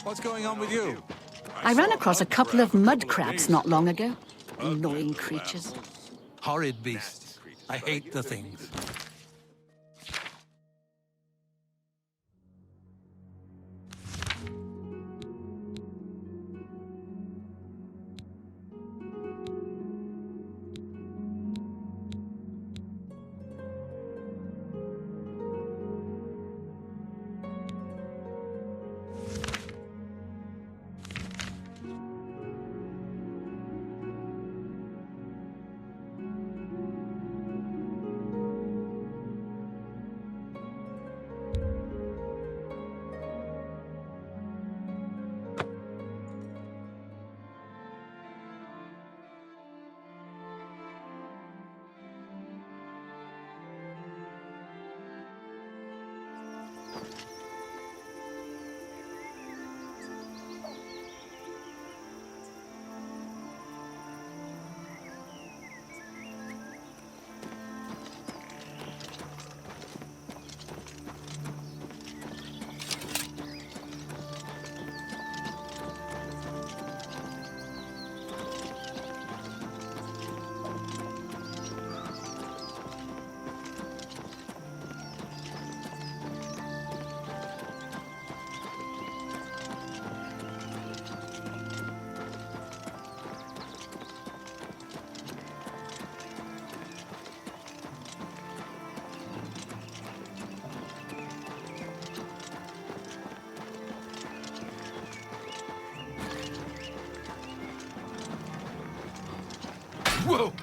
What's going on with you? I ran across a couple of mud crabs not long ago. Annoying creatures. Horrid beasts. I hate the things. Whoa!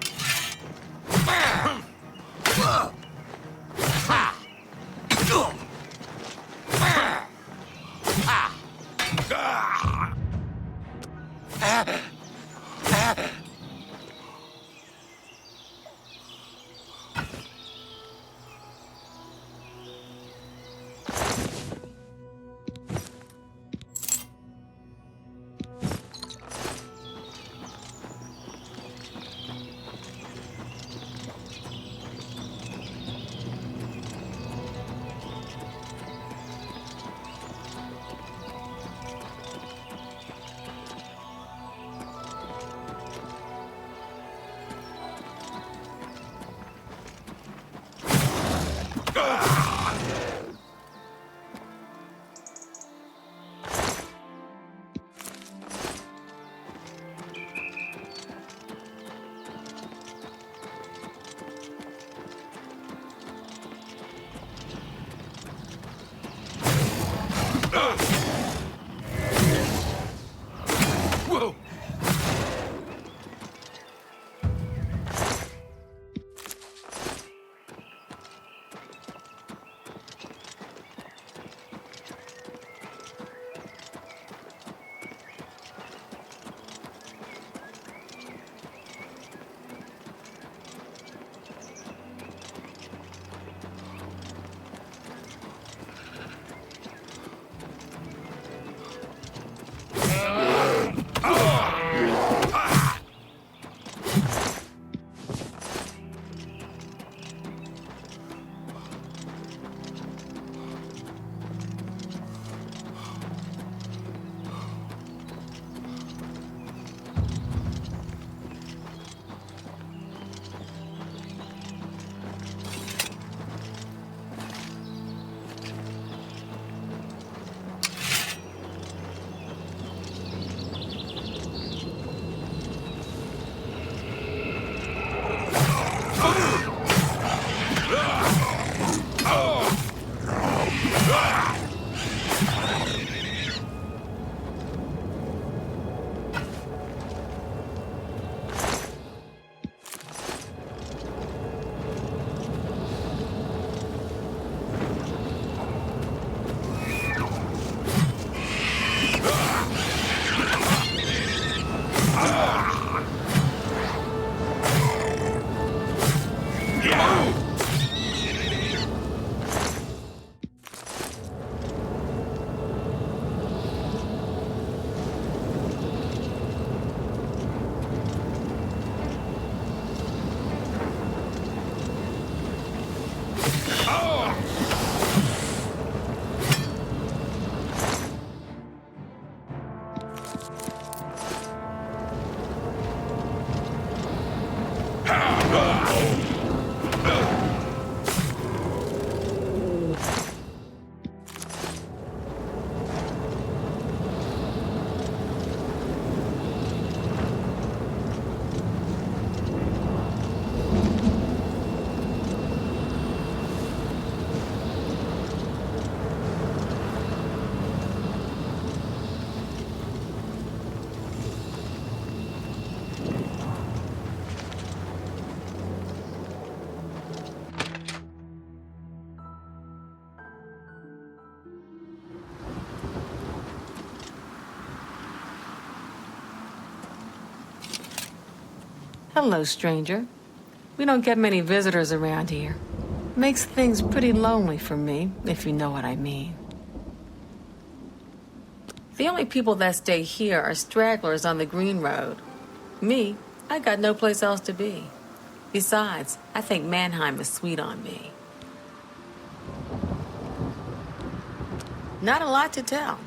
Hello, stranger. We don't get many visitors around here. Makes things pretty lonely for me, if you know what I mean. The only people that stay here are stragglers on the Green Road. Me, I got no place else to be. Besides, I think Mannheim is sweet on me. Not a lot to tell.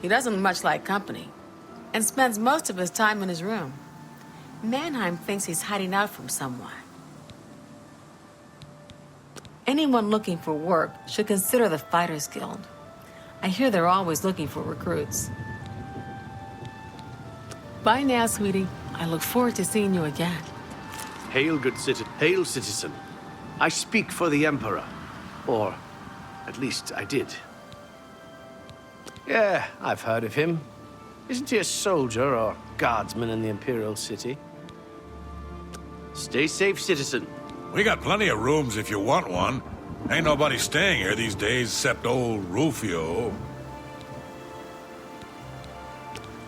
He doesn't much like company, and spends most of his time in his room. Mannheim thinks he's hiding out from someone. Anyone looking for work should consider the Fighters Guild. I hear they're always looking for recruits. Bye now, sweetie. I look forward to seeing you again. Hail, good citizen. Hail, citizen. I speak for the Emperor. Or, at least, I did. Yeah, I've heard of him. Isn't he a soldier or guardsman in the Imperial City? Stay safe, citizen. We got plenty of rooms if you want one. Ain't nobody staying here these days except old Rufio.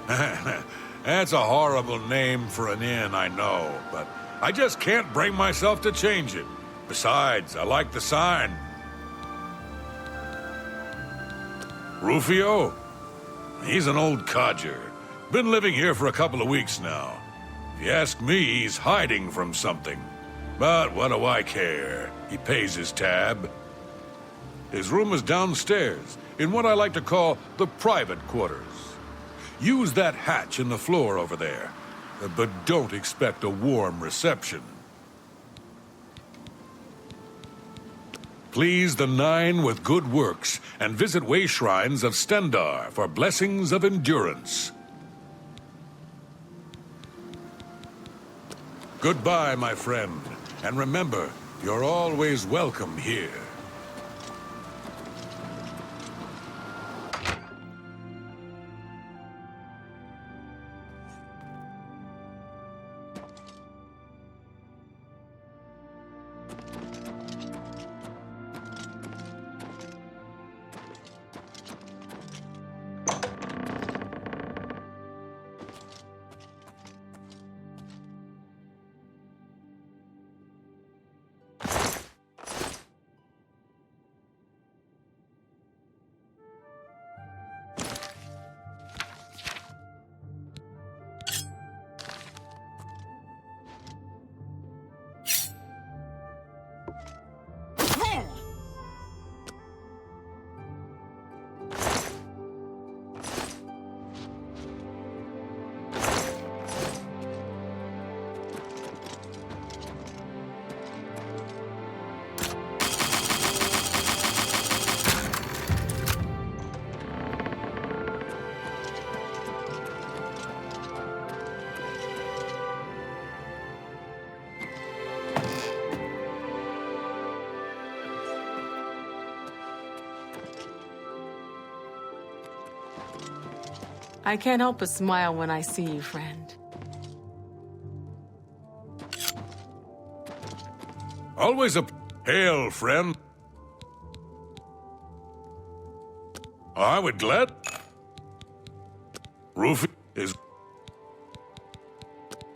That's a horrible name for an inn, I know, but I just can't bring myself to change it. Besides, I like the sign. Rufio? He's an old codger. Been living here for a couple of weeks now. If you ask me, he's hiding from something. But what do I care? He pays his tab. His room is downstairs, in what I like to call the private quarters. Use that hatch in the floor over there, but don't expect a warm reception. Please the Nine with good works, and visit way shrines of Stendar for blessings of endurance. Goodbye, my friend, and remember, you're always welcome here. I can't help but smile when I see you, friend. Always a hail, friend. I would glad. Rufy is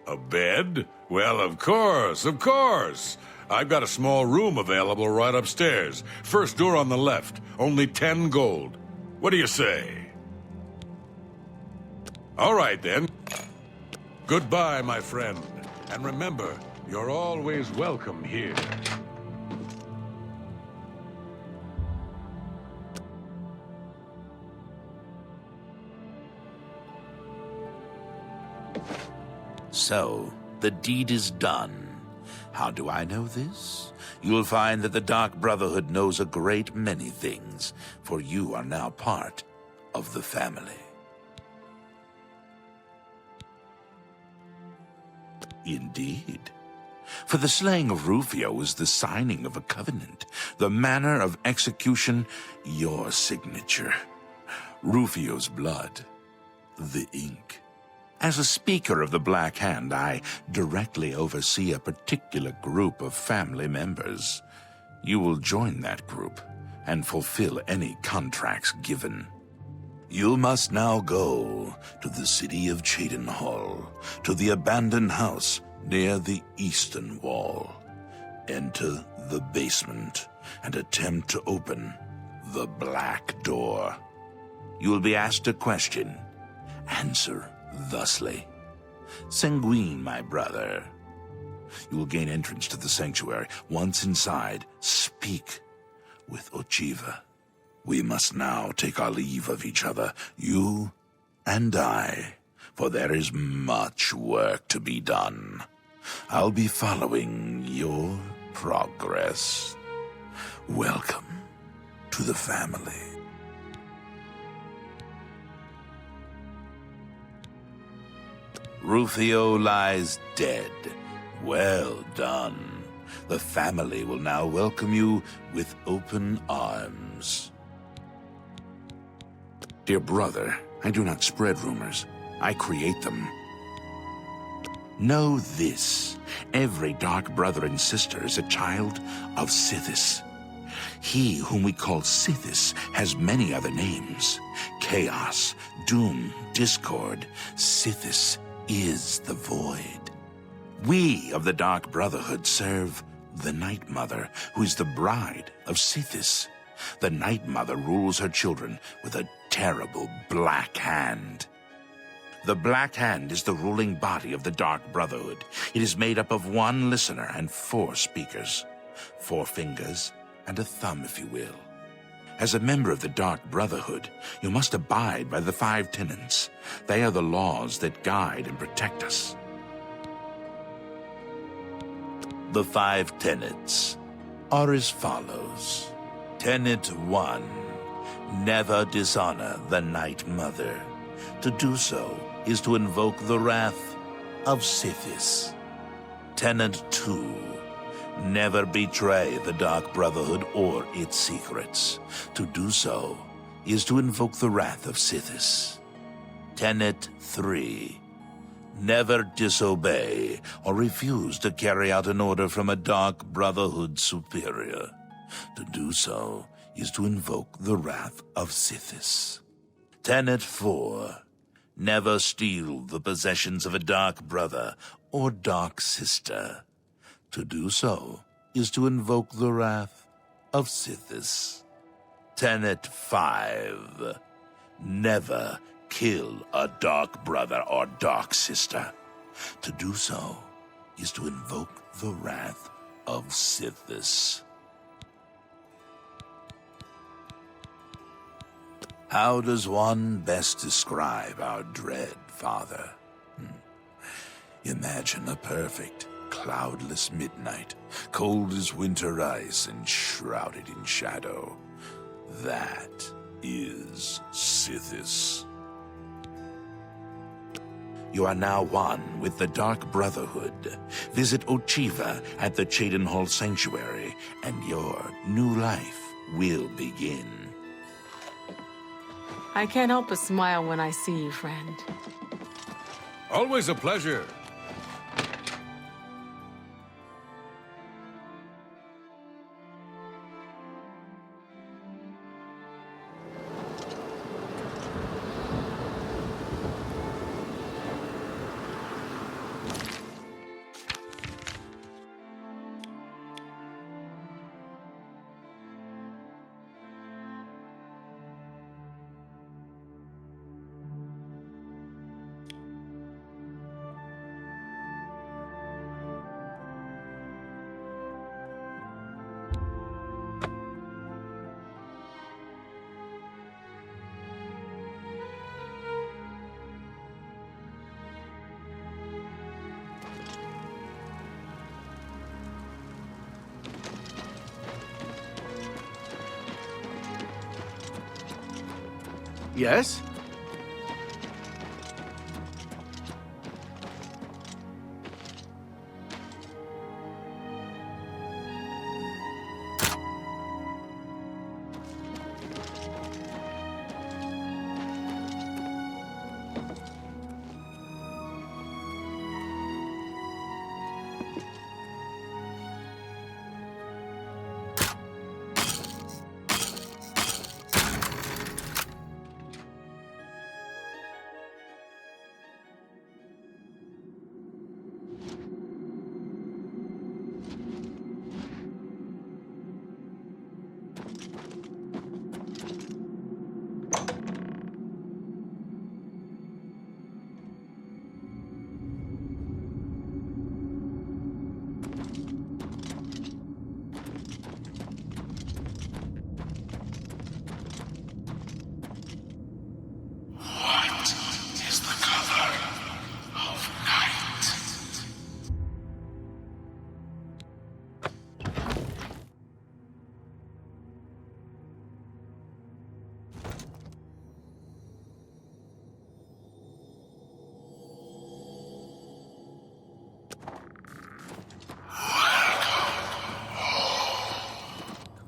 a bed? Well, of course, of course. I've got a small room available right upstairs. First door on the left. Only 10 gold. What do you say? All right, then. Goodbye, my friend. And remember, you're always welcome here. So, the deed is done. How do I know this? You'll find that the Dark Brotherhood knows a great many things, for you are now part of the family. Indeed. For the slaying of Rufio is the signing of a covenant, the manner of execution, your signature. Rufio's blood, the ink. As a speaker of the Black Hand, I directly oversee a particular group of family members. You will join that group and fulfill any contracts given. You must now go to the city of Chedenhall, to the abandoned house near the eastern wall. Enter the basement and attempt to open the black door. You will be asked a question. Answer thusly. Sanguine, my brother. You will gain entrance to the sanctuary. Once inside, speak with Ochiva. We must now take our leave of each other, you and I, for there is much work to be done. I'll be following your progress. Welcome to the family. Rufio lies dead. Well done. The family will now welcome you with open arms. Dear brother, I do not spread rumors. I create them. Know this. Every dark brother and sister is a child of Sithis. He whom we call Sithis has many other names. Chaos, Doom, Discord. Sithis is the Void. We of the Dark Brotherhood serve the Night Mother, who is the bride of Sithis. The Night Mother rules her children with a terrible black hand. The Black Hand is the ruling body of the Dark Brotherhood. It is made up of one listener and 4 speakers. 4 fingers and a thumb, if you will. As a member of the Dark Brotherhood, you must abide by the 5 tenets. They are the laws that guide and protect us. The 5 tenets are as follows. Tenet 1. Never dishonor the Night Mother. To do so is to invoke the wrath of Sithis. Tenet 2. Never betray the Dark Brotherhood or its secrets. To do so is to invoke the wrath of Sithis. Tenet 3. Never disobey or refuse to carry out an order from a Dark Brotherhood superior. To do so is to invoke the wrath of Sithis. Tenet 4. Never steal the possessions of a Dark Brother or Dark Sister. To do so is to invoke the wrath of Sithis. Tenet 5. Never kill a Dark Brother or Dark Sister. To do so is to invoke the wrath of Sithis. How does one best describe our dread father? Imagine a perfect, cloudless midnight, cold as winter ice and shrouded in shadow. That is Sithis. You are now one with the Dark Brotherhood. Visit Ochiva at the Chedenhall Sanctuary, and your new life will begin. I can't help but smile when I see you, friend. Always a pleasure. Yes?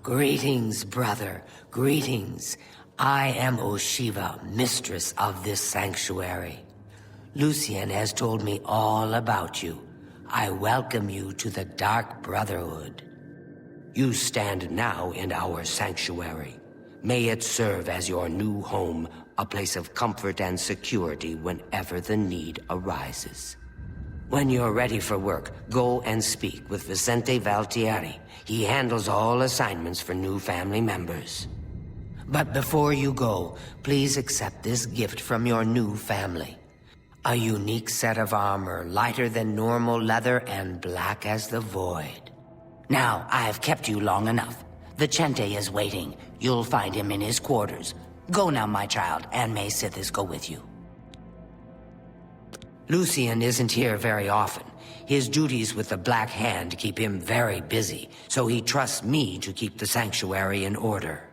Greetings, brother. Greetings. I am Oshiva, mistress of this sanctuary. Lucian has told me all about you. I welcome you to the Dark Brotherhood. You stand now in our sanctuary. May it serve as your new home, a place of comfort and security whenever the need arises. When you're ready for work, go and speak with Vicente Valtieri. He handles all assignments for new family members. But before you go, please accept this gift from your new family. A unique set of armor, lighter than normal leather and black as the void. Now, I've kept you long enough. Vicente is waiting. You'll find him in his quarters. Go now, my child, and may Sithis go with you. Lucian isn't here very often. His duties with the Black Hand keep him very busy, so he trusts me to keep the sanctuary in order.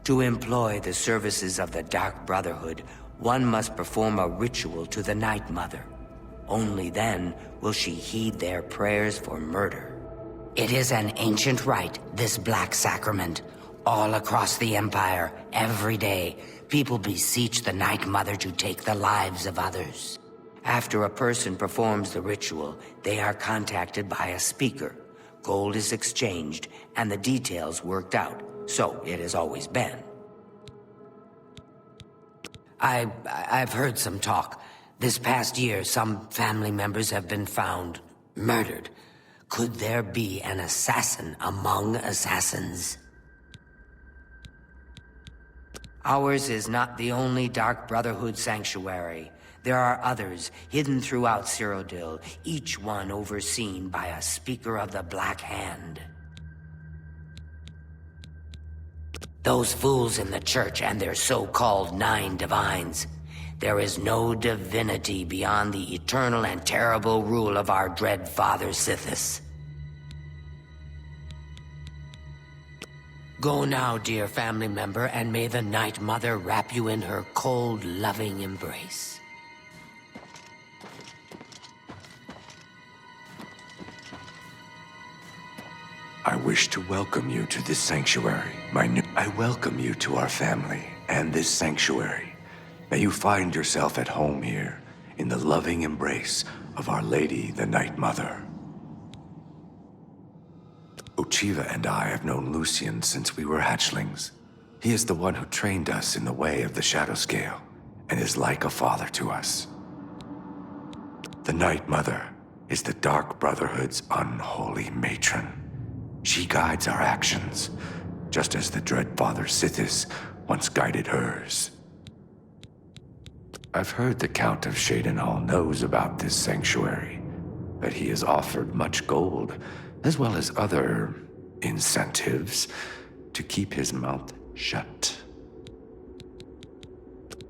To employ the services of the Dark Brotherhood, one must perform a ritual to the Night Mother. Only then will she heed their prayers for murder. It is an ancient rite, this Black Sacrament. All across the Empire, every day, people beseech the Night Mother to take the lives of others. After a person performs the ritual, they are contacted by a speaker. Gold is exchanged, and the details worked out. So it has always been. I've heard some talk. This past year, some family members have been found murdered. Could there be an assassin among assassins? Ours is not the only Dark Brotherhood sanctuary. There are others hidden throughout Cyrodiil, each one overseen by a speaker of the Black Hand. Those fools in the church and their so-called 9 divines. There is no divinity beyond the eternal and terrible rule of our dread father Sithis. Go now, dear family member, and may the Night Mother wrap you in her cold, loving embrace. I wish to welcome you to this sanctuary, I welcome you to our family and this sanctuary. May you find yourself at home here, in the loving embrace of Our Lady, the Night Mother. Ochiva and I have known Lucian since we were hatchlings. He is the one who trained us in the way of the Shadow Scale, and is like a father to us. The Night Mother is the Dark Brotherhood's unholy matron. She guides our actions, just as the dread Father Sithis once guided hers. I've heard the Count of Shadenhall knows about this sanctuary, that he has offered much gold, as well as other incentives, to keep his mouth shut.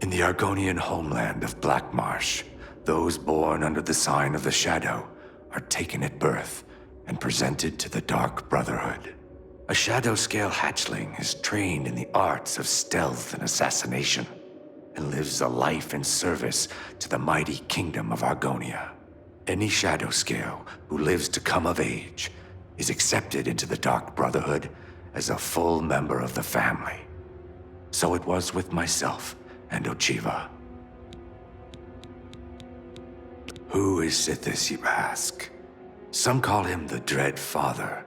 In the Argonian homeland of Blackmarsh, those born under the sign of the Shadow are taken at birth and presented to the Dark Brotherhood. A shadow-scale hatchling is trained in the arts of stealth and assassination, and lives a life in service to the mighty kingdom of Argonia. Any shadow-scale who lives to come of age is accepted into the Dark Brotherhood as a full member of the family. So it was with myself and Ochiva. Who is Sithis, you ask? Some call him the Dread Father.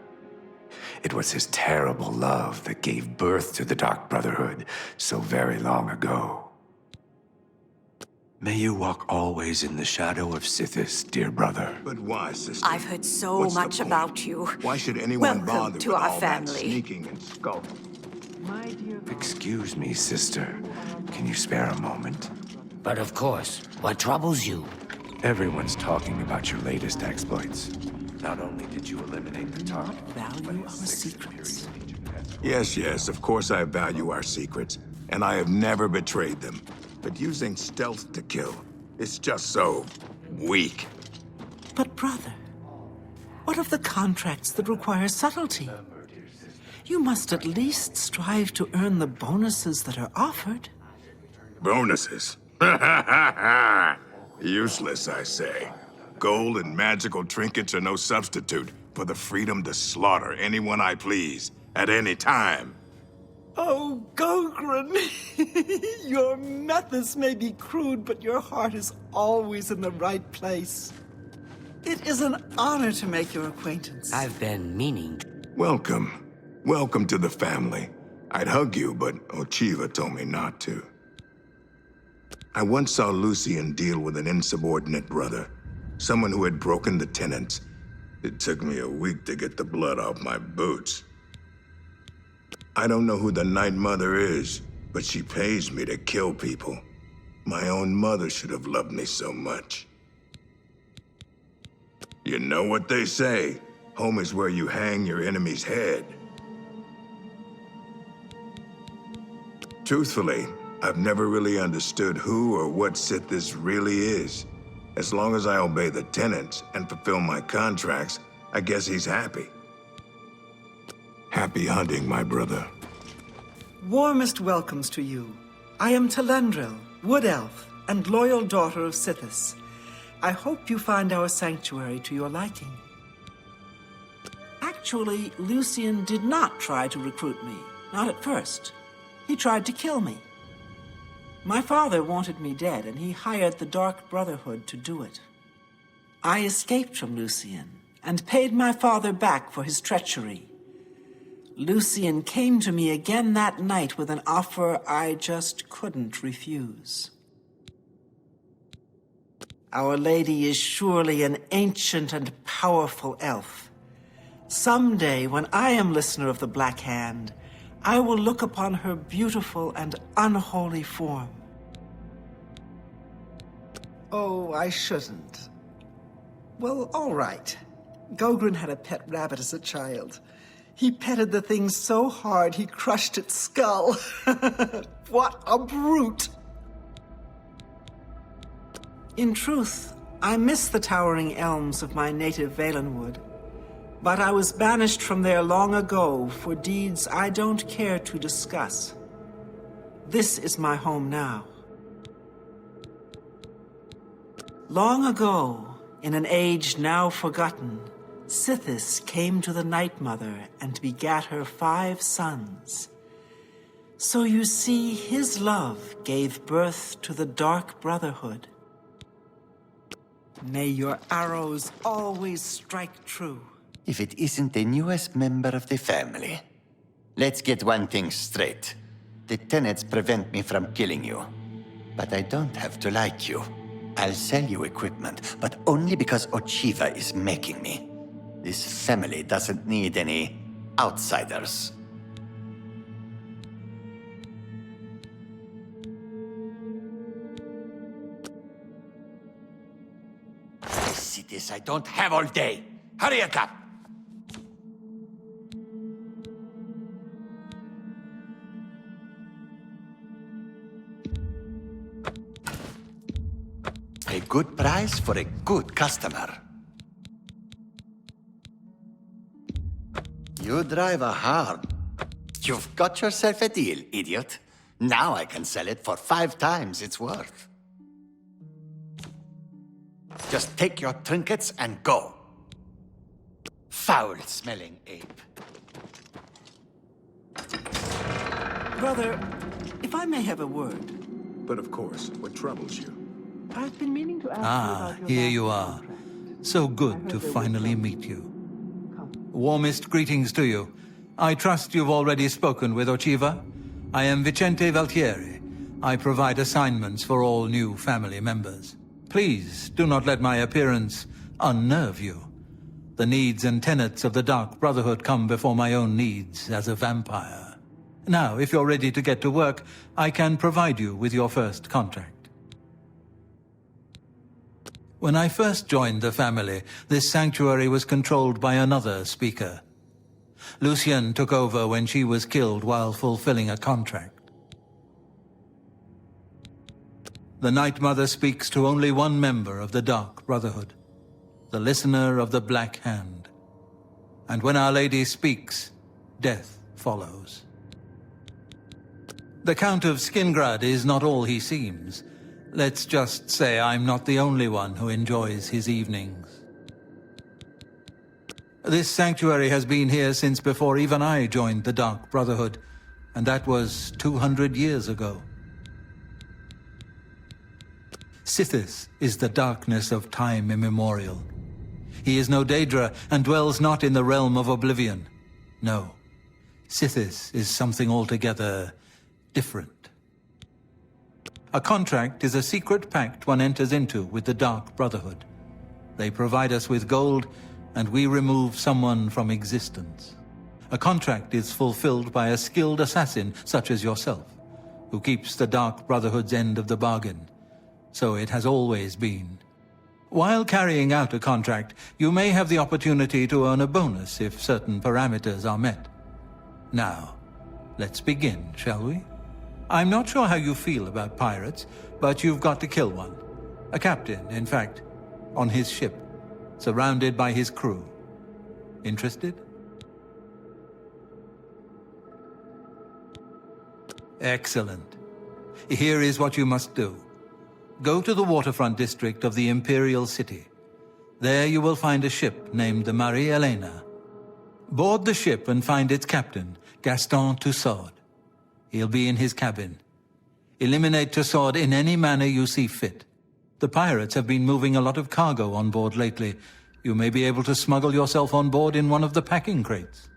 It was his terrible love that gave birth to the Dark Brotherhood so very long ago. May you walk always in the shadow of Sithis, dear brother. But why, sister? I've heard so What's the much point? about you. Why should anyone Welcome bother to with our all that family. sneaking and skulking? Excuse me, sister. Can you spare a moment? But of course, what troubles you? Everyone's talking about your latest exploits. Not only did you eliminate the target, but his sixth secrets. Yes, of course I value our secrets, and I have never betrayed them. But using stealth to kill, it's just so weak. But brother, what of the contracts that require subtlety? You must at least strive to earn the bonuses that are offered. Bonuses? Useless, I say. Gold and magical trinkets are no substitute for the freedom to slaughter anyone I please, at any time. Oh, Gogren! Your methods may be crude, but your heart is always in the right place. It is an honor to make your acquaintance. I've been meaning. Welcome. Welcome to the family. I'd hug you, but Ochiva told me not to. I once saw Lucian deal with an insubordinate brother, someone who had broken the tenets. It took me a week to get the blood off my boots. I don't know who the Night Mother is, but she pays me to kill people. My own mother should have loved me so much. You know what they say, home is where you hang your enemy's head. Truthfully, I've never really understood who or what Sithis really is. As long as I obey the tenets and fulfill my contracts, I guess he's happy. Happy hunting, my brother. Warmest welcomes to you. I am Telendril, Wood Elf, and loyal daughter of Sithis. I hope you find our sanctuary to your liking. Actually, Lucian did not try to recruit me, not at first. He tried to kill me. My father wanted me dead, and he hired the Dark Brotherhood to do it. I escaped from Lucian, and paid my father back for his treachery. Lucian came to me again that night with an offer I just couldn't refuse. Our Lady is surely an ancient and powerful elf. Someday, when I am listener of the Black Hand, I will look upon her beautiful and unholy form. Oh, I shouldn't. Well, all right. Gogren had a pet rabbit as a child. He petted the thing so hard he crushed its skull. What a brute! In truth, I miss the towering elms of my native Valenwood. But I was banished from there long ago for deeds I don't care to discuss. This is my home now. Long ago, in an age now forgotten, Sithis came to the Night Mother and begat her 5 sons. So you see, his love gave birth to the Dark Brotherhood. May your arrows always strike true. If it isn't the newest member of the family. Let's get one thing straight. The tenets prevent me from killing you. But I don't have to like you. I'll sell you equipment, but only because Ochiva is making me. This family doesn't need any outsiders. This it is I don't have all day. Hurry it up! A good price for a good customer. You drive a hard. You've got yourself a deal, idiot. Now I can sell it for 5 times its worth. Just take your trinkets and go. Foul-smelling ape. Brother, if I may have a word. But of course, what troubles you? I've been meaning to ask you about your Here last you are. contract. So good to finally meet you. Warmest greetings to you. I trust you've already spoken with Ochiva. I am Vicente Valtieri. I provide assignments for all new family members. Please do not let my appearance unnerve you. The needs and tenets of the Dark Brotherhood come before my own needs as a vampire. Now, if you're ready to get to work, I can provide you with your first contract. When I first joined the family, this sanctuary was controlled by another speaker. Lucien took over when she was killed while fulfilling a contract. The Night Mother speaks to only one member of the Dark Brotherhood, the Listener of the Black Hand. And when Our Lady speaks, death follows. The Count of Skingrad is not all he seems. Let's just say I'm not the only one who enjoys his evenings. This sanctuary has been here since before even I joined the Dark Brotherhood, and that was 200 years ago. Sithis is the darkness of time immemorial. He is no Daedra and dwells not in the realm of Oblivion. No, Sithis is something altogether different. A contract is a secret pact one enters into with the Dark Brotherhood. They provide us with gold, and we remove someone from existence. A contract is fulfilled by a skilled assassin such as yourself, who keeps the Dark Brotherhood's end of the bargain. So it has always been. While carrying out a contract, you may have the opportunity to earn a bonus if certain parameters are met. Now, let's begin, shall we? I'm not sure how you feel about pirates, but you've got to kill one. A captain, in fact, on his ship, surrounded by his crew. Interested? Excellent. Here is what you must do. Go to the waterfront district of the Imperial City. There you will find a ship named the Marie Helena. Board the ship and find its captain, Gaston Tussaud. He'll be in his cabin. Eliminate Tussaud in any manner you see fit. The pirates have been moving a lot of cargo on board lately. You may be able to smuggle yourself on board in one of the packing crates.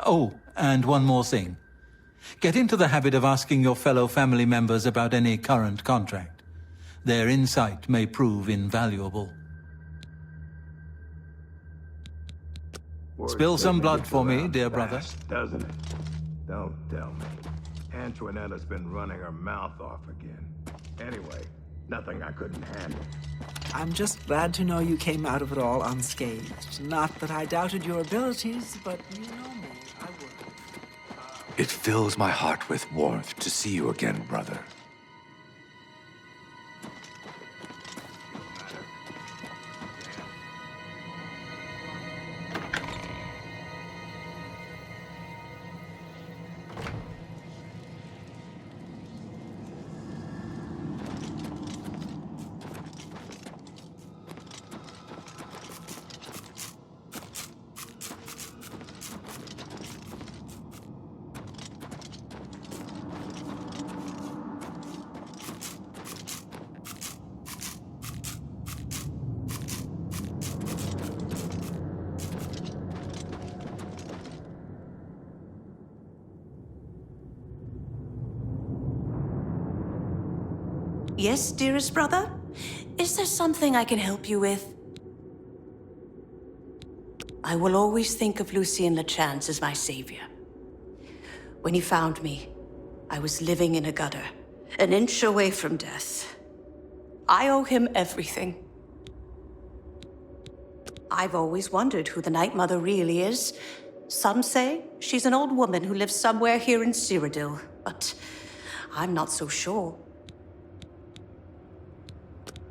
Oh, and one more thing. Get into the habit of asking your fellow family members about any current contract. Their insight may prove invaluable. Spill some blood for me, dear brother. Doesn't it? Don't tell me. Antoinetta's been running her mouth off again. Anyway, nothing I couldn't handle. I'm just glad to know you came out of it all unscathed. Not that I doubted your abilities, but you know me, I would. It fills my heart with warmth to see you again, brother. Yes, dearest brother? Is there something I can help you with? I will always think of Lucien Lechance as my savior. When he found me, I was living in a gutter, an inch away from death. I owe him everything. I've always wondered who the Night Mother really is. Some say she's an old woman who lives somewhere here in Cyrodiil, but I'm not so sure.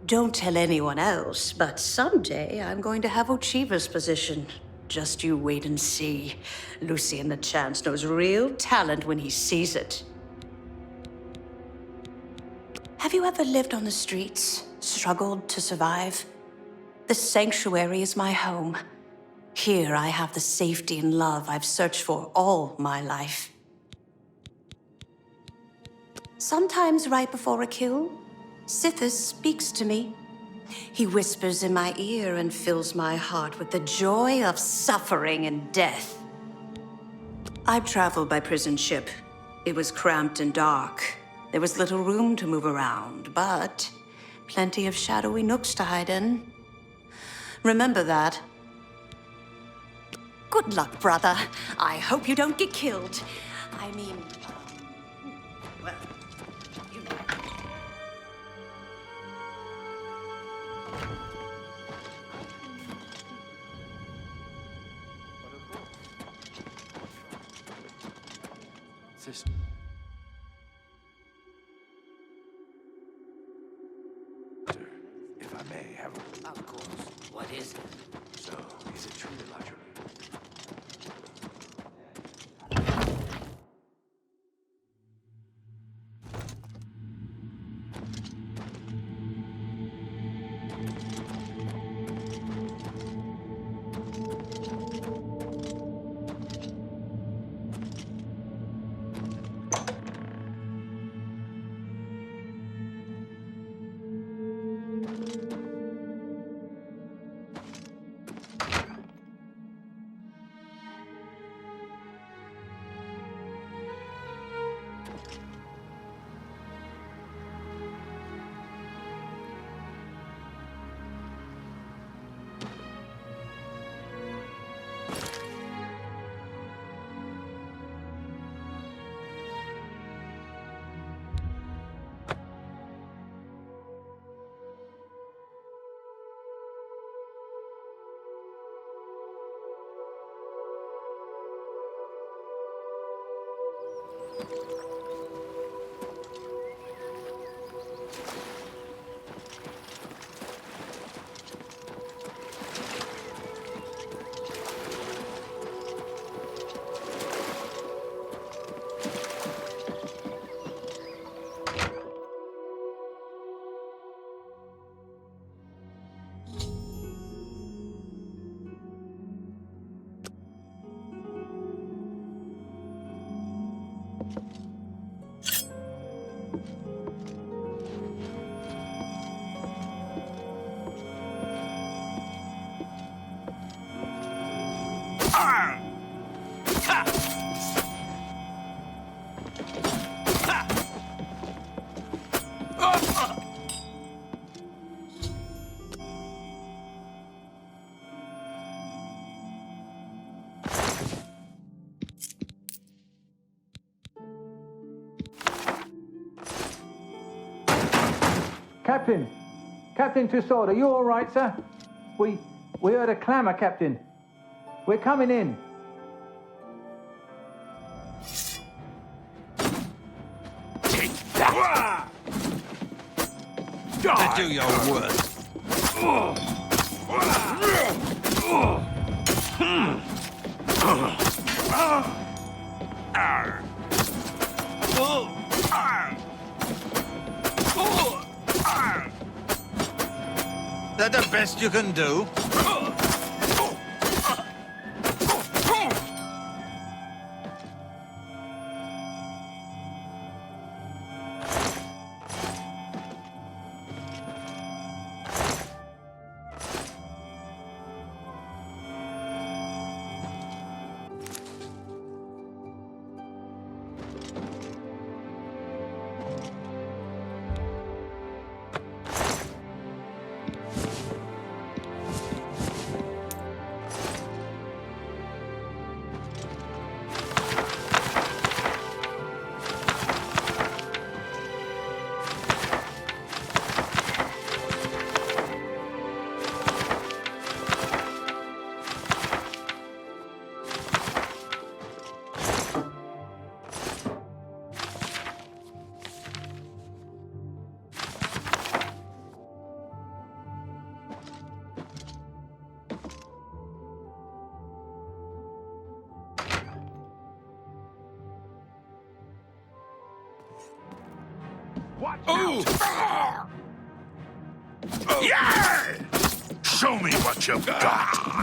Don't tell anyone else, but someday I'm going to have Ochiva's position, Just you wait and see. Lucien the Chance knows real talent when he sees it. Have you ever lived on the streets, struggled to survive? The sanctuary is my home. Here I have the safety and love I've searched for all my life. Sometimes right before a kill, Sithis speaks to me. He whispers in my ear and fills my heart with the joy of suffering and death. I've traveled by prison ship. It was cramped and dark. There was little room to move around, but plenty of shadowy nooks to hide in. Remember that. Good luck, brother. I hope you don't get killed. I mean, well, you know. Sister. If I may have a... Of course. What is it? So, is it truly larger? Captain! Captain Tussaud, are you all right, sir? We heard a clamour, Captain. We're coming in. Take that! To do your worst. That the best you can do? Yeah! Show me what you've got.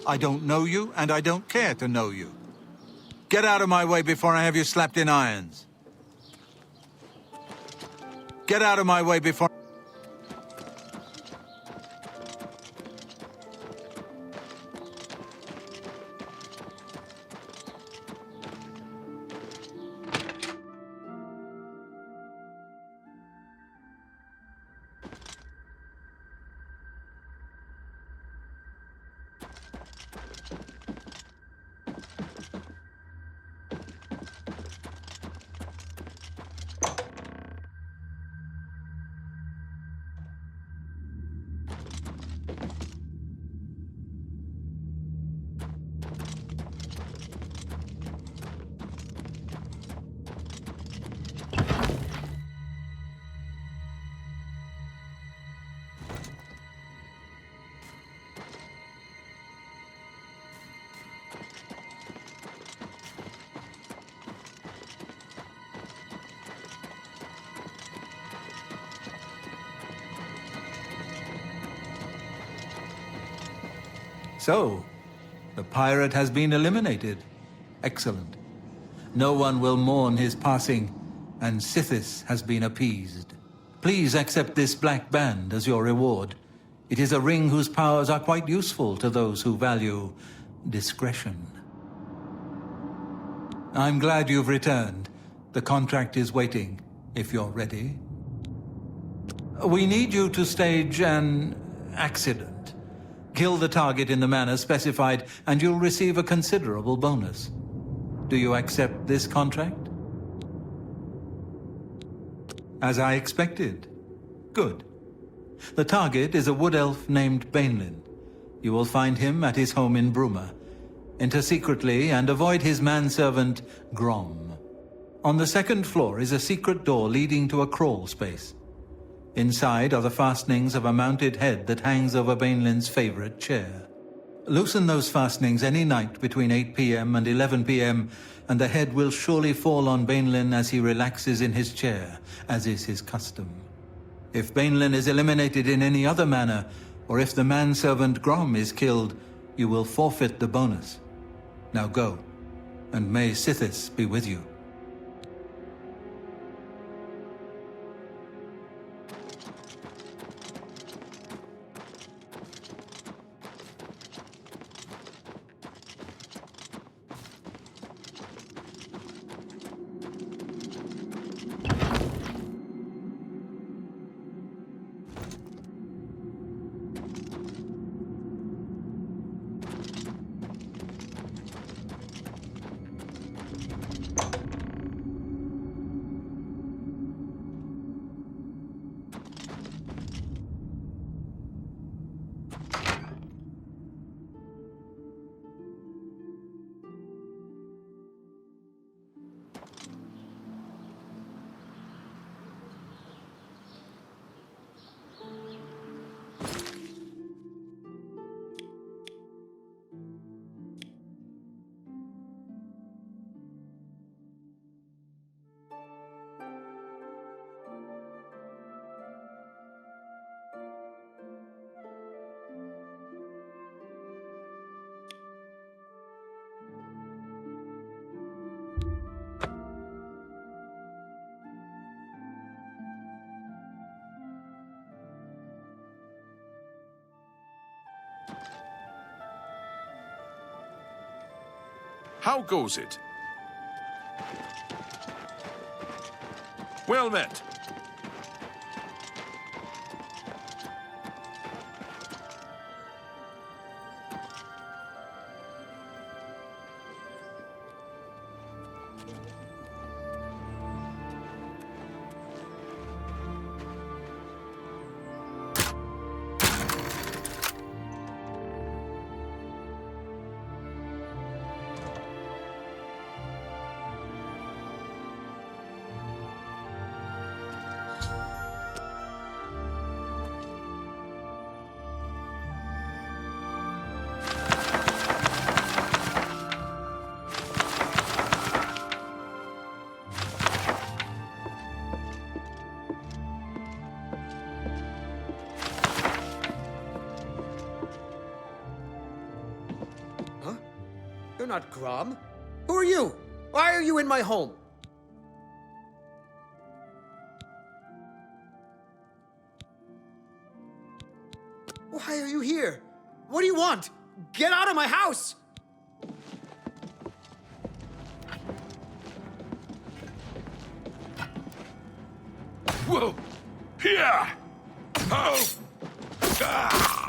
I don't know you, and I don't care to know you. Get out of my way before I have you slapped in irons. Get out of my way before... So, the pirate has been eliminated. Excellent. No one will mourn his passing, and Sithis has been appeased. Please accept this black band as your reward. It is a ring whose powers are quite useful to those who value discretion. I'm glad you've returned. The contract is waiting, if you're ready. We need you to stage an accident. Kill the target in the manner specified, and you'll receive a considerable bonus. Do you accept this contract? As I expected. Good. The target is a wood elf named Bainlin. You will find him at his home in Bruma. Enter secretly and avoid his manservant, Grom. On the second floor is a secret door leading to a crawl space. Inside are the fastenings of a mounted head that hangs over Bainlin's favorite chair. Loosen those fastenings any night between 8 p.m. and 11 p.m., and the head will surely fall on Bainlin as he relaxes in his chair, as is his custom. If Bainlin is eliminated in any other manner, or if the manservant Grom is killed, you will forfeit the bonus. Now go, and may Sithis be with you. How goes it? Well met. You're not Grom. Who are you? Why are you in my home? Why are you here? What do you want? Get out of my house! Whoa! Here! Oh! Ah!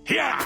Here!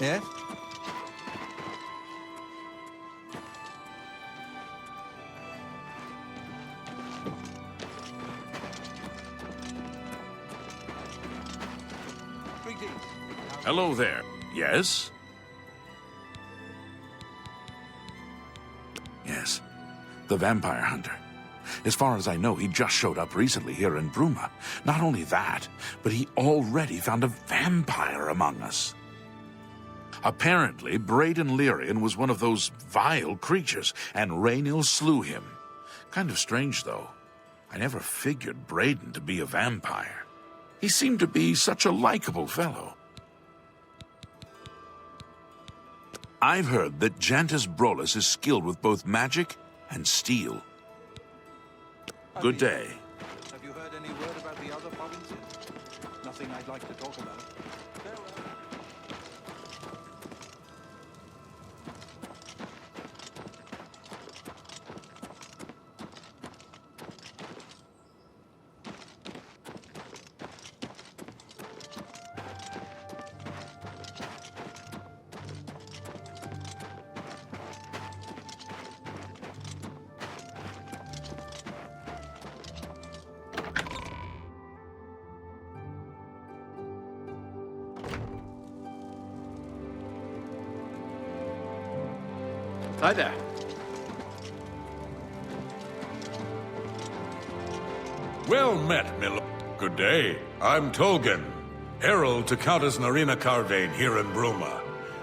Yes? Hello there. Yes? Yes. The vampire hunter. As far as I know, he just showed up recently here in Bruma. Not only that, but he already found a vampire among us. Apparently, Braden Lyrian was one of those vile creatures, and Raynil slew him. Kind of strange, though. I never figured Braden to be a vampire. He seemed to be such a likable fellow. I've heard that Jantis Brolus is skilled with both magic and steel. Good day. Have you heard any word about the other provinces? Nothing I'd like to talk about. Hi there. Well met, Milo. Good day. I'm Tolgan, herald to Countess Narina Carvane here in Bruma.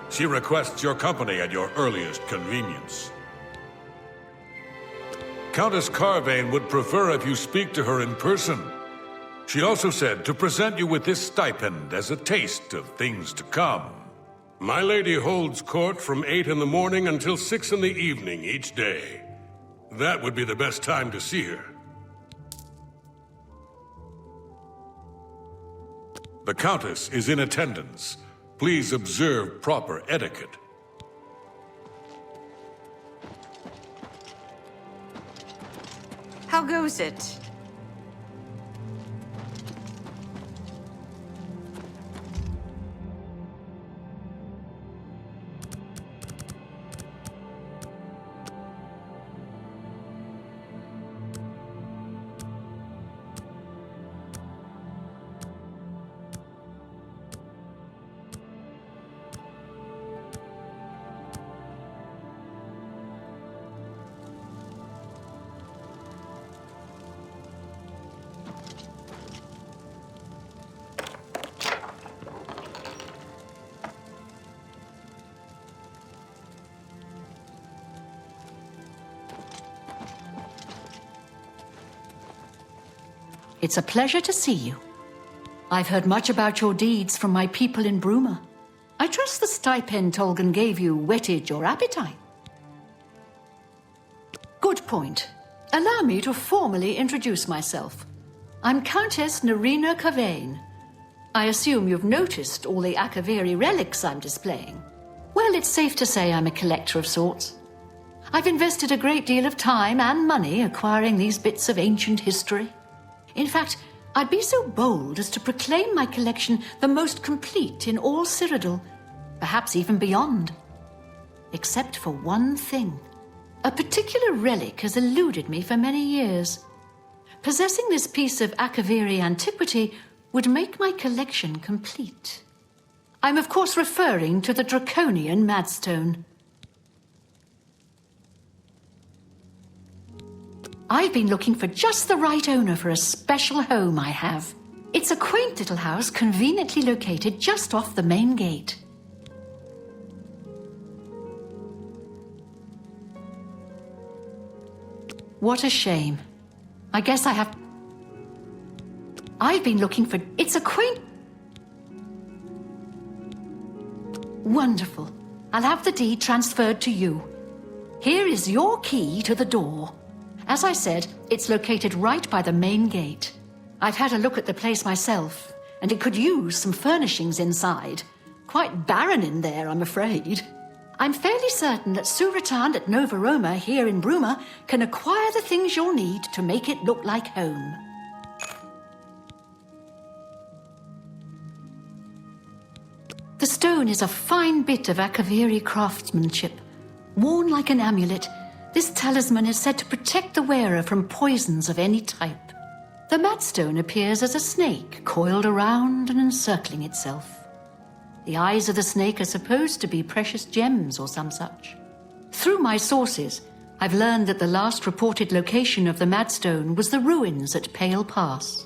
She requests your company at your earliest convenience. Countess Carvane would prefer if you speak to her in person. She also said to present you with this stipend as a taste of things to come. My lady holds court from 8 in the morning until 6 in the evening each day. That would be the best time to see her. The Countess is in attendance. Please observe proper etiquette. How goes it? It's a pleasure to see you. I've heard much about your deeds from my people in Bruma. I trust the stipend Tolgan gave you whetted your appetite. Good point. Allow me to formally introduce myself. I'm Countess Narina Carvane. I assume you've noticed all the Akaviri relics I'm displaying. Well, it's safe to say I'm a collector of sorts. I've invested a great deal of time and money acquiring these bits of ancient history. In fact, I'd be so bold as to proclaim my collection the most complete in all Cyrodiil, perhaps even beyond. Except for one thing. A particular relic has eluded me for many years. Possessing this piece of Akaviri antiquity would make my collection complete. I'm of course referring to the Draconian Madstone. I've been looking for just the right owner for a special home I have. It's a quaint little house conveniently located just off the main gate. What a shame. I guess I have... I've been looking for... It's a quaint... Wonderful. I'll have the deed transferred to you. Here is your key to the door. As I said, it's located right by the main gate. I've had a look at the place myself, and it could use some furnishings inside. Quite barren in there, I'm afraid. I'm fairly certain that Suratan at Nova Roma here in Bruma can acquire the things you'll need to make it look like home. The stone is a fine bit of Akaviri craftsmanship. Worn like an amulet, this talisman is said to protect the wearer from poisons of any type. The Madstone appears as a snake, coiled around and encircling itself. The eyes of the snake are supposed to be precious gems or some such. Through my sources, I've learned that the last reported location of the Madstone was the ruins at Pale Pass.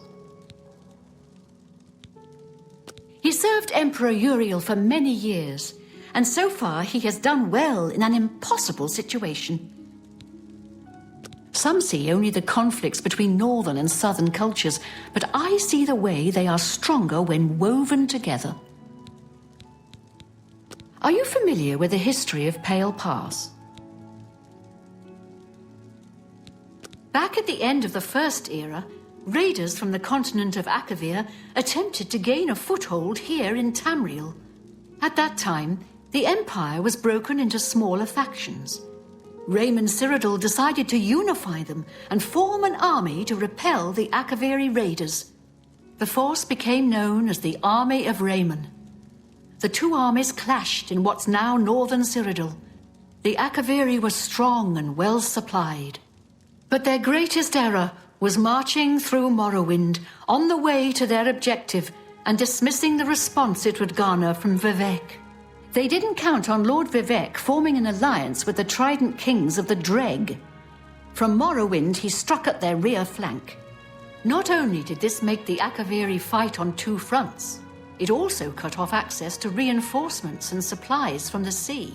He served Emperor Uriel for many years, and so far he has done well in an impossible situation. Some see only the conflicts between northern and southern cultures, but I see the way they are stronger when woven together. Are you familiar with the history of Pale Pass? Back at the end of the First Era, raiders from the continent of Akavir attempted to gain a foothold here in Tamriel. At that time, the Empire was broken into smaller factions. Raymond Cyrodiil decided to unify them and form an army to repel the Akaviri raiders. The force became known as the Army of Raymond. The two armies clashed in what's now northern Cyrodiil. The Akaviri were strong and well supplied. But their greatest error was marching through Morrowind on the way to their objective and dismissing the response it would garner from Vivek. They didn't count on Lord Vivek forming an alliance with the Trident Kings of the Dreg. From Morrowind, he struck at their rear flank. Not only did this make the Akaviri fight on two fronts, it also cut off access to reinforcements and supplies from the sea.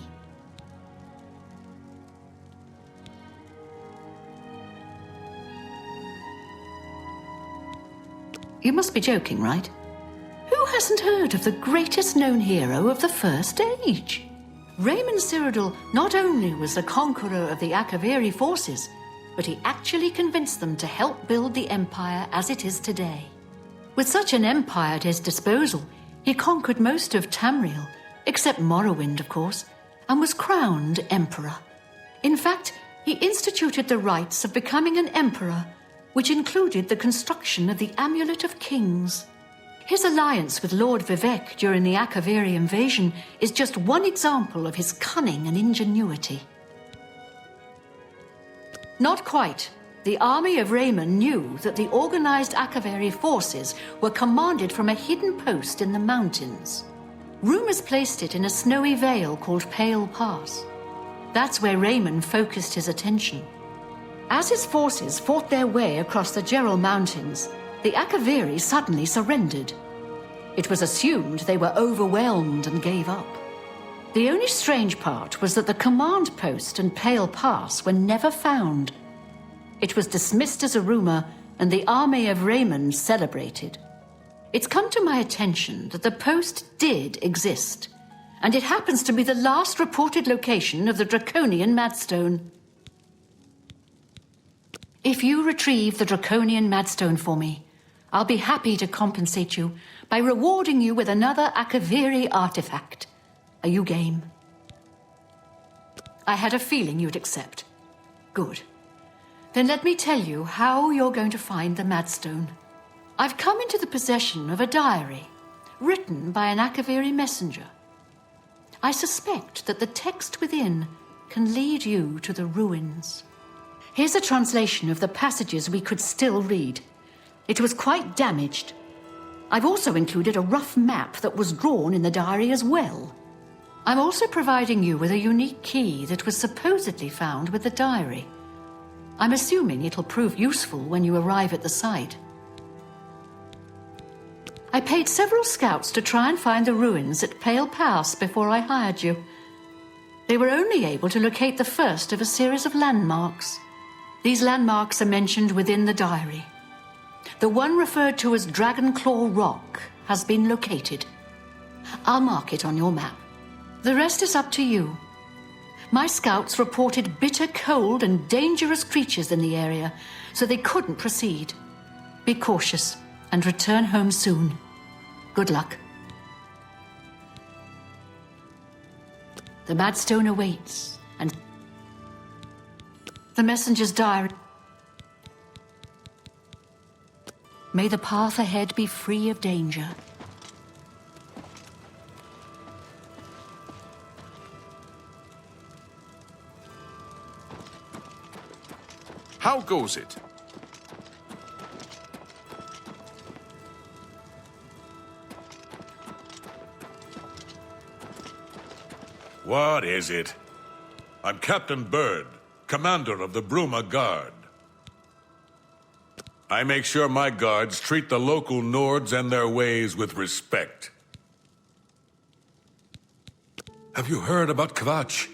You must be joking, right? Who hasn't heard of the greatest known hero of the First Age? Raymond Cyrodiil not only was the conqueror of the Akaviri forces, but he actually convinced them to help build the Empire as it is today. With such an empire at his disposal, he conquered most of Tamriel, except Morrowind, of course, and was crowned emperor. In fact, he instituted the rites of becoming an emperor, which included the construction of the Amulet of Kings. His alliance with Lord Vivek during the Akaviri invasion is just one example of his cunning and ingenuity. Not quite. The army of Raymond knew that the organized Akaviri forces were commanded from a hidden post in the mountains. Rumors placed it in a snowy vale called Pale Pass. That's where Raymond focused his attention. As his forces fought their way across the Gerald Mountains, the Akaviri suddenly surrendered. It was assumed they were overwhelmed and gave up. The only strange part was that the command post and Pale Pass were never found. It was dismissed as a rumor, and the army of Raymond celebrated. It's come to my attention that the post did exist, and it happens to be the last reported location of the Draconian Madstone. If you retrieve the Draconian Madstone for me, I'll be happy to compensate you by rewarding you with another Akaviri artifact. Are you game? I had a feeling you'd accept. Good. Then let me tell you how you're going to find the Madstone. I've come into the possession of a diary, written by an Akaviri messenger. I suspect that the text within can lead you to the ruins. Here's a translation of the passages we could still read. It was quite damaged. I've also included a rough map that was drawn in the diary as well. I'm also providing you with a unique key that was supposedly found with the diary. I'm assuming it'll prove useful when you arrive at the site. I paid several scouts to try and find the ruins at Pale Pass before I hired you. They were only able to locate the first of a series of landmarks. These landmarks are mentioned within the diary. The one referred to as Dragonclaw Rock has been located. I'll mark it on your map. The rest is up to you. My scouts reported bitter cold and dangerous creatures in the area, so they couldn't proceed. Be cautious and return home soon. Good luck. The Madstone awaits, and the messenger's diary. May the path ahead be free of danger. How goes it? What is it? I'm Captain Bird, commander of the Bruma Guard. I make sure my guards treat the local Nords and their ways with respect. Have you heard about Kvatch?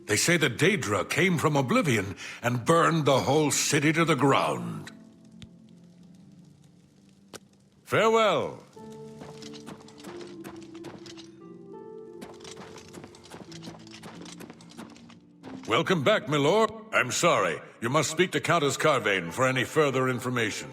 They say the Daedra came from Oblivion and burned the whole city to the ground. Farewell. Welcome back, my lord. I'm sorry. You must speak to Countess Carvane for any further information.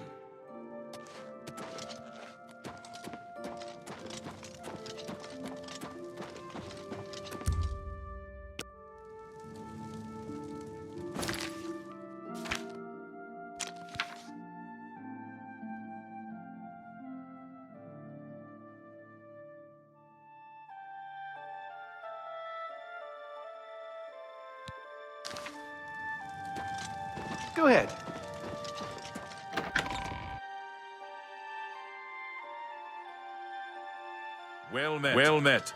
Go ahead. Well met. Well met.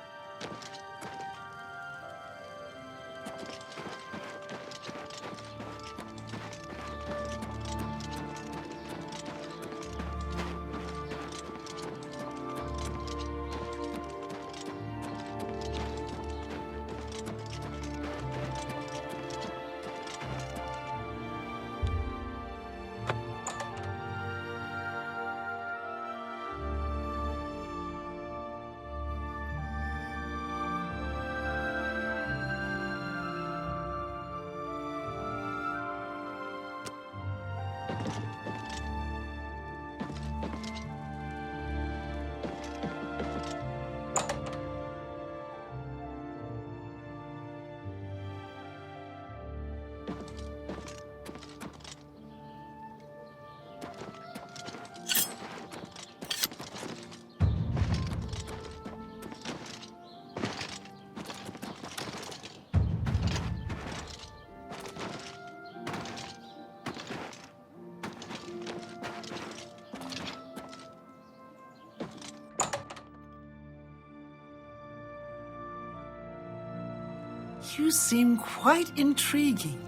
You seem quite intriguing.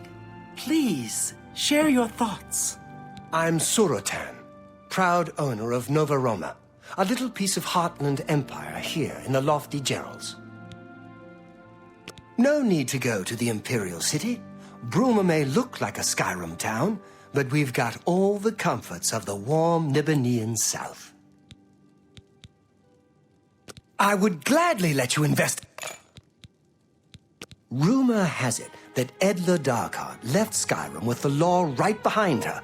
Please, share your thoughts. I'm Surotan, proud owner of Nova Roma, a little piece of Heartland Empire here in the lofty Gerals. No need to go to the Imperial City. Bruma may look like a Skyrim town, but we've got all the comforts of the warm Nibbanean South. I would gladly let you invest. Rumor has it that Edla Darkheart left Skyrim with the law right behind her.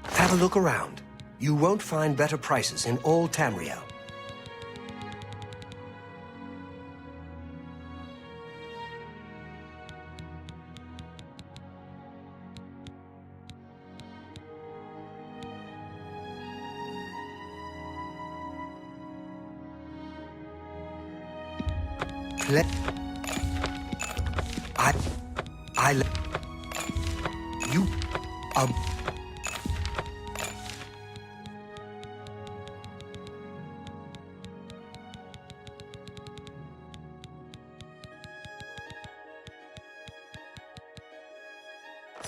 Have a look around. You won't find better prices in all Tamriel. You are...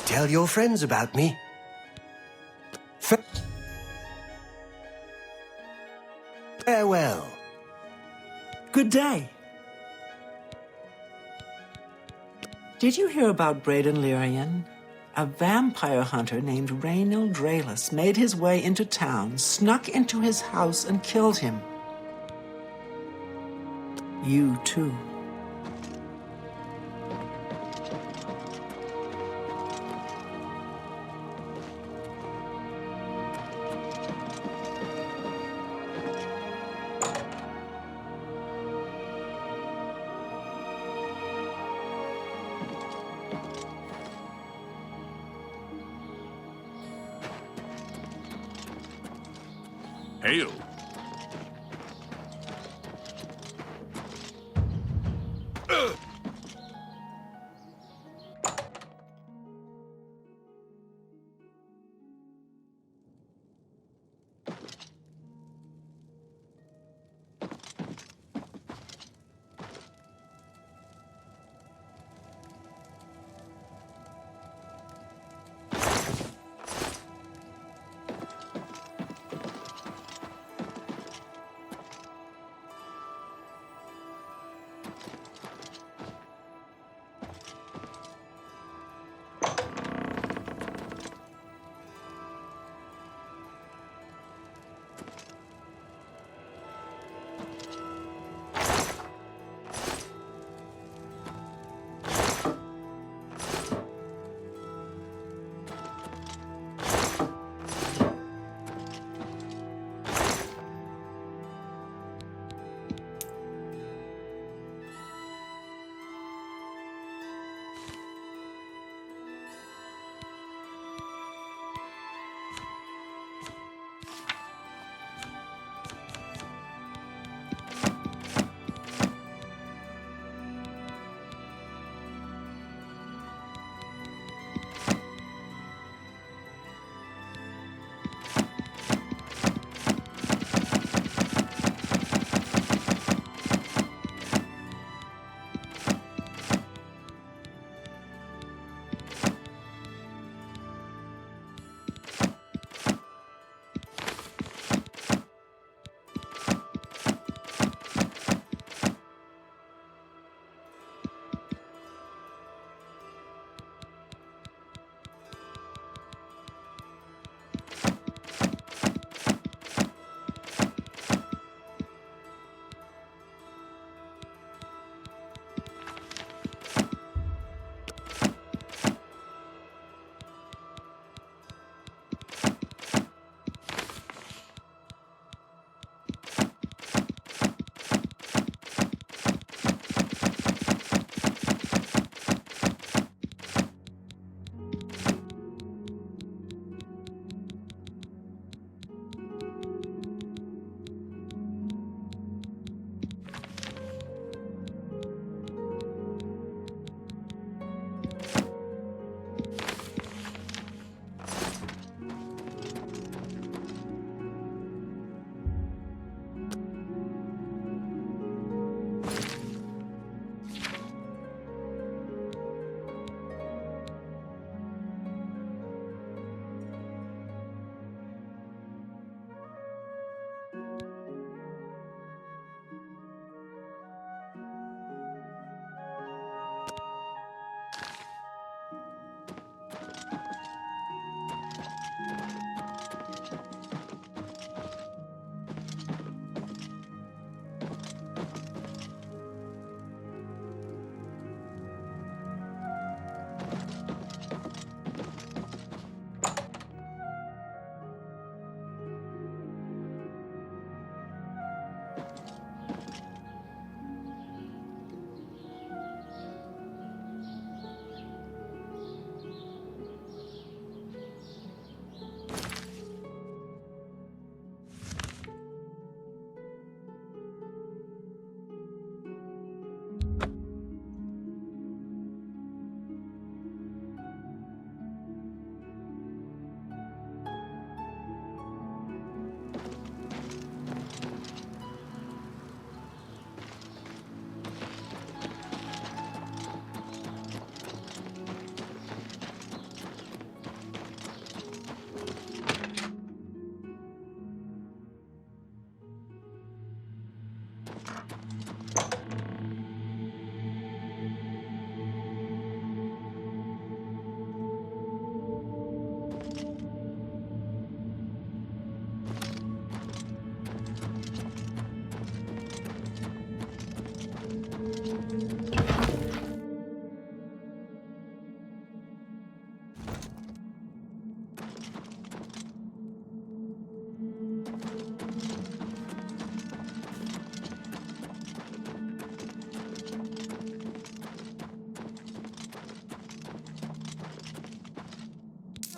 Tell your friends about me. Farewell. Good day. Did you hear about Braden Lyrian? A vampire hunter named Raynil Draelus made his way into town, snuck into his house, and killed him. You too. Hail.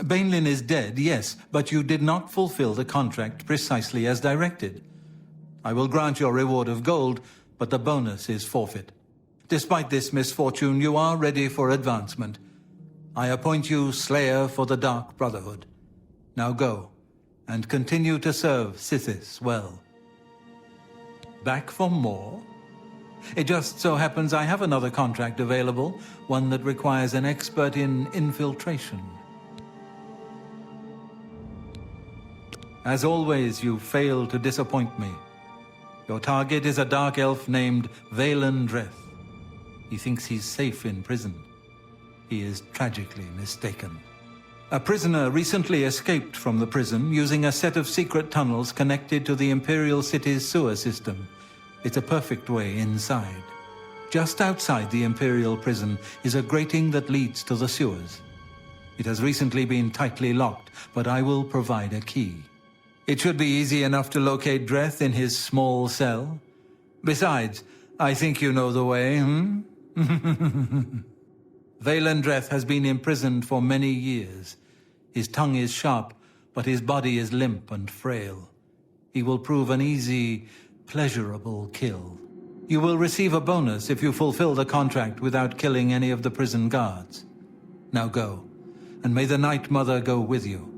Bainlin is dead, yes, but you did not fulfill the contract precisely as directed. I will grant your reward of gold, but the bonus is forfeit. Despite this misfortune, you are ready for advancement. I appoint you Slayer for the Dark Brotherhood. Now go, and continue to serve Sithis well. Back for more? It just so happens I have another contract available, one that requires an expert in infiltration. As always, you fail to disappoint me. Your target is a dark elf named Valen Dreth. He thinks he's safe in prison. He is tragically mistaken. A prisoner recently escaped from the prison using a set of secret tunnels connected to the Imperial City's sewer system. It's a perfect way inside. Just outside the Imperial prison is a grating that leads to the sewers. It has recently been tightly locked, but I will provide a key. It should be easy enough to locate Dreth in his small cell. Besides, I think you know the way, Valen Dreth has been imprisoned for many years. His tongue is sharp, but his body is limp and frail. He will prove an easy, pleasurable kill. You will receive a bonus if you fulfill the contract without killing any of the prison guards. Now go, and may the Night Mother go with you.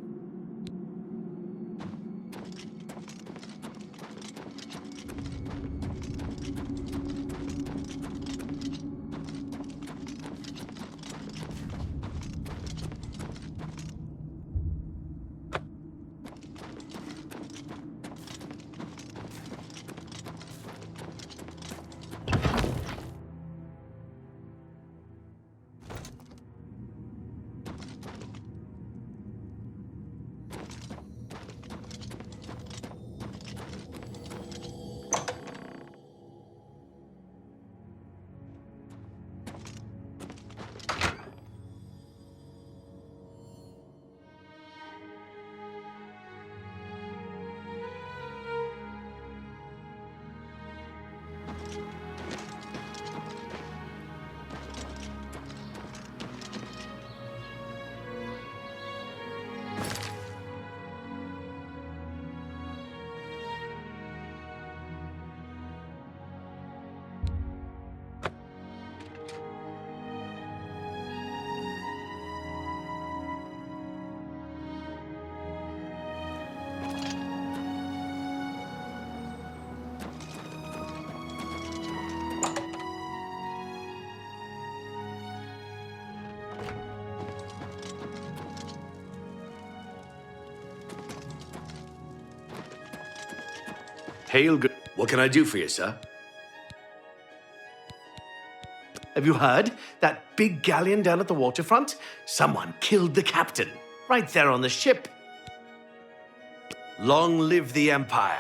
Hail, good. What can I do for you, sir? Have you heard? That big galleon down at the waterfront? Someone killed the captain, right there on the ship. Long live the Empire.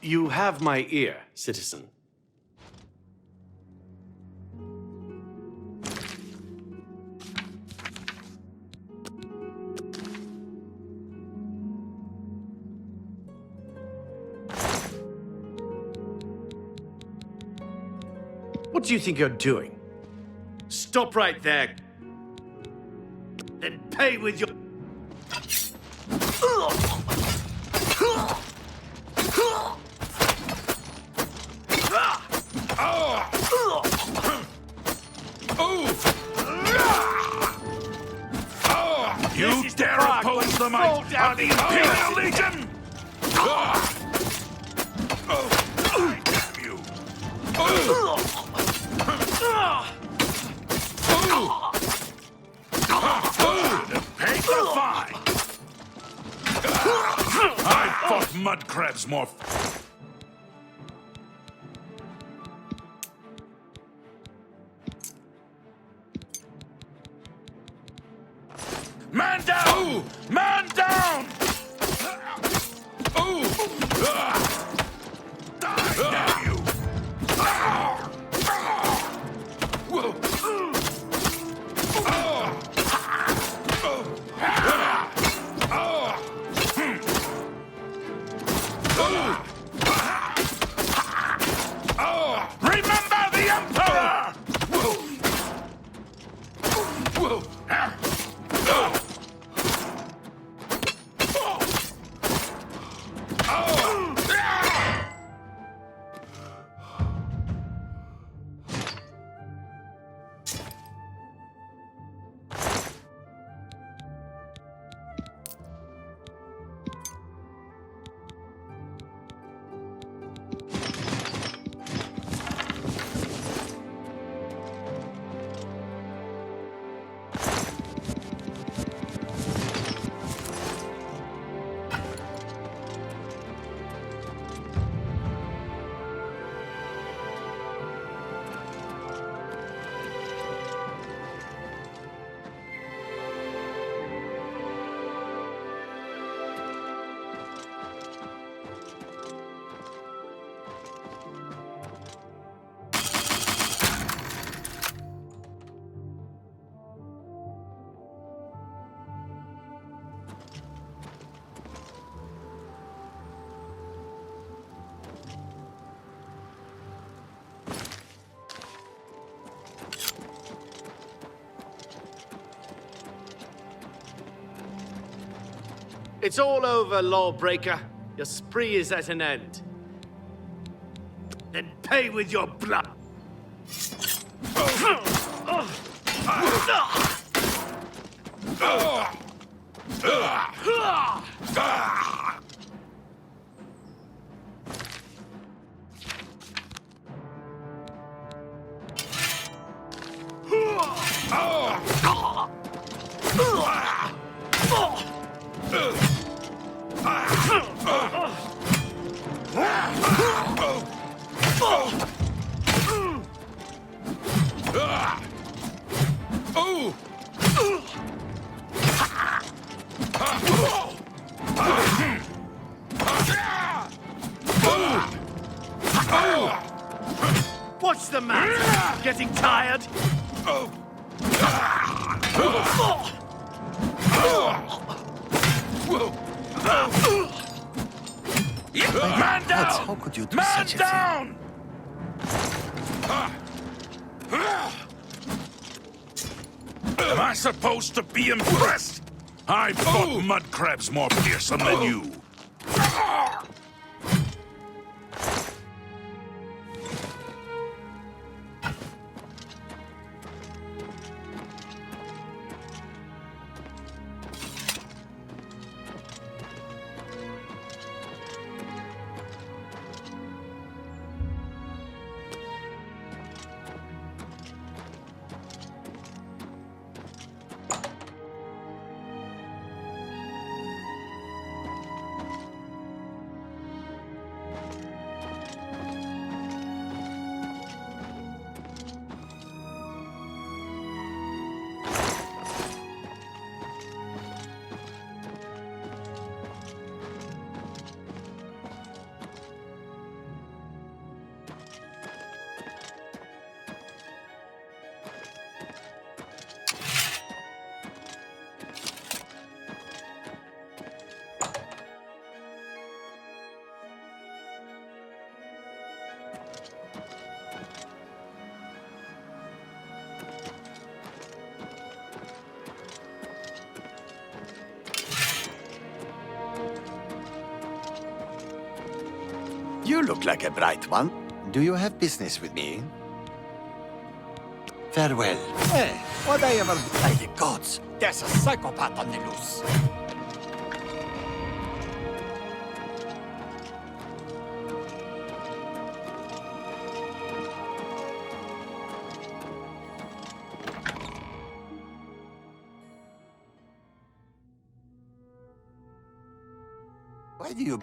You have my ear, citizen. What do you think you're doing? Stop right there. Then pay with your... You dare oppose the might of the Imperial Legion? I damn you! Pay the fine! I fought mud crabs more... Man down! Ooh. Man down! Ooh. Die, damn you! Whoa. Remember the Emperor! Whoa. Whoa. It's all over, lawbreaker. Your spree is at an end. Then pay with your blood. What's the matter? Getting tired? Man down! How could you do Man such a thing? down! Am I supposed to be impressed? I fought mud crabs more fearsome than you. You look like a bright one. Do you have business with me? Farewell. Hey, whatever. By the gods, there's a psychopath on the loose. Why do you...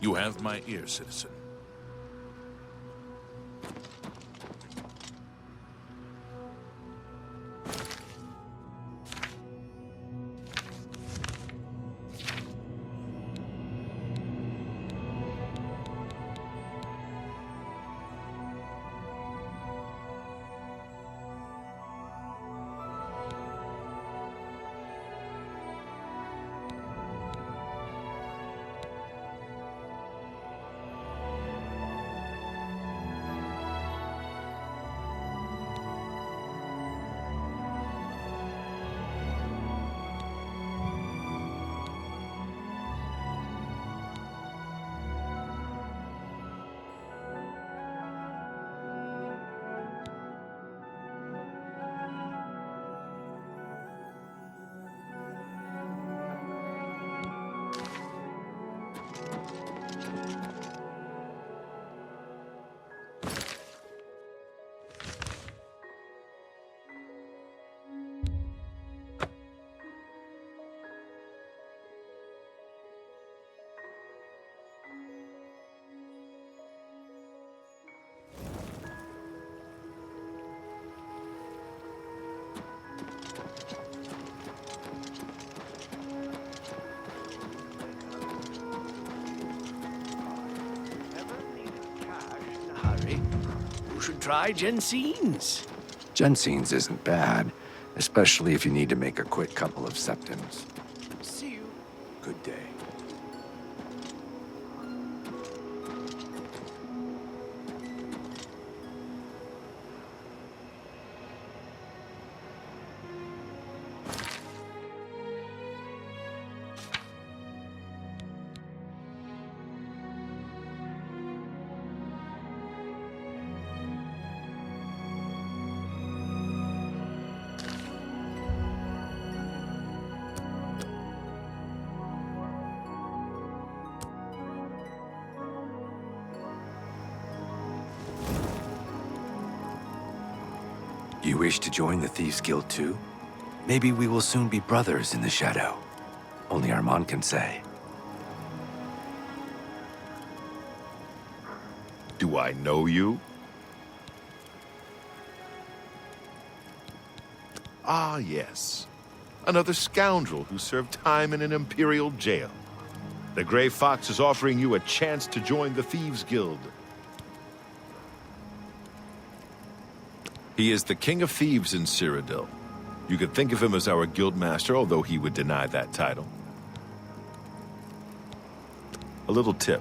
You have my ear, citizen. Hurry. You should try Jensen's. Jensen's isn't bad, especially if you need to make a quick couple of septims. See you. Good day. You wish to join the Thieves Guild too? Maybe we will soon be brothers in the shadow. Only Armand can say. Do I know you? Ah, yes. Another scoundrel who served time in an Imperial jail. The Grey Fox is offering you a chance to join the Thieves Guild. He is the King of Thieves in Cyrodiil. You could think of him as our guildmaster, although he would deny that title. A little tip.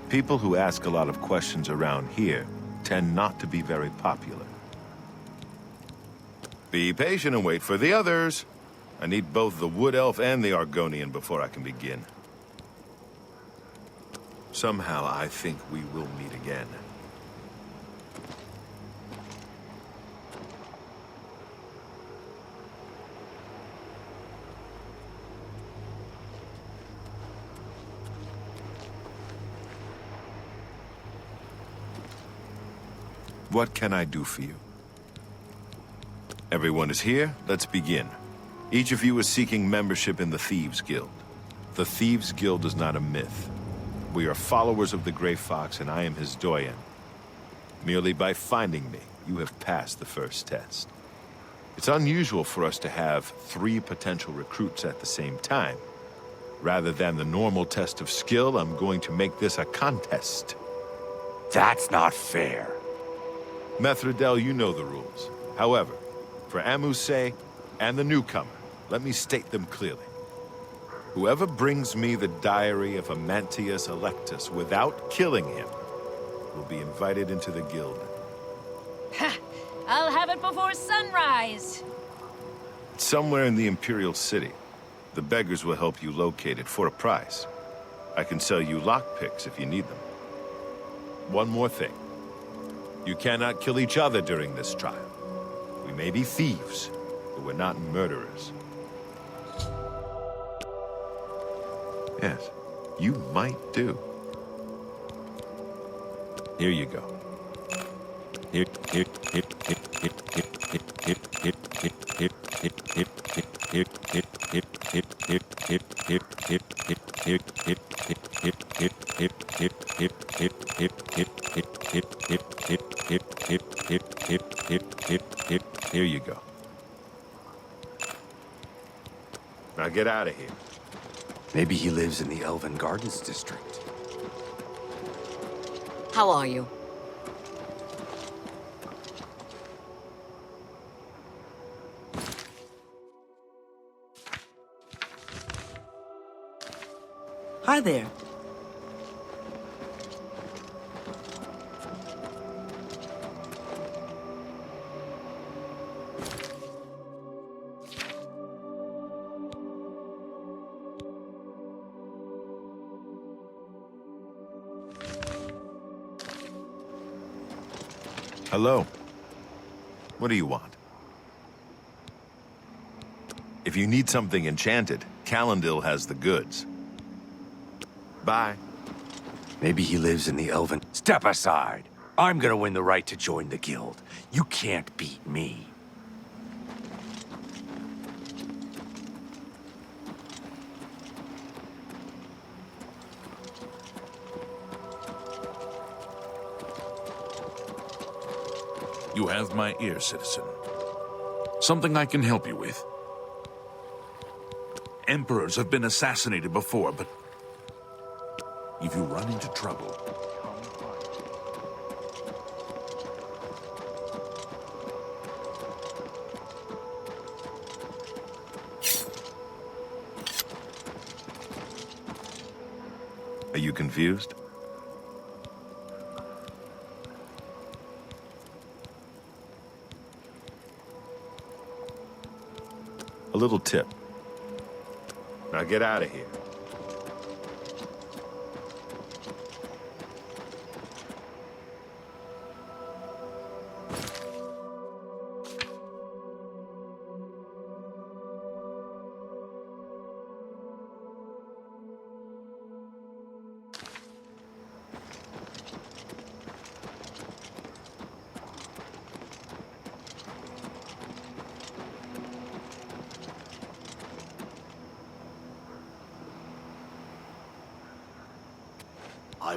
People who ask a lot of questions around here tend not to be very popular. Be patient and wait for the others. I need both the Wood Elf and the Argonian before I can begin. Somehow I think we will meet again. What can I do for you? Everyone is here. Let's begin. Each of you is seeking membership in the Thieves Guild. The Thieves Guild is not a myth. We are followers of the Grey Fox, and I am his doyen. Merely by finding me, you have passed the first test. It's unusual for us to have 3 potential recruits at the same time. Rather than the normal test of skill, I'm going to make this a contest. That's not fair. Methredel, you know the rules. However, for Amuse and the newcomer, let me state them clearly. Whoever brings me the diary of Amantius Electus without killing him will be invited into the guild. Ha! I'll have it before sunrise. It's somewhere in the Imperial City. The beggars will help you locate it for a price. I can sell you lockpicks if you need them. One more thing. You cannot kill each other during this trial. We may be thieves, but we're not murderers. Yes, you might do. Here you go. Here you go. Now get out of here. Maybe he lives in the Elven Gardens district. How are you? Hi there. Hello. What do you want? If you need something enchanted, Calendil has the goods. Bye. Maybe he lives in the Elven... Step aside. I'm gonna win the right to join the guild. You can't beat me. You have my ear, citizen. Something I can help you with. Emperors have been assassinated before, but if you run into trouble, Are you confused? A little tip. Now get out of here.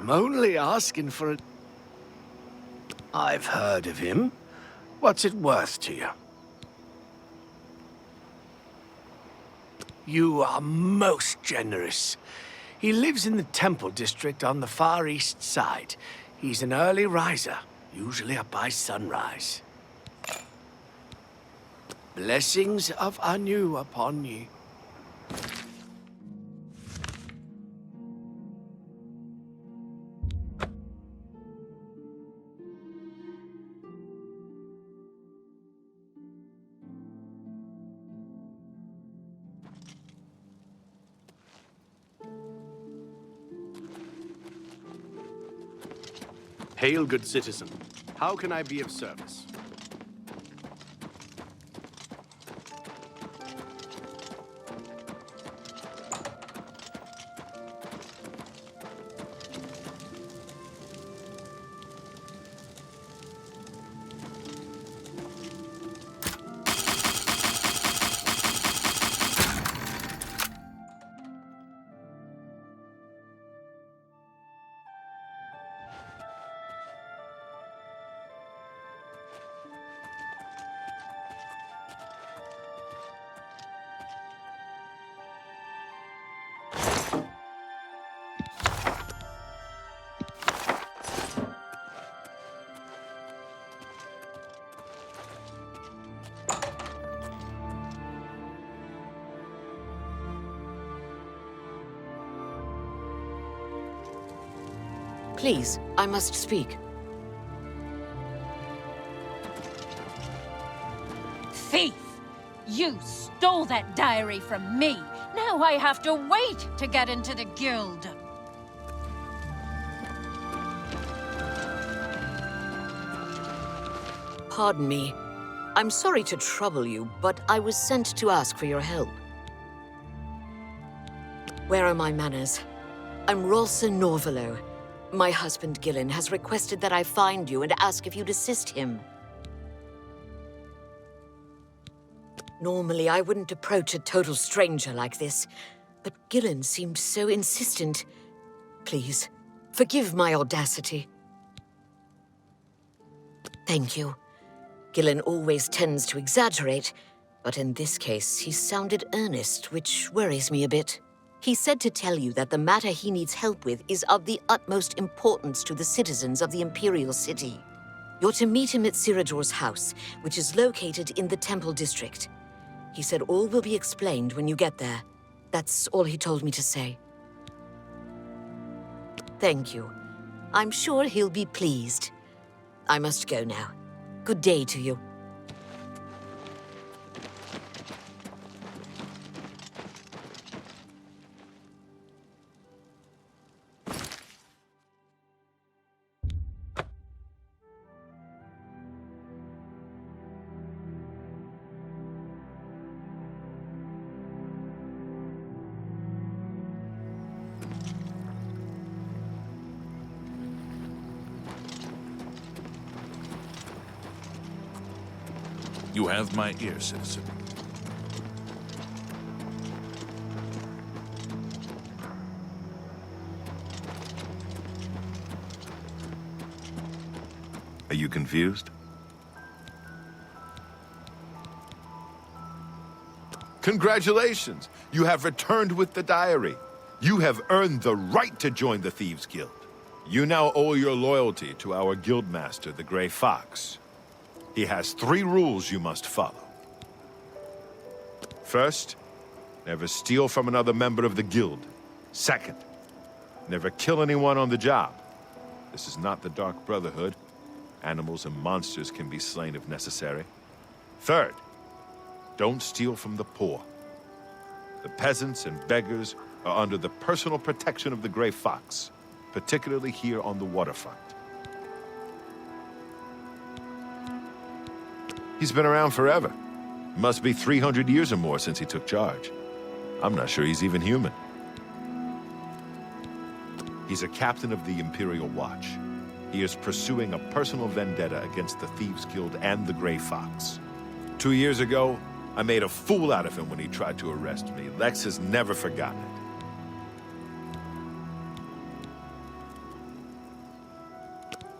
I'm only asking for a... I've heard of him. What's it worth to you? You are most generous. He lives in the Temple District on the far east side. He's an early riser, usually up by sunrise. Blessings of Anu upon ye. Hail, good citizen. How can I be of service? Please, I must speak. Thief! You stole that diary from me. Now I have to wait to get into the guild. Pardon me. I'm sorry to trouble you, but I was sent to ask for your help. Where are my manners? I'm Rolsa Norvalo. My husband, Gillen, has requested that I find you and ask if you'd assist him. Normally, I wouldn't approach a total stranger like this, but Gillen seemed so insistent. Please, forgive my audacity. Thank you. Gillen always tends to exaggerate, but in this case, he sounded earnest, which worries me a bit. He said to tell you that the matter he needs help with is of the utmost importance to the citizens of the Imperial City. You're to meet him at Ciridor's house, which is located in the Temple District. He said all will be explained when you get there. That's all he told me to say. Thank you. I'm sure he'll be pleased. I must go now. Good day to you. You have my ear, citizen. Are you confused? Congratulations! You have returned with the diary. You have earned the right to join the Thieves Guild. You now owe your loyalty to our guildmaster, the Gray Fox. He has 3 rules you must follow. First, never steal from another member of the guild. Second, never kill anyone on the job. This is not the Dark Brotherhood. Animals and monsters can be slain if necessary. Third, don't steal from the poor. The peasants and beggars are under the personal protection of the Gray Fox, particularly here on the waterfront. He's been around forever. Must be 300 years or more since he took charge. I'm not sure he's even human. He's a captain of the Imperial Watch. He is pursuing a personal vendetta against the Thieves Guild and the Gray Fox. 2 years ago, I made a fool out of him when he tried to arrest me. Lex has never forgotten it.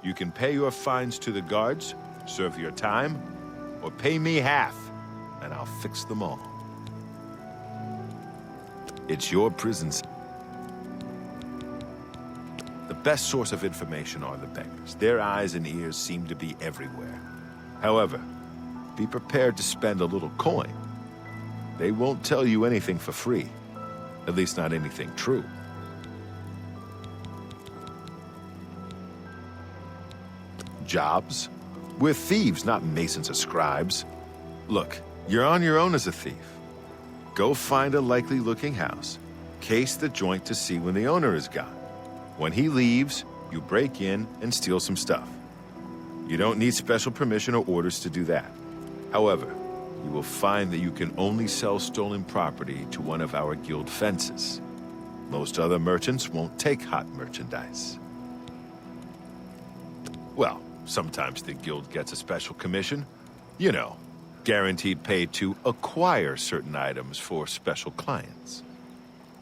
You can pay your fines to the guards, serve your time, or pay me half, and I'll fix them all. It's your prison. The best source of information are the beggars. Their eyes and ears seem to be everywhere. However, be prepared to spend a little coin. They won't tell you anything for free. At least not anything true. Jobs? We're thieves, not masons or scribes. Look, you're on your own as a thief. Go find a likely-looking house. Case the joint to see when the owner is gone. When he leaves, you break in and steal some stuff. You don't need special permission or orders to do that. However, you will find that you can only sell stolen property to one of our guild fences. Most other merchants won't take hot merchandise. Well, sometimes the guild gets a special commission. You know, guaranteed pay to acquire certain items for special clients.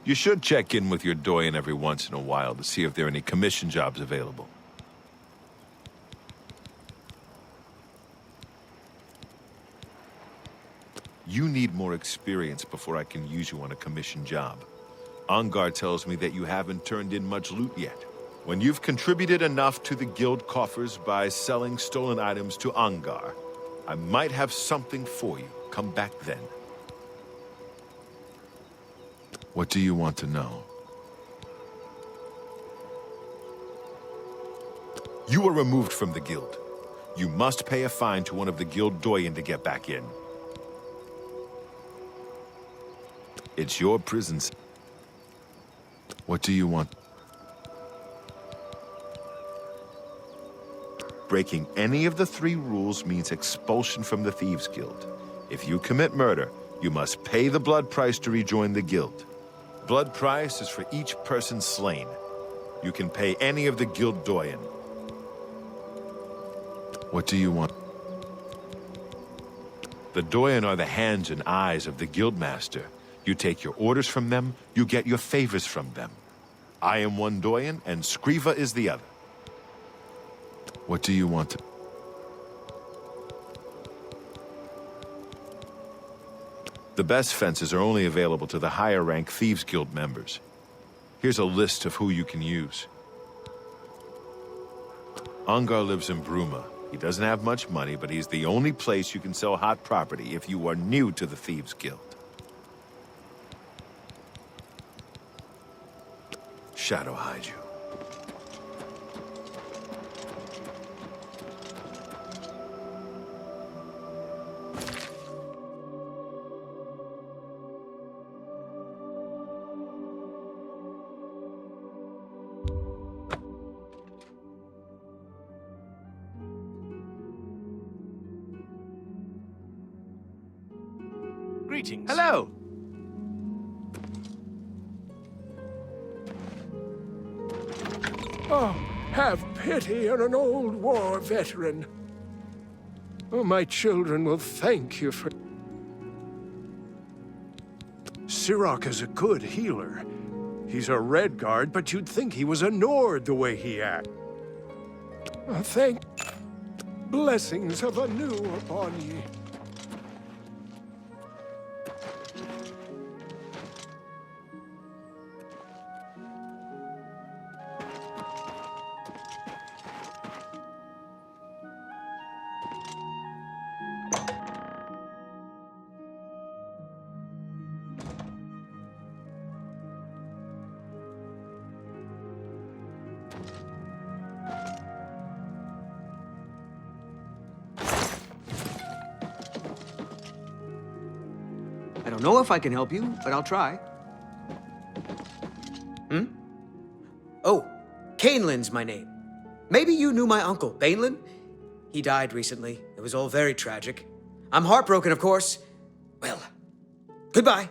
You should check in with your doyen every once in a while to see if there are any commission jobs available. You need more experience before I can use you on a commission job. Ongar tells me that you haven't turned in much loot yet. When you've contributed enough to the guild coffers by selling stolen items to Ongar, I might have something for you. Come back then. What do you want to know? You were removed from the guild. You must pay a fine to one of the guild doyen to get back in. It's your prison. What do you want? Breaking any of the 3 rules means expulsion from the Thieves Guild. If you commit murder, you must pay the blood price to rejoin the guild. Blood price is for each person slain. You can pay any of the guild doyen. What do you want? The doyen are the hands and eyes of the guildmaster. You take your orders from them, you get your favors from them. I am one doyen, and Skriva is the other. What do you want? The best fences are only available to the higher-rank Thieves Guild members. Here's a list of who you can use. Ongar lives in Bruma. He doesn't have much money, but he's the only place you can sell hot property if you are new to the Thieves Guild. Shadow hide you. Greetings. Hello. Oh, have pity on an old war veteran. Oh, my children will thank you for... Sirach is a good healer. He's a Redguard, but you'd think he was a Nord the way he acts. Thank... Blessings of anew upon ye. I don't know if I can help you, but I'll try. Oh, Cainlin's my name. Maybe you knew my uncle, Bainlin? He died recently. It was all very tragic. I'm heartbroken, of course. Well, goodbye.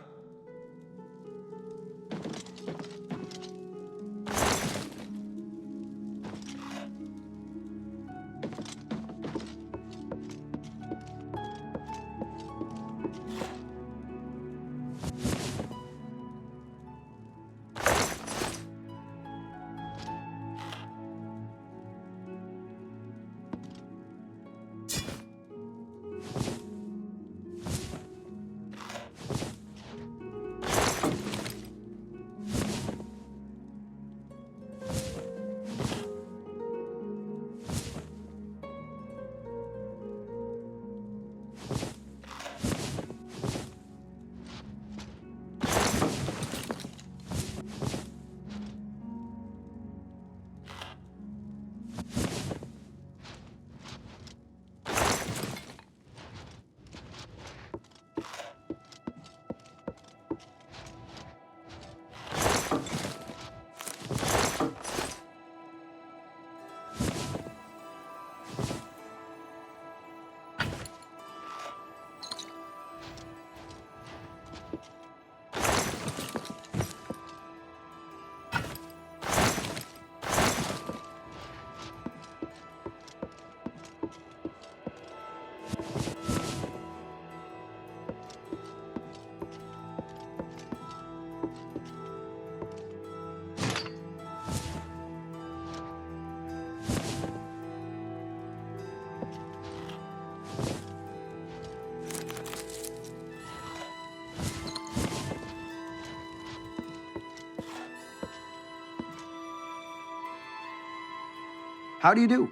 How do you do?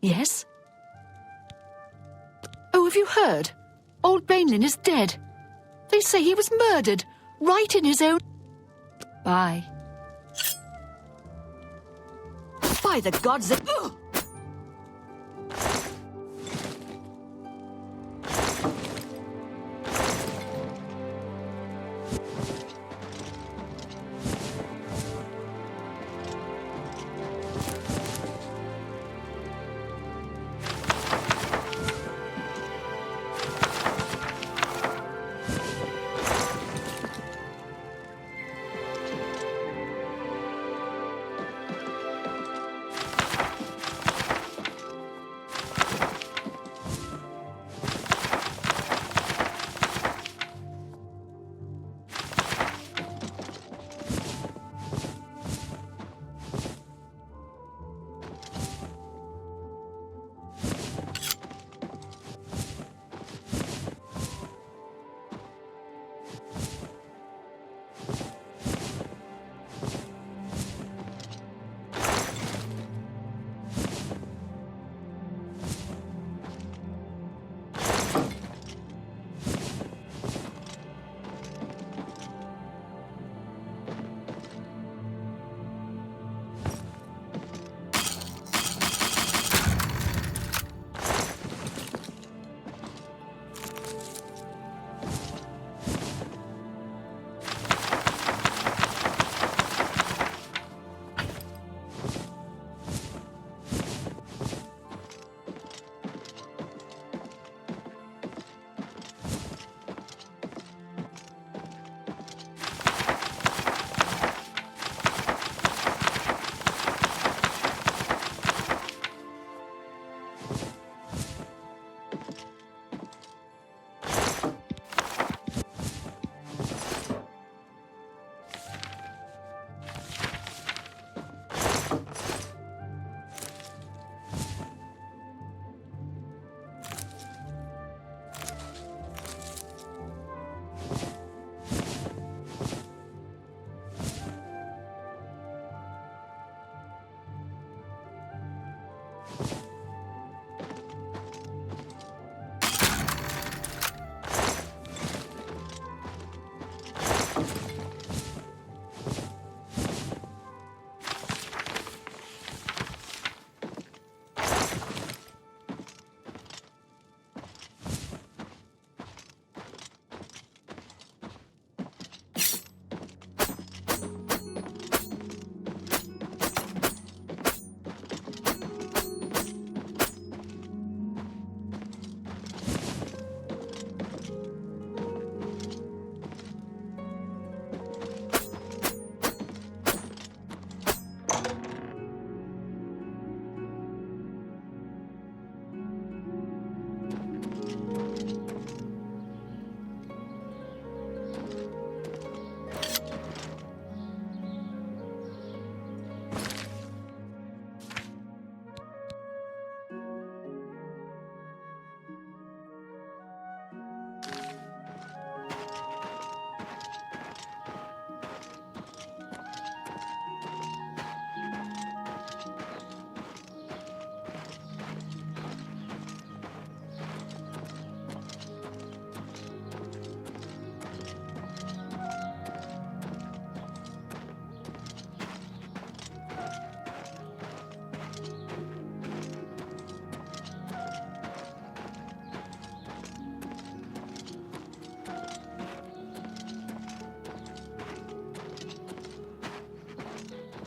Yes? Oh, have you heard? Old Bainlin is dead. They say he was murdered, right in his own... Bye. By the gods that... Ugh!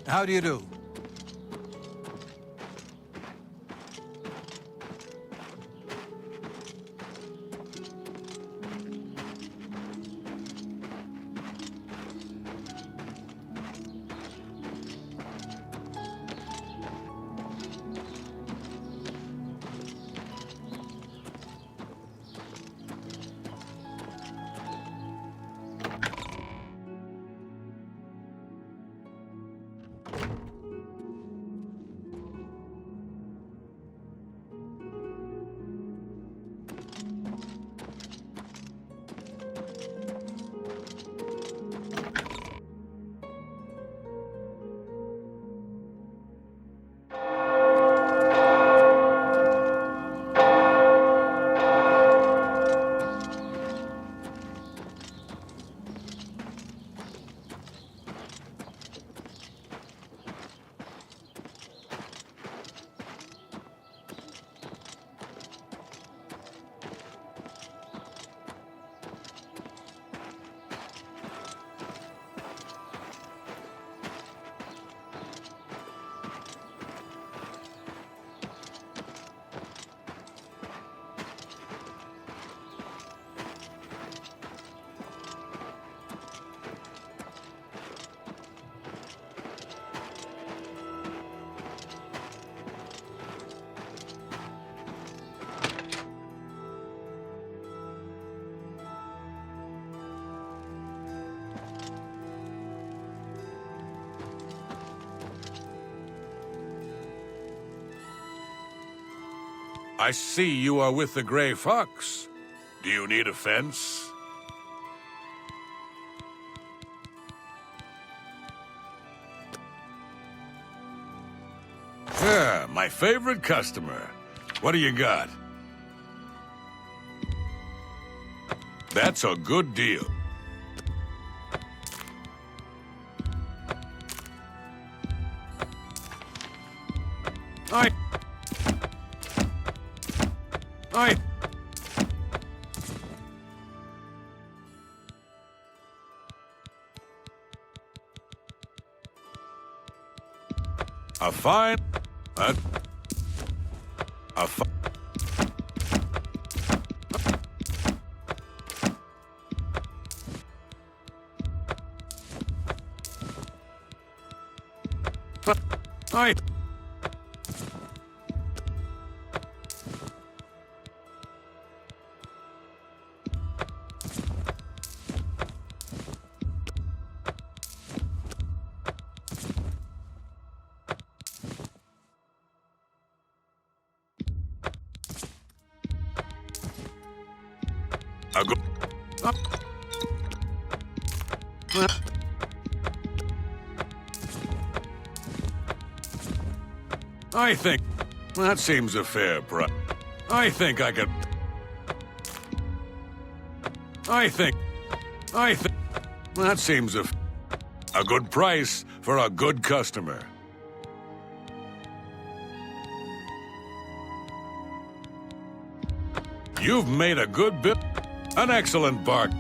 How do you do? I see you are with the Gray Fox. Do you need a fence? Yeah, my favorite customer. What do you got? That's a good deal. A fine... I think that seems a fair price. I think I can... I think that seems a good price for a good customer. You've made a good bit, an excellent bargain.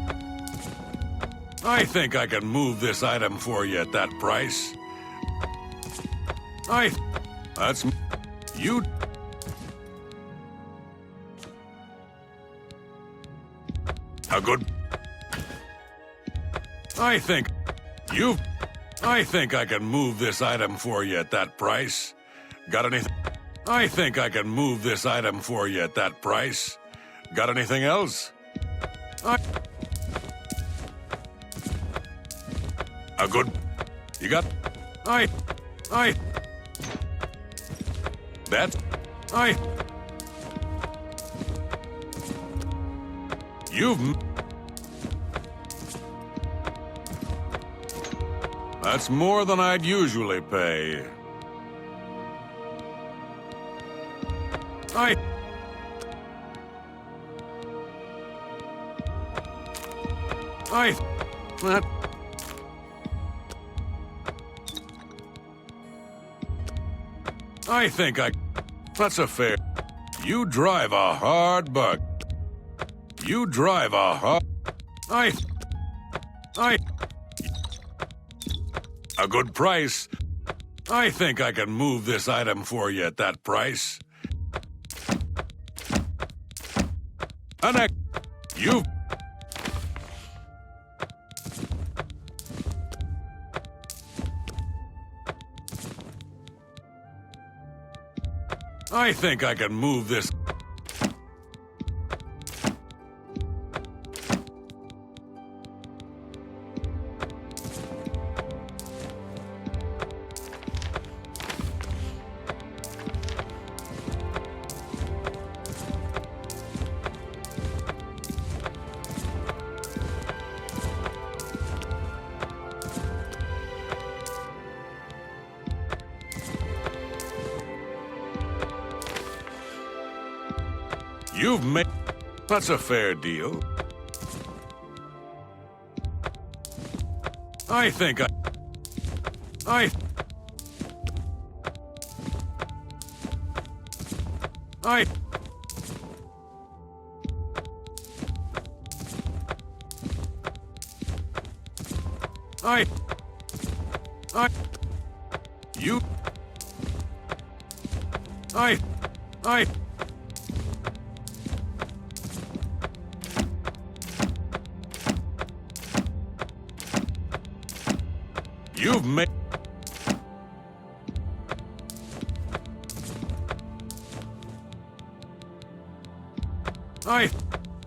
I think I can move this item for you at that price. That's you. A good. I think I can move this item for you at that price. Got anything? I think I can move this item for you at that price. Got anything else? A good. You got. That's... You've... That's more than I'd usually pay. That... I think that's a fair... You drive a hard bug. You drive a hard... A good price. I think I can move this item for you at that price. You... I think I can move this... You've made... That's a fair deal. I think I... I... I... You... You've made...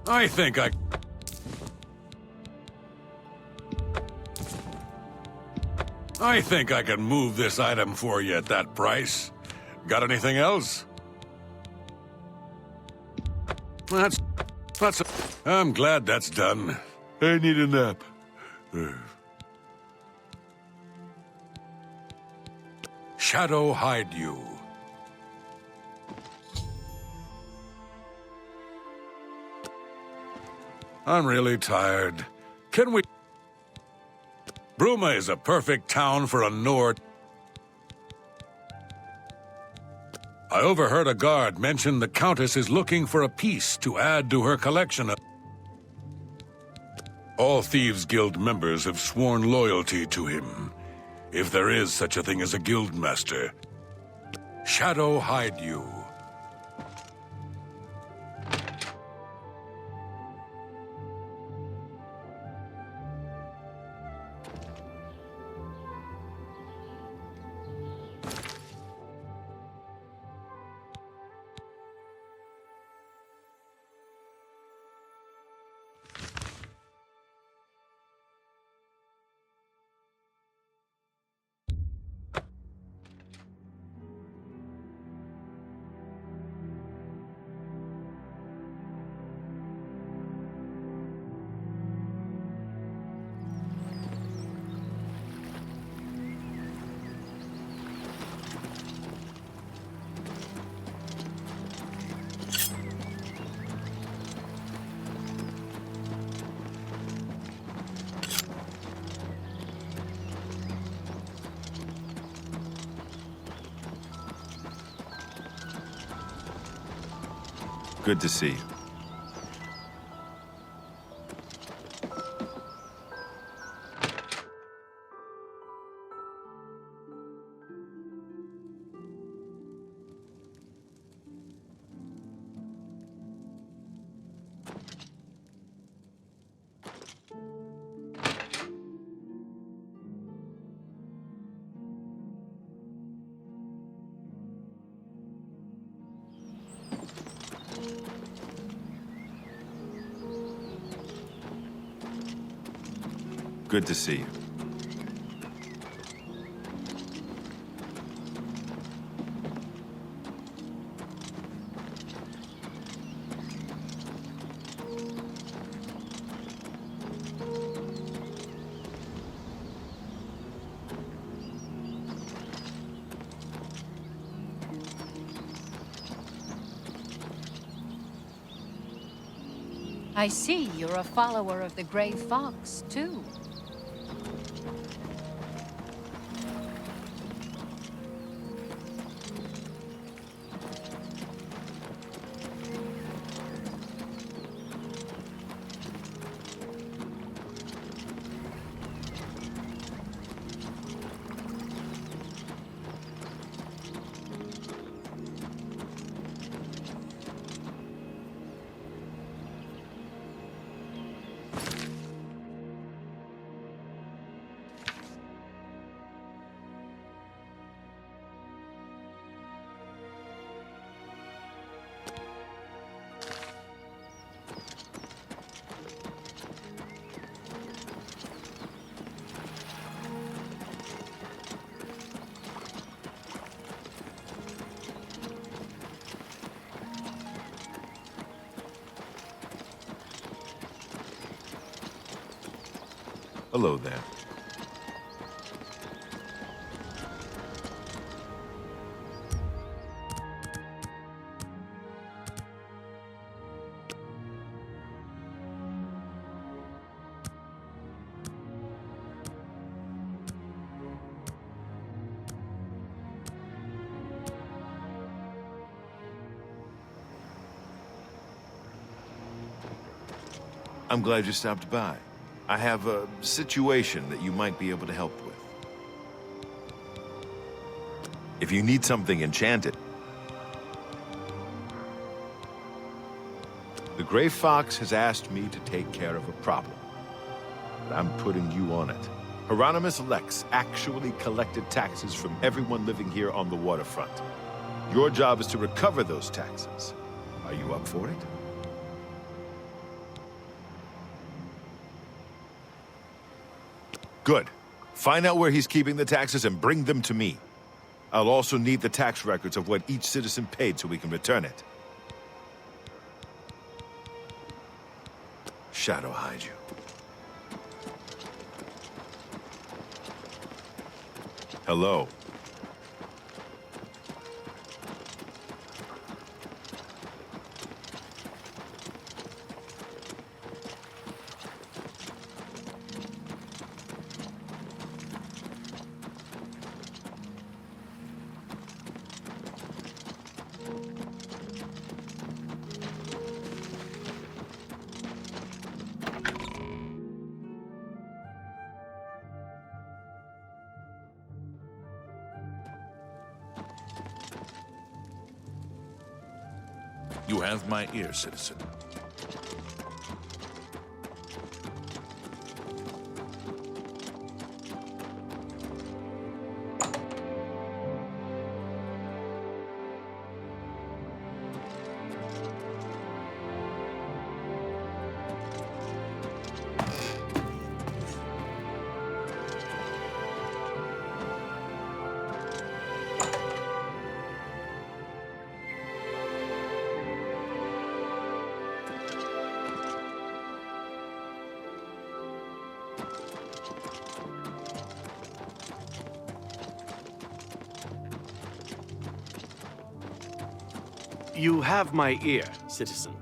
I think I... I think I can move this item for you at that price. Got anything else? That's... I'm glad that's done. I need a nap. Shadow hide you. I'm really tired. Can we... Bruma is a perfect town for a Nord. I overheard a guard mention the Countess is looking for a piece to add to her collection of... All Thieves Guild members have sworn loyalty to him. If there is such a thing as a guildmaster, Shadow hide you. Good to see you. Good to see you. I see you're a follower of the Gray Fox, too. Hello there. I'm glad you stopped by. I have a situation that you might be able to help with. If you need something enchanted, the Gray Fox has asked me to take care of a problem, but I'm putting you on it. Hieronymus Lex actually collected taxes from everyone living here on the waterfront. Your job is to recover those taxes. Are you up for it? Good. Find out where he's keeping the taxes and bring them to me. I'll also need the tax records of what each citizen paid so we can return it. Shadow hide you. Hello. You have my ear, citizen. You have my ear, citizen.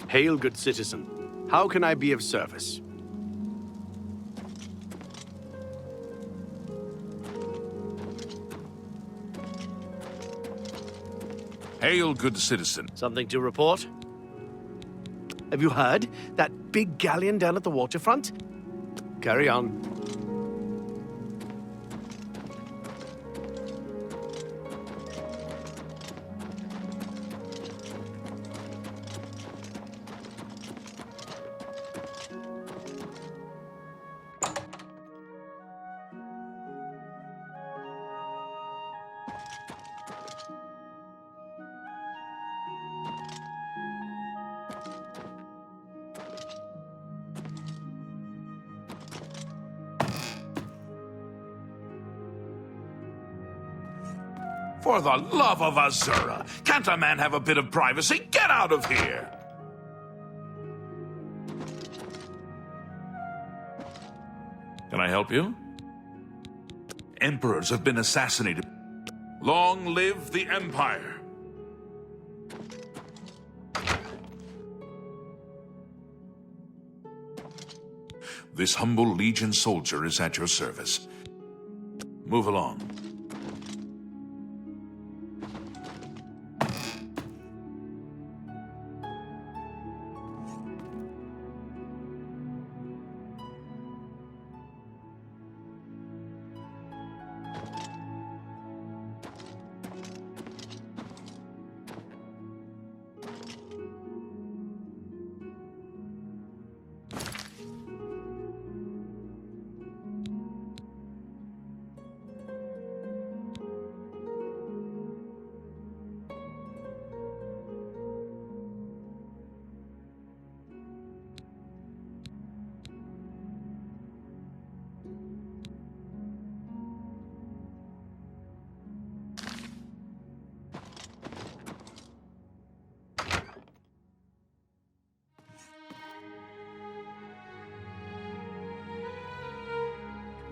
Hail, good citizen. How can I be of service? Hail, good citizen. Something to report? Have you heard? That big galleon down at the waterfront? Carry on. For the love of Azura, can't a man have a bit of privacy? Get out of here! Can I help you? Emperors have been assassinated. Long live the Empire! This humble Legion soldier is at your service. Move along.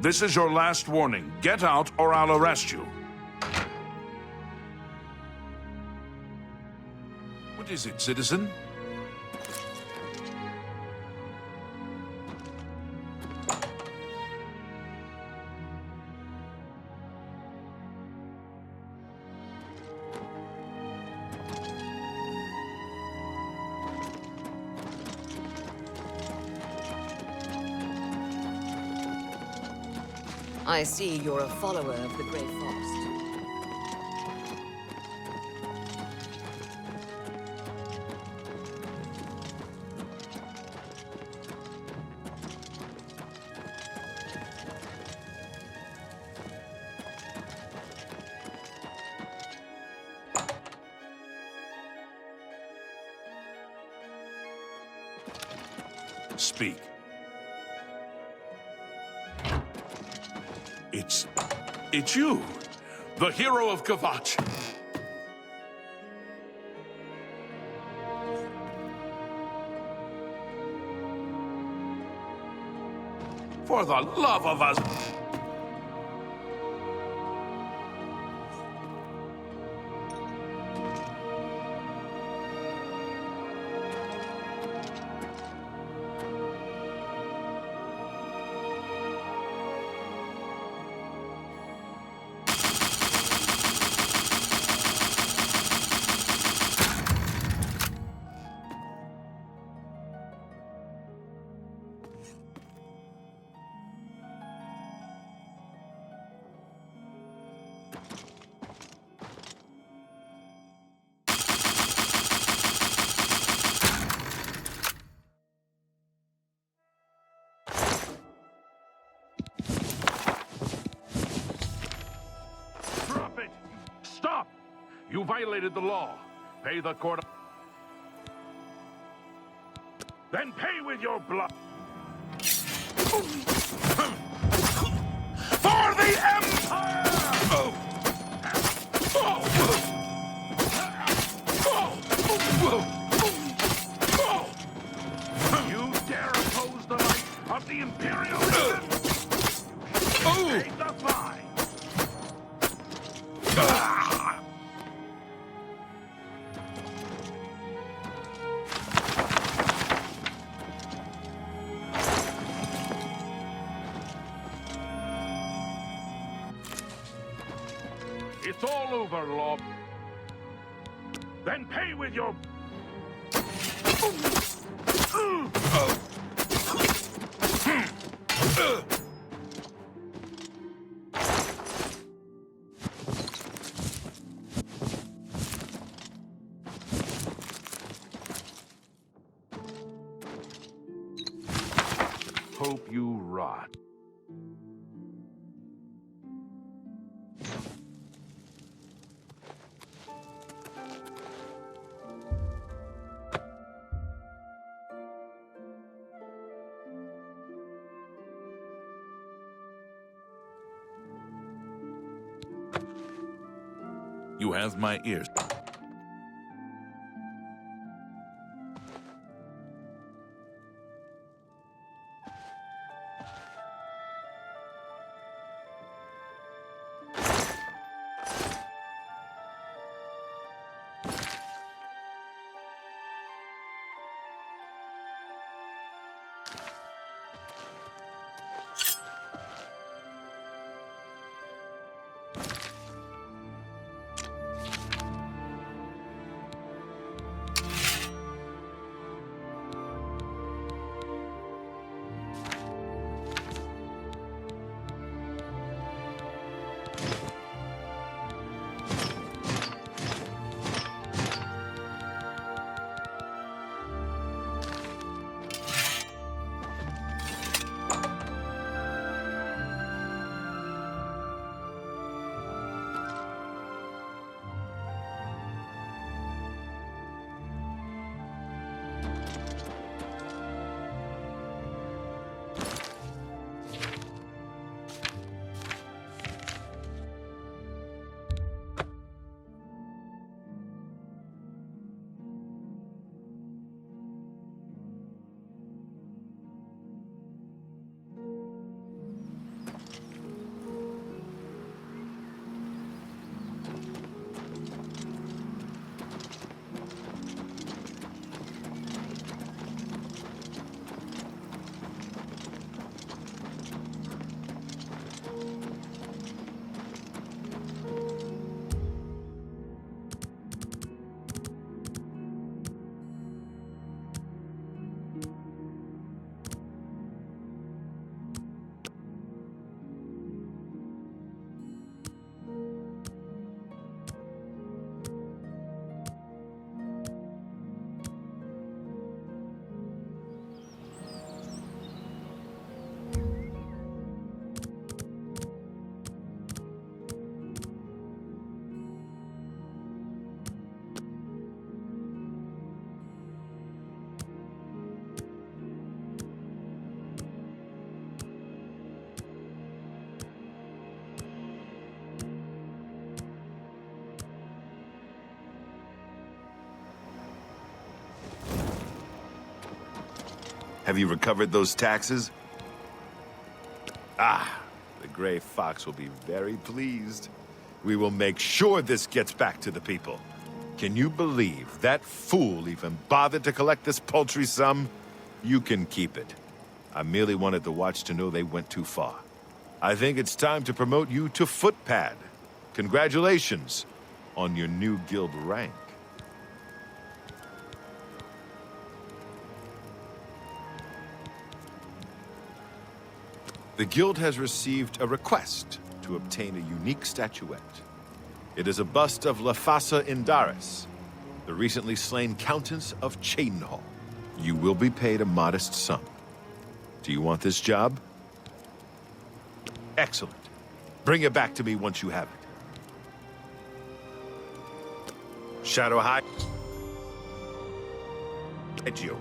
This is your last warning. Get out or I'll arrest you. What is it, citizen? I see you're a follower of the Grey Forest. Speak. It's you, the hero of Kvatch. For the love of us. Stop! You violated the law. Pay the court. Then pay with your blood. For the Empire! You dare oppose the light of the Imperial Mission? Take the fine. It's all over, Law. Then pay with your... Hope you rot. You have my ears. Have you recovered those taxes? Ah, the Gray Fox will be very pleased. We will make sure this gets back to the people. Can you believe that fool even bothered to collect this paltry sum? You can keep it. I merely wanted the Watch to know they went too far. I think it's time to promote you to Footpad. Congratulations on your new guild rank. The guild has received a request to obtain a unique statuette. It is a bust of Lafasa Indaris, the recently slain Countess of Cheydinhal. You will be paid a modest sum. Do you want this job? Excellent. Bring it back to me once you have it. Shadow High. Edgio.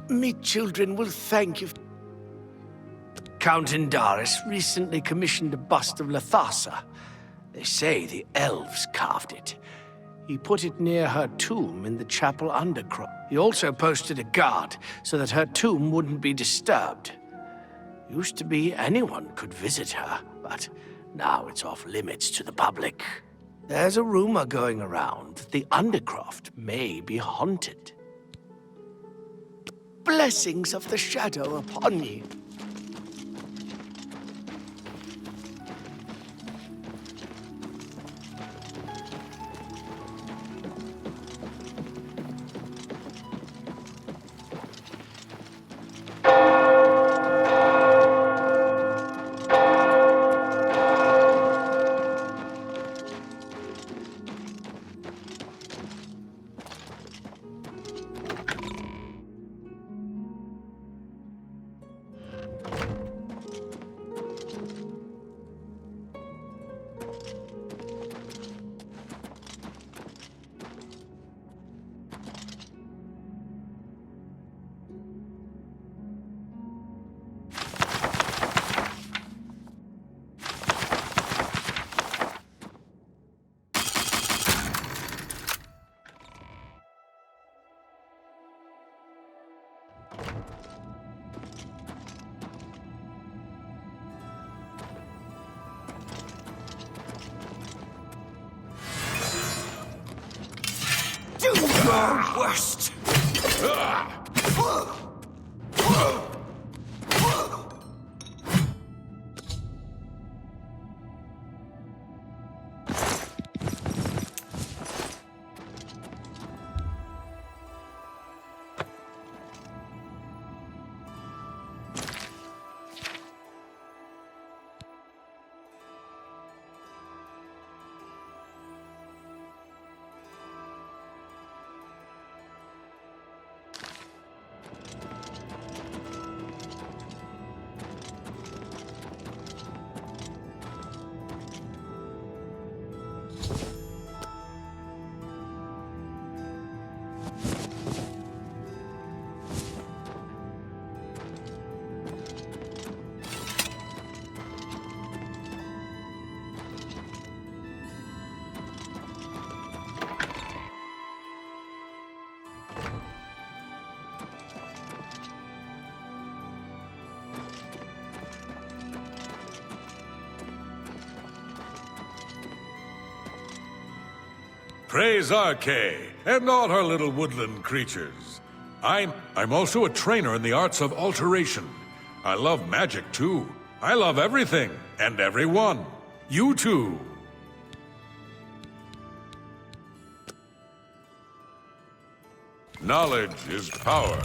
Me children will thank you. Count Indaris recently commissioned a bust of Lathasa. They say the elves carved it. He put it near her tomb in the chapel undercroft. He also posted a guard so that her tomb wouldn't be disturbed. Used to be anyone could visit her, but now it's off limits to the public. There's a rumor going around that the undercroft may be haunted. Blessings of the shadow upon ye. Do your worst! Praise Arche, and all her little woodland creatures. I'm also a trainer in the arts of alteration. I love magic, too. I love everything, and everyone. You too. Knowledge is power.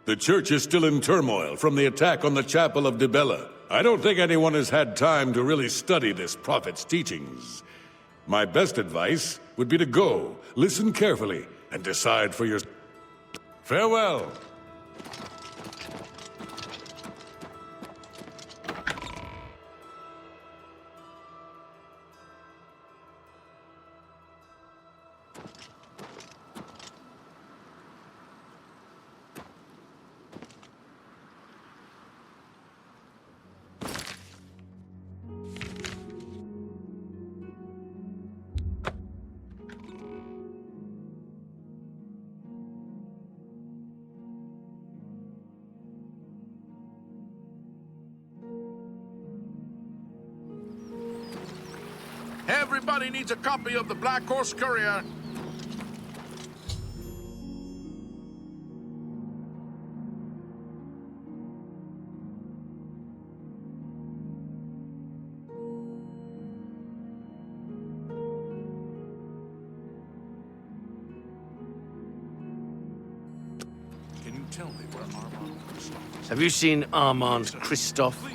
The church is still in turmoil from the attack on the chapel of Dibella. I don't think anyone has had time to really study this prophet's teachings. My best advice would be to go, listen carefully, and decide for yourself. Farewell. Everybody needs a copy of the Black Horse Courier. Can you tell me where Armand Christophe is? Have you seen Armand Christophe?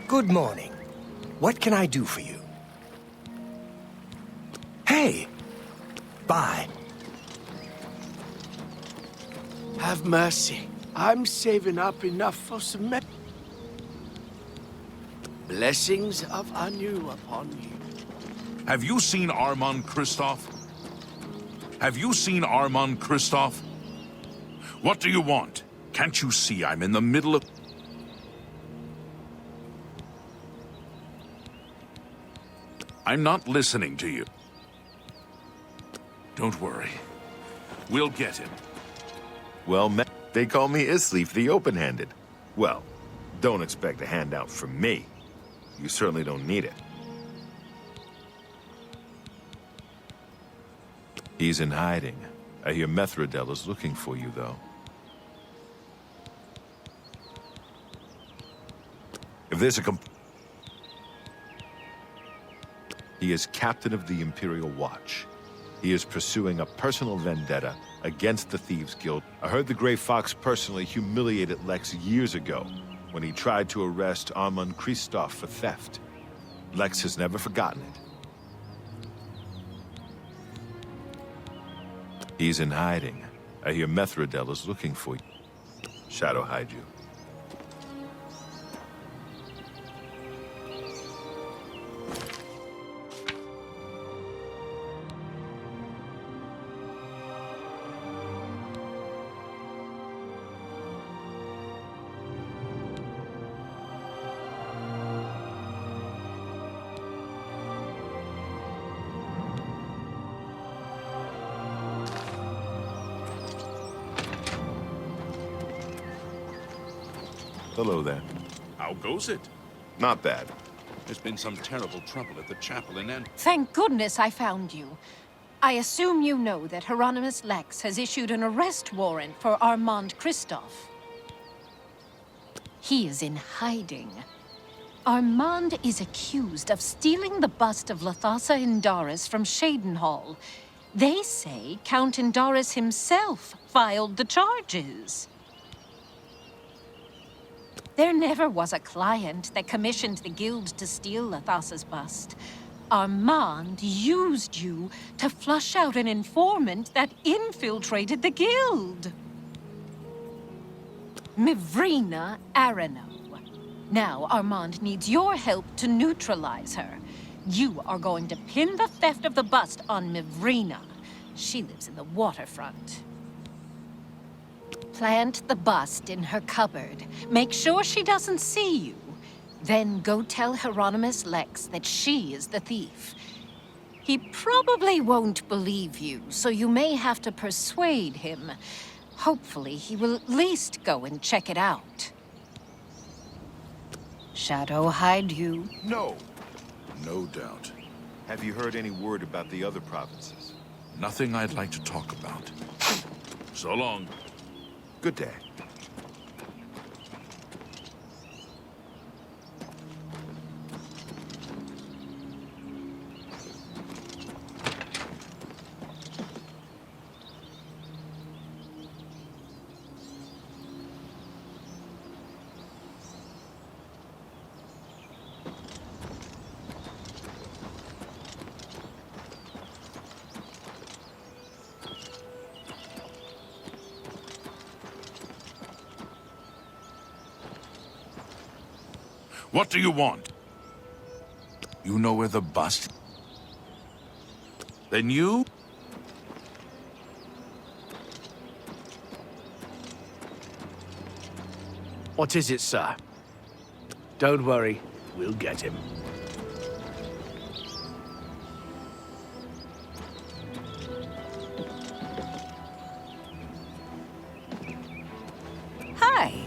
Good morning. What can I do for you? Hey! Bye. Have mercy. I'm saving up enough for some blessings of Anu upon you. Have you seen Armand Christophe? Have you seen Armand Christophe? What do you want? Can't you see I'm in the middle of... I'm not listening to you. Don't worry. We'll get him. Well, they call me Isleaf the Open-Handed. Well, don't expect a handout from me. You certainly don't need it. He's in hiding. I hear Methridel is looking for you, though. If there's a He is captain of the Imperial Watch. He is pursuing a personal vendetta against the Thieves Guild. I heard the Grey Fox personally humiliated Lex years ago when he tried to arrest Armand Christophe for theft. Lex has never forgotten it. He's in hiding. I hear Methridel is looking for you. Shadow hide you. Hello there. How goes it? Not bad. There's been some terrible trouble at the chapel in End. Thank goodness I found you. I assume you know that Hieronymus Lex has issued an arrest warrant for Armand Christophe. He is in hiding. Armand is accused of stealing the bust of Lathasa Indaris from Shadenhall. They say Count Indaris himself filed the charges. There never was a client that commissioned the guild to steal Lathasa's bust. Armand used you to flush out an informant that infiltrated the guild. Mivrina Arano. Now Armand needs your help to neutralize her. You are going to pin the theft of the bust on Mivrina. She lives in the waterfront. Plant the bust in her cupboard. Make sure she doesn't see you. Then go tell Hieronymus Lex that she is the thief. He probably won't believe you, so you may have to persuade him. Hopefully, he will at least go and check it out. Shadow hide you? No. No doubt. Have you heard any word about the other provinces? Nothing I'd like to talk about. So long. Good day. What do you want? You know where the bust... Then you... What is it, sir? Don't worry, we'll get him. Hi.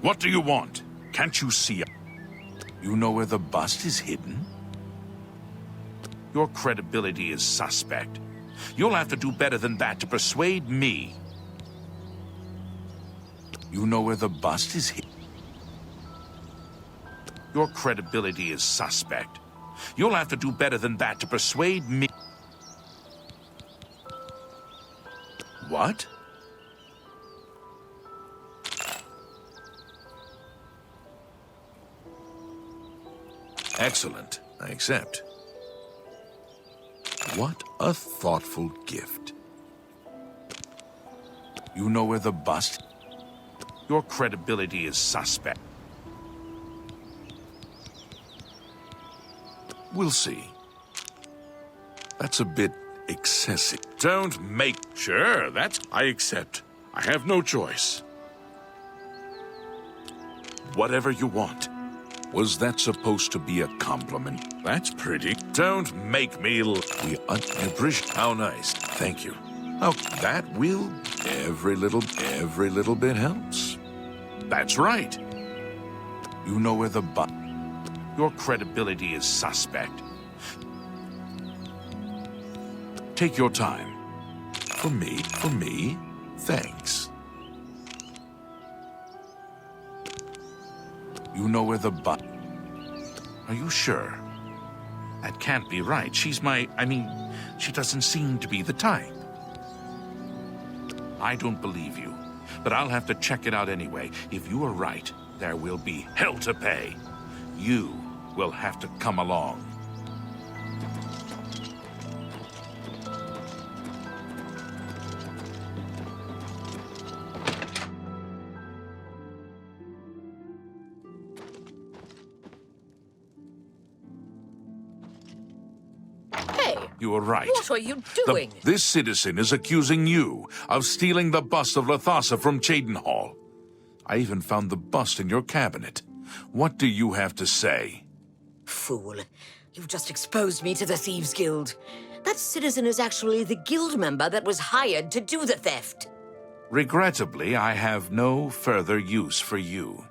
What do you want? Can't you see? You know where the bust is hidden? Your credibility is suspect. You'll have to do better than that to persuade me. You know where the bust is hidden? Your credibility is suspect. You'll have to do better than that to persuade me. What? Excellent. I accept. What a thoughtful gift. You know where the bust... Your credibility is suspect. We'll see. That's a bit excessive. Don't make... Sure, that's... I accept. I have no choice. Whatever you want. Was that supposed to be a compliment? That's pretty. Don't make me... We appreciate... How nice. Thank you. Oh, that will... Every little bit helps. That's right. You know where the Your credibility is suspect. Take your time. For me, thanks. You know where the Are you sure? That can't be right. She's my... she doesn't seem to be the type. I don't believe you, but I'll have to check it out anyway. If you are right, there will be hell to pay. You will have to come along. You are right. What are you doing? This citizen is accusing you of stealing the bust of Lathasa from Cheydinhal. I even found the bust in your cabinet. What do you have to say? Fool. You've just exposed me to the Thieves Guild. That citizen is actually the guild member that was hired to do the theft. Regrettably, I have no further use for you.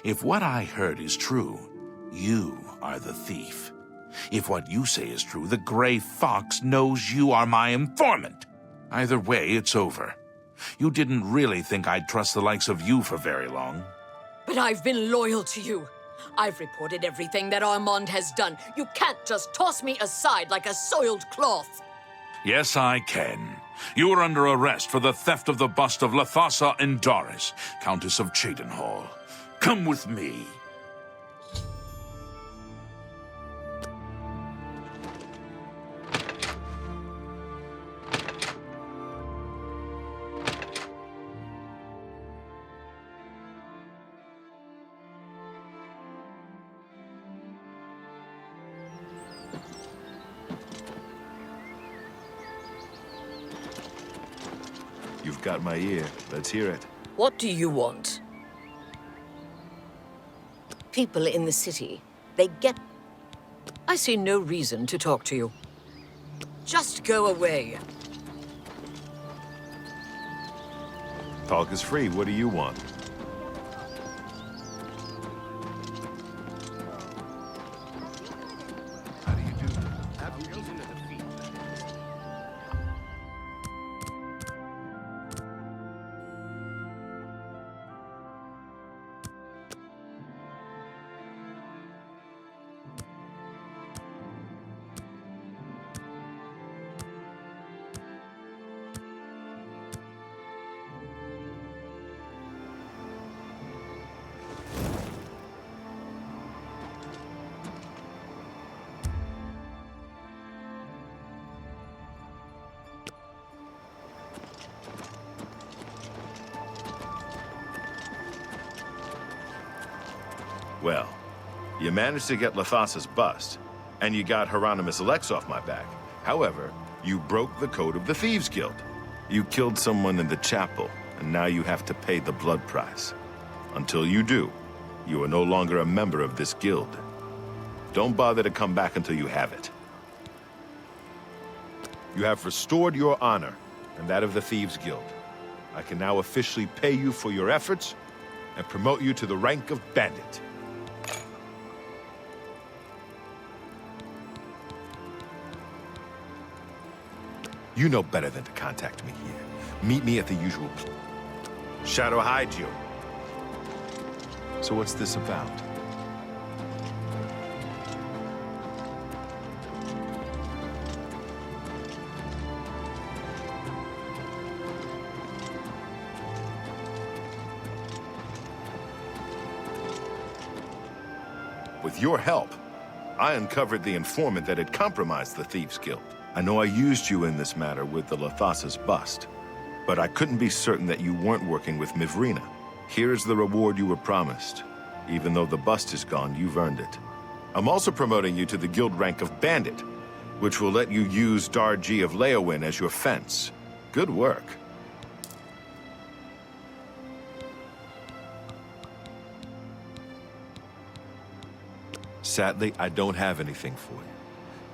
If what I heard is true, you are the thief. If what you say is true, the Gray Fox knows you are my informant. Either way, it's over. You didn't really think I'd trust the likes of you for very long. But I've been loyal to you. I've reported everything that Armand has done. You can't just toss me aside like a soiled cloth. Yes, I can. You are under arrest for the theft of the bust of Lathasa Indaris, Countess of Cheydinhal. Come with me. You've got my ear. Let's hear it. What do you want? People in the city, they get... I see no reason to talk to you. Just go away. Talk is free. What do you want? Well, you managed to get Lathasa's bust, and you got Hieronymus Lex off my back. However, you broke the code of the Thieves Guild. You killed someone in the chapel, and now you have to pay the blood price. Until you do, you are no longer a member of this guild. Don't bother to come back until you have it. You have restored your honor, and that of the Thieves Guild. I can now officially pay you for your efforts, and promote you to the rank of bandit. You know better than to contact me here. Meet me at the usual place. Shadow hide you. So what's this about? With your help, I uncovered the informant that had compromised the Thieves Guild. I know I used you in this matter with the Lathasa's bust, but I couldn't be certain that you weren't working with Mivrina. Here's the reward you were promised. Even though the bust is gone, you've earned it. I'm also promoting you to the guild rank of bandit, which will let you use Darji of Leowin as your fence. Good work. Sadly, I don't have anything for you.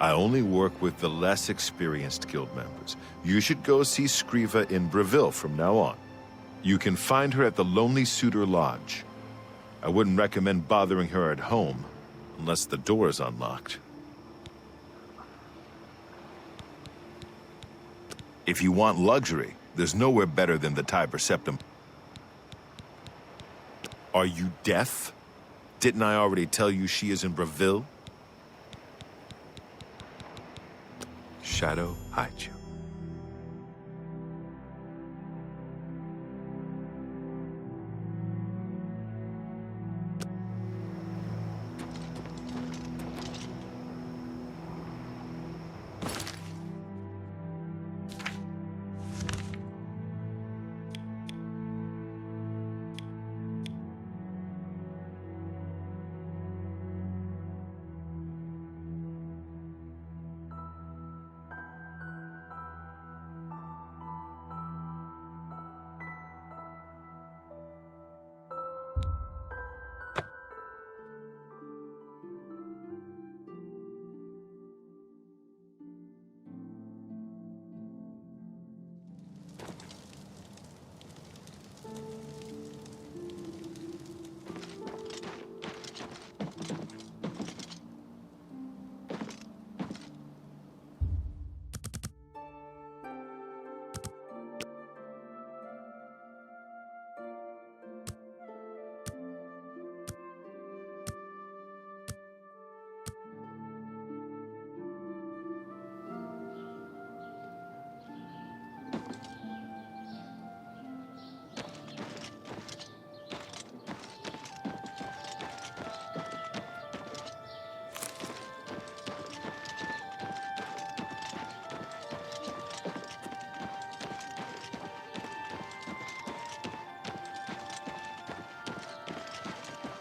I only work with the less experienced guild members. You should go see Scriva in Breville from now on. You can find her at the Lonely Suitor Lodge. I wouldn't recommend bothering her at home, unless the door is unlocked. If you want luxury, there's nowhere better than the Tiber Septum. Are you deaf? Didn't I already tell you she is in Breville? Shadow hide you.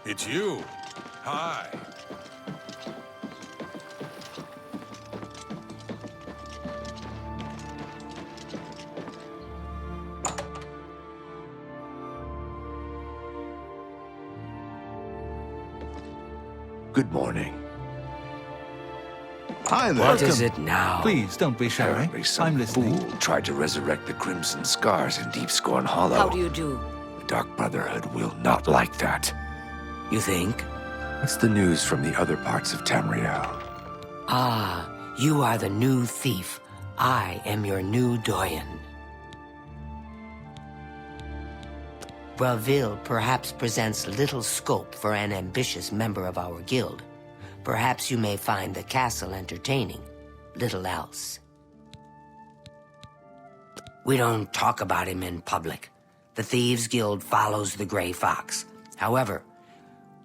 It's you. Hi. Good morning. Hi there. What is it now? Please, don't be shy. Apparently some I'm listening. fool tried to resurrect the Crimson Scars in Deep Scorn Hollow. How do you do? The Dark Brotherhood will not like that. You think? What's the news from the other parts of Tamriel? Ah, you are the new thief. I am your new doyen. Braville perhaps presents little scope for an ambitious member of our guild. Perhaps you may find the castle entertaining. Little else. We don't talk about him in public. The Thieves Guild follows the Grey Fox. However,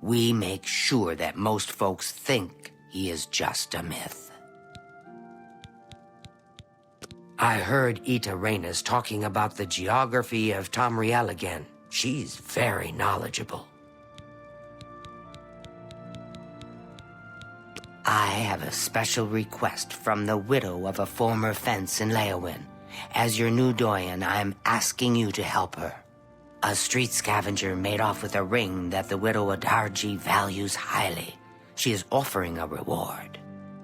we make sure that most folks think he is just a myth. I heard Ita Reynas talking about the geography of Tamriel again. She's very knowledgeable. I have a special request from the widow of a former fence in Leowyn. As your new doyen, I'm asking you to help her. A street scavenger made off with a ring that the widow Adarji values highly. She is offering a reward.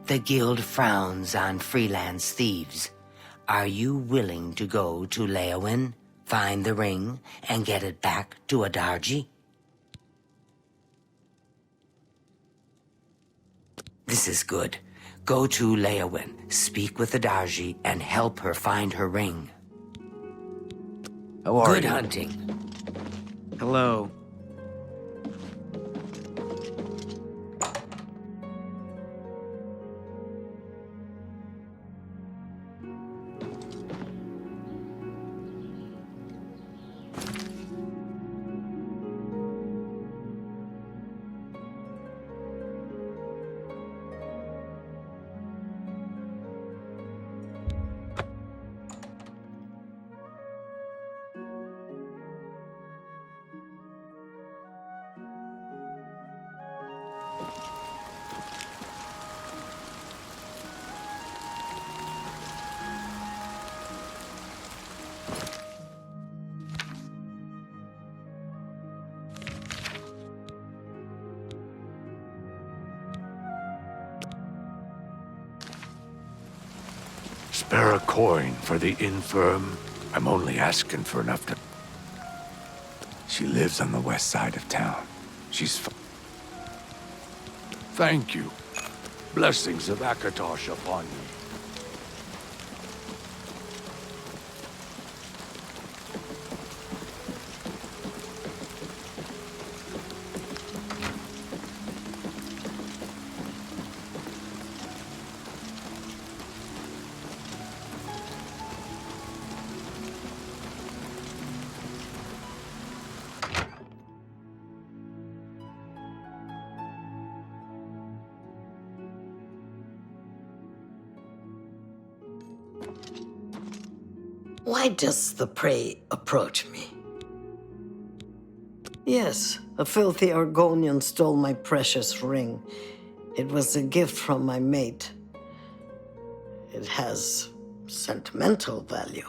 The guild frowns on freelance thieves. Are you willing to go to Leowyn, find the ring, and get it back to Adarji? This is good. Go to Leowyn, speak with Adarji, and help her find her ring. How are Good you? hunting. Hello. Spare a coin for the infirm. I'm only asking for enough to... She lives on the west side of town. She's... Thank you. Blessings of Akatosh upon you. Why does the prey approach me? Yes, a filthy Argonian stole my precious ring. It was a gift from my mate. It has sentimental value.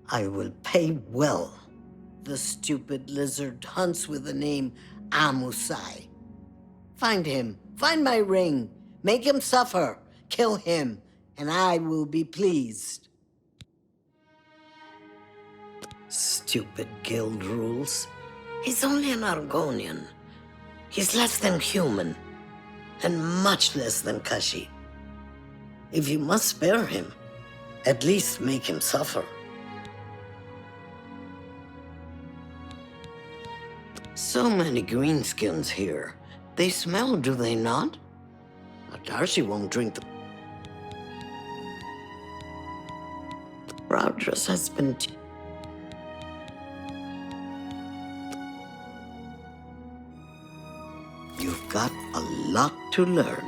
I will pay well. The stupid lizard hunts with the name Amusai. Find him. Find my ring. Make him suffer. Kill him, and I will be pleased. Stupid guild rules. He's only an Argonian. He's less than human, and much less than Kashi. If you must spare him, at least make him suffer. So many greenskins here. They smell, do they not? Adarshi won't drink the... Raudras has been... You've got a lot to learn.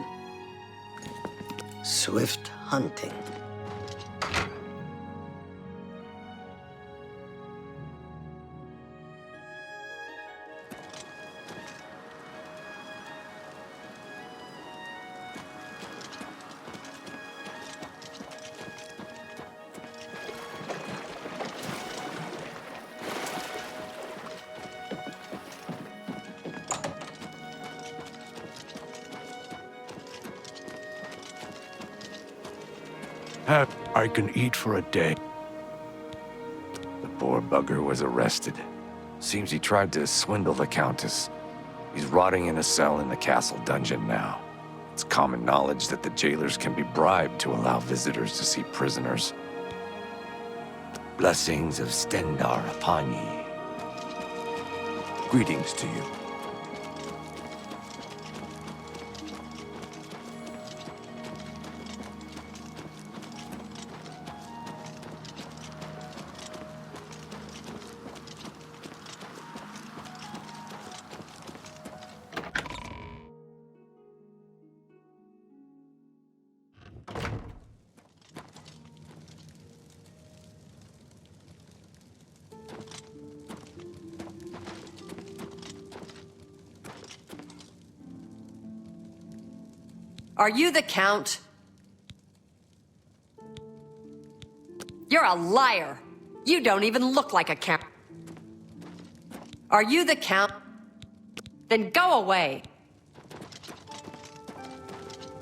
Swift hunting. I can eat for a day. The poor bugger was arrested. Seems he tried to swindle the Countess. He's rotting in a cell in the castle dungeon now. It's common knowledge that the jailers can be bribed to allow visitors to see prisoners. Blessings of Stendar upon ye. Greetings to you. Are you the Count? You're a liar. You don't even look like a Count. Are you the Count? Then go away.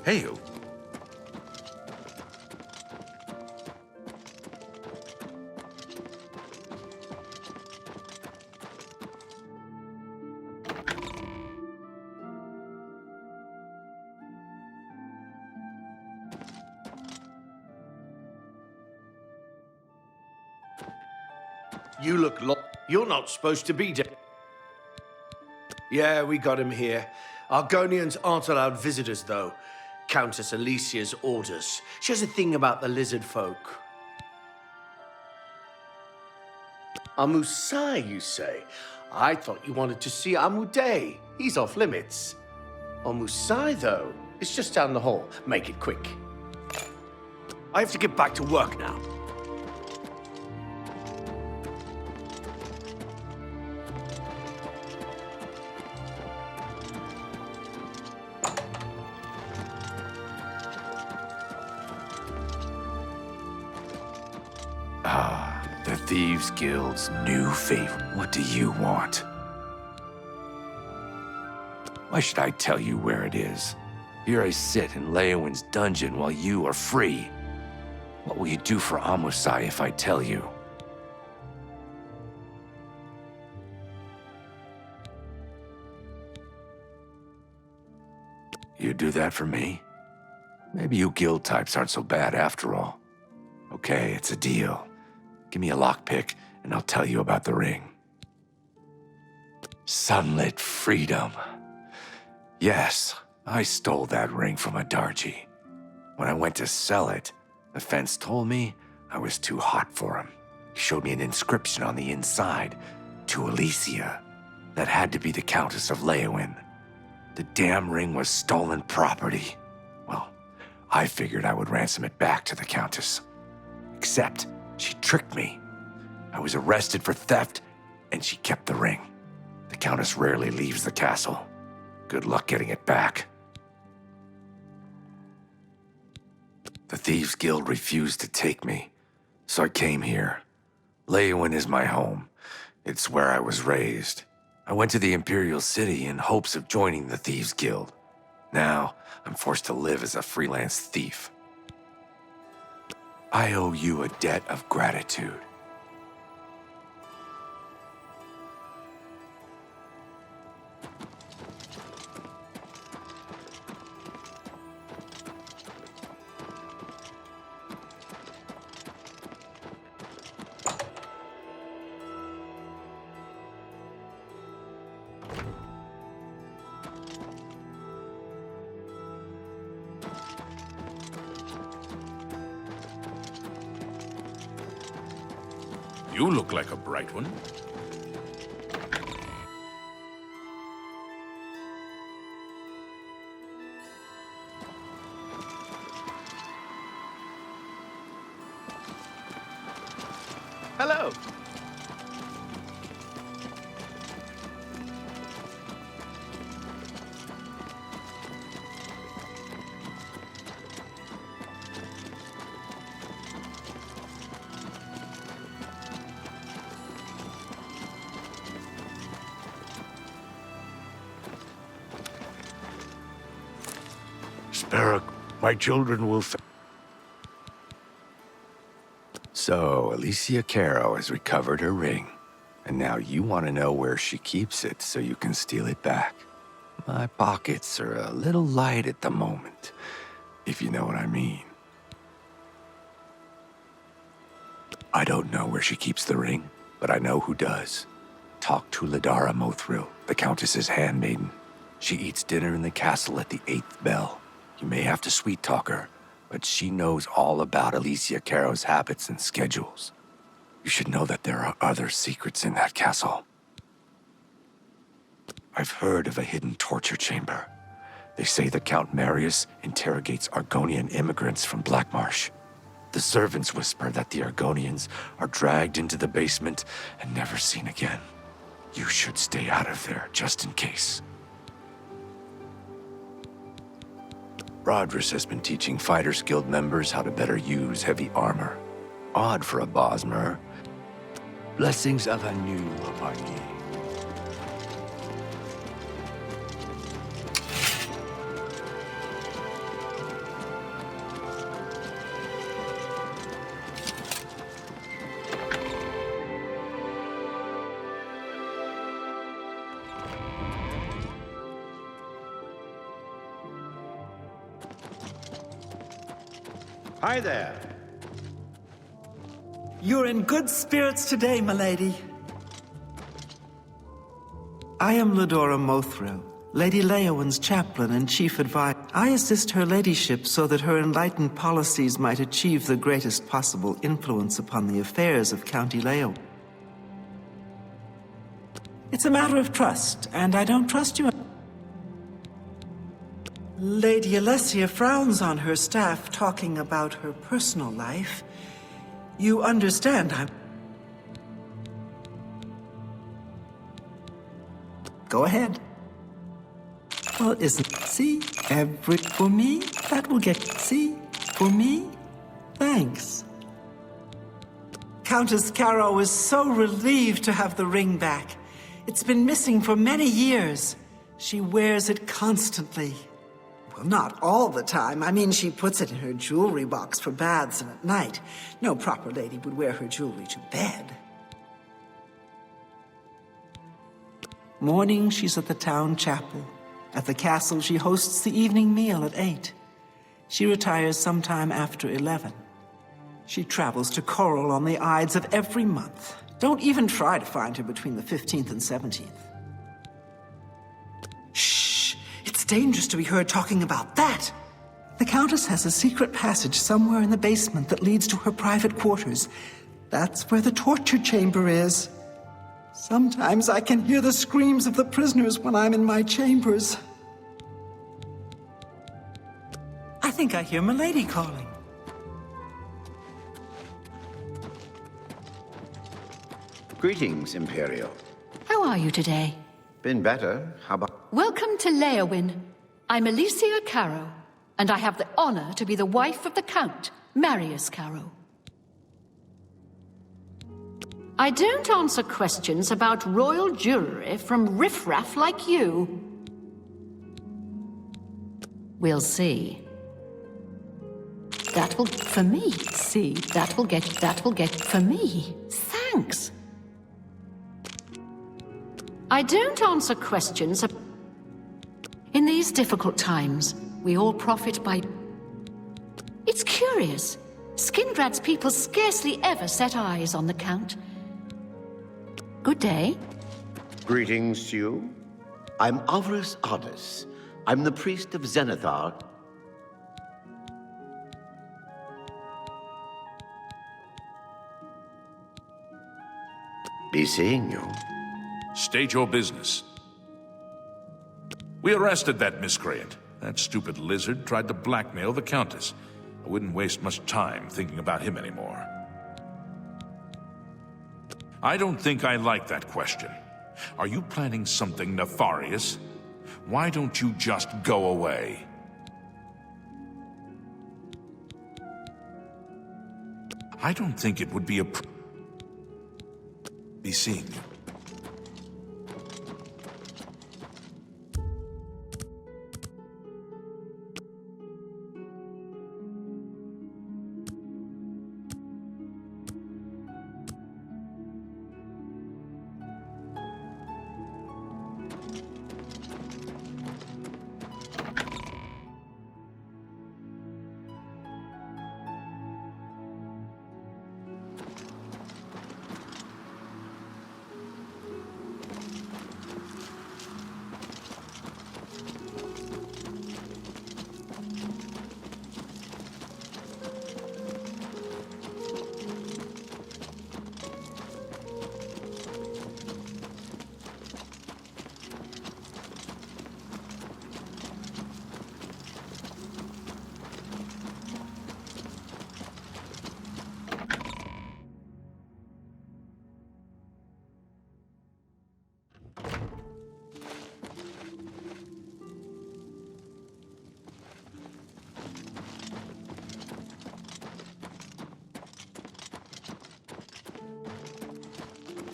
Hey, you. You look You're not supposed to be dead. Yeah, we got him here. Argonians aren't allowed visitors, though. Countess Alicia's orders. She has a thing about the lizard folk. Amusai, you say? I thought you wanted to see Amuday. He's off limits. Amusai, though, is just down the hall. Make it quick. I have to get back to work now. The Thieves Guild's new favor. What do you want? Why should I tell you where it is? Here I sit in Leowin's dungeon while you are free. What will you do for Amusai if I tell you? You do that for me? Maybe you guild types aren't so bad after all. Okay, it's a deal. Give me a lockpick, and I'll tell you about the ring. Sunlit freedom. Yes, I stole that ring from a Darji. When I went to sell it, the fence told me I was too hot for him. He showed me an inscription on the inside, to Alicia. That had to be the Countess of Leowin. The damn ring was stolen property. Well, I figured I would ransom it back to the Countess. Except, she tricked me. I was arrested for theft, and she kept the ring. The Countess rarely leaves the castle. Good luck getting it back. The Thieves Guild refused to take me, so I came here. Leowin is my home. It's where I was raised. I went to the Imperial City in hopes of joining the Thieves Guild. Now, I'm forced to live as a freelance thief. I owe you a debt of gratitude. You look like a bright one. Hello. Sparrow, my children will So, Alicia Caro has recovered her ring. And now you want to know where she keeps it so you can steal it back. My pockets are a little light at the moment, if you know what I mean. I don't know where she keeps the ring, but I know who does. Talk to Ladara Mothril, the Countess's handmaiden. She eats dinner in the castle at the 8th bell. You may have to sweet-talk her, but she knows all about Alicia Caro's habits and schedules. You should know that there are other secrets in that castle. I've heard of a hidden torture chamber. They say that Count Marius interrogates Argonian immigrants from Blackmarsh. The servants whisper that the Argonians are dragged into the basement and never seen again. You should stay out of there, just in case. Rodrus has been teaching Fighters Guild members how to better use heavy armor. Odd for a Bosmer. Blessings of Anu upon ye. Hi there. You're in good spirits today, milady. I am Ladora Mothril, Lady Leowin's chaplain and chief advisor. I assist her ladyship so that her enlightened policies might achieve the greatest possible influence upon the affairs of County Leowin. It's a matter of trust, and I don't trust you. Lady Alessia frowns on her staff talking about her personal life. You understand, Go ahead. Well, see? For me? That will get... See? For me? Thanks. Countess Caro is so relieved to have the ring back. It's been missing for many years. She wears it constantly. Well, not all the time. I mean, she puts it in her jewelry box for baths and at night. No proper lady would wear her jewelry to bed. Morning, she's at the town chapel. At the castle, she hosts the evening meal at 8. She retires sometime after 11. She travels to Coral on the Ides of every month. Don't even try to find her between the 15th and 17th. Shh! It's dangerous to be heard talking about that! The Countess has a secret passage somewhere in the basement that leads to her private quarters. That's where the torture chamber is. Sometimes I can hear the screams of the prisoners when I'm in my chambers. I think I hear Milady calling. Greetings, Imperial. How are you today? Been better. How about... Welcome to Leowin. I'm Alicia Caro, and I have the honor to be the wife of the Count, Marius Caro. I don't answer questions about royal jewelry from riffraff like you. We'll see. That will... for me. See, that will get... for me. Thanks. I don't answer questions. In these difficult times, we all profit by... It's curious. Skindrad's people scarcely ever set eyes on the Count. Good day. Greetings to you. I'm Avarice Ardis. I'm the priest of Zenithar. Be seeing you. State your business. We arrested that miscreant. That stupid lizard tried to blackmail the Countess. I wouldn't waste much time thinking about him anymore. I don't think I like that question. Are you planning something nefarious? Why don't you just go away? I don't think it would be be seeing you.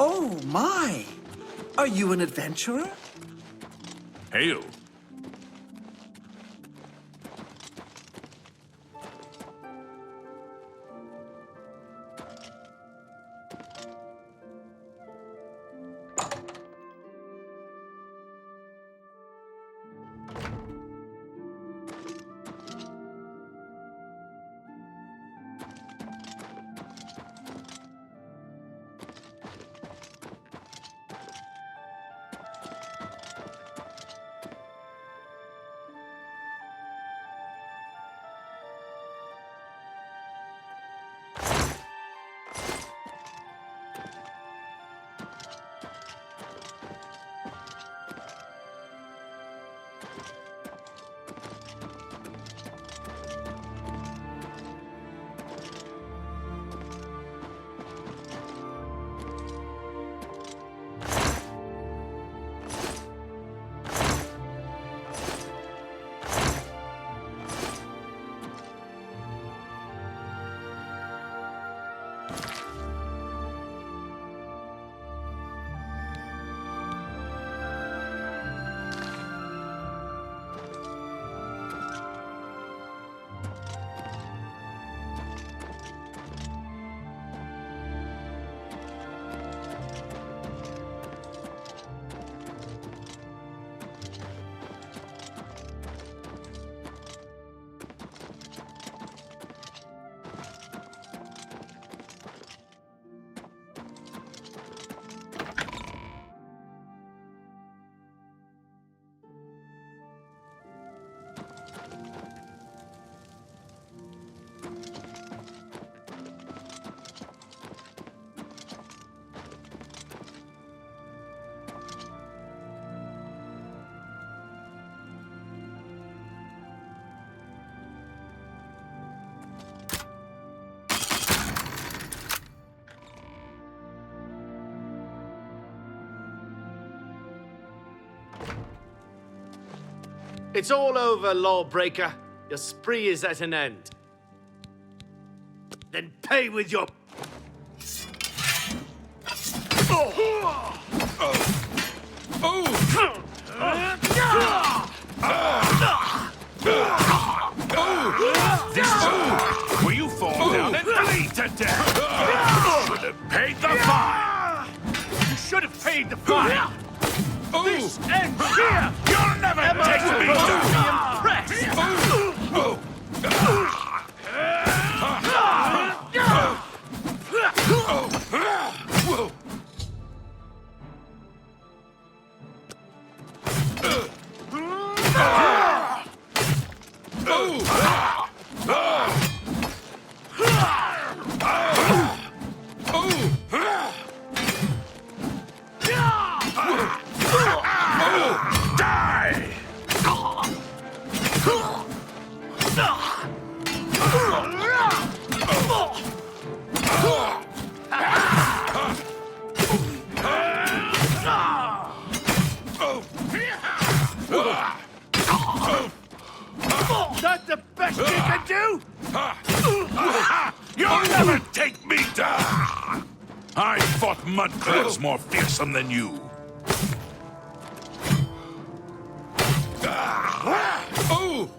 Oh, my! Are you an adventurer? Hail. It's all over, lawbreaker. Your spree is at an end. Then pay with your... Will you fall down and bleed to death? Should have paid the fine. You should have paid the fine. This ends here. You'll never take me down. That the best you can do? You'll never take me down! I fought mudcrabs more fearsome than you. Oh!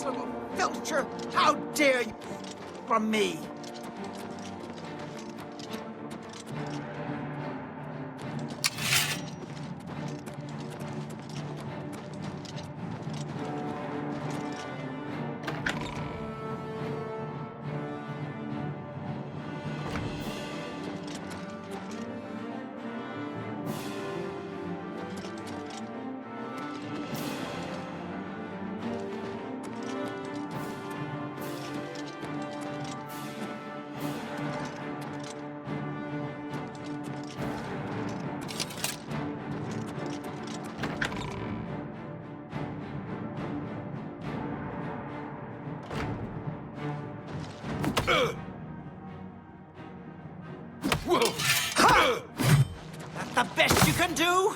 little filcher! How dare you from me? That's the best you can do?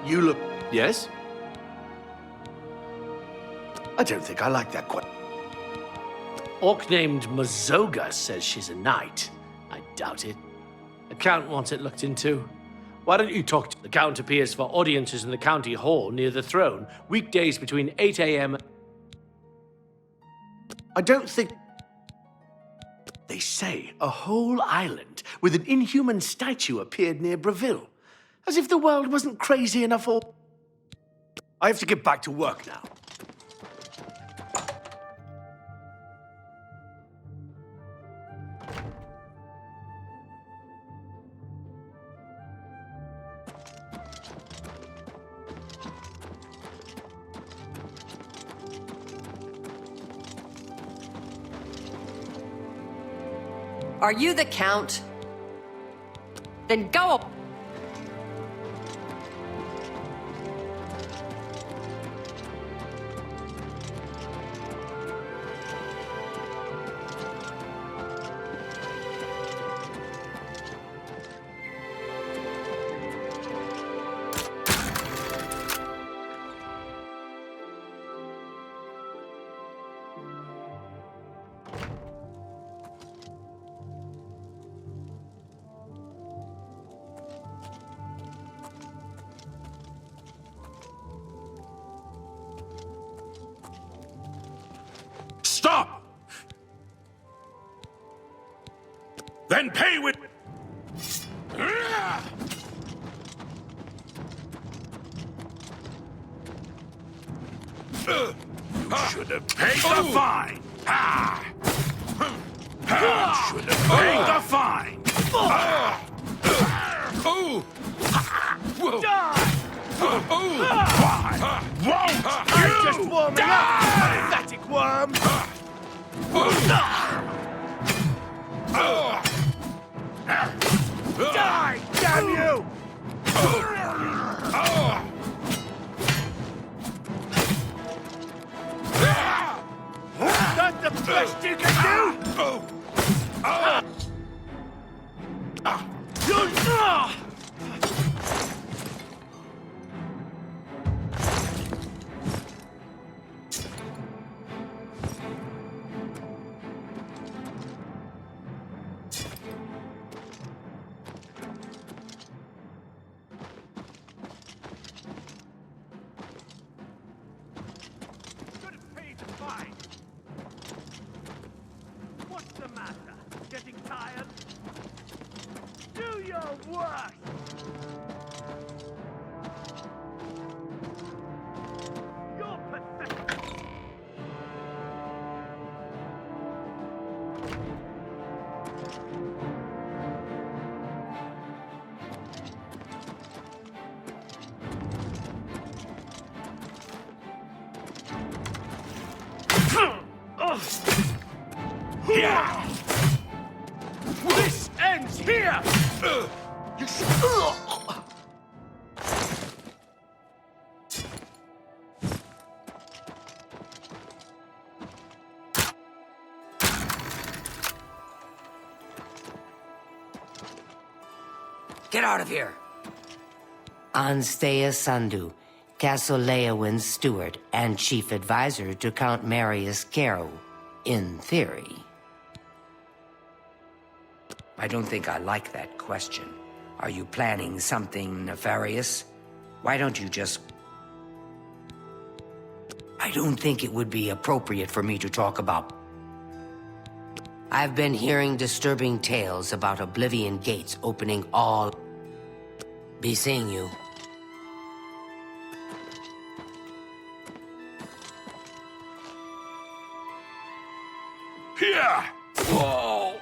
You look... Yes? I don't think I like that quite. Orc named Mazoga says she's a knight. I doubt it. The Count wants it looked into. Why don't you talk to the Count? Appears for audiences in the county hall near the throne, weekdays between 8 a.m. I don't think... They say a whole island with an inhuman statue appeared near Breville. As if the world wasn't crazy enough for... I have to get back to work now. Are you the Count? Then go. Stop! Then pay with... You should have paid the fine! Ha! You should have paid the fine! Why won't you Just warming up, pathetic worm! Die, damn you! That's the best you can do! What's the matter? Getting tired? Do your worst! You're pathetic! Yeah! This ends here! You Get out of here! Anstea Sandu, Castle Leowin's steward and chief advisor to Count Marius Caro, in theory. I don't think I like that question. Are you planning something nefarious? Why don't you just... I don't think it would be appropriate for me to talk about... I've been hearing disturbing tales about Oblivion gates opening all... Be seeing you. Here! Whoa!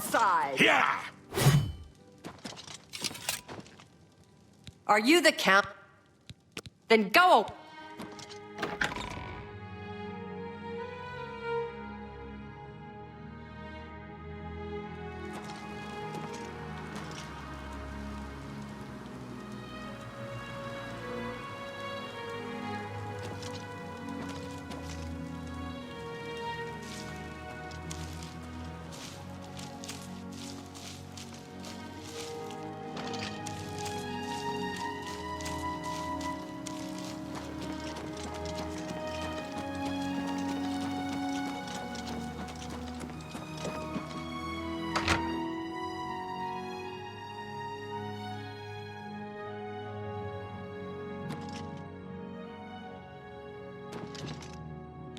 outside! Yeah! Are you the Count? Then go.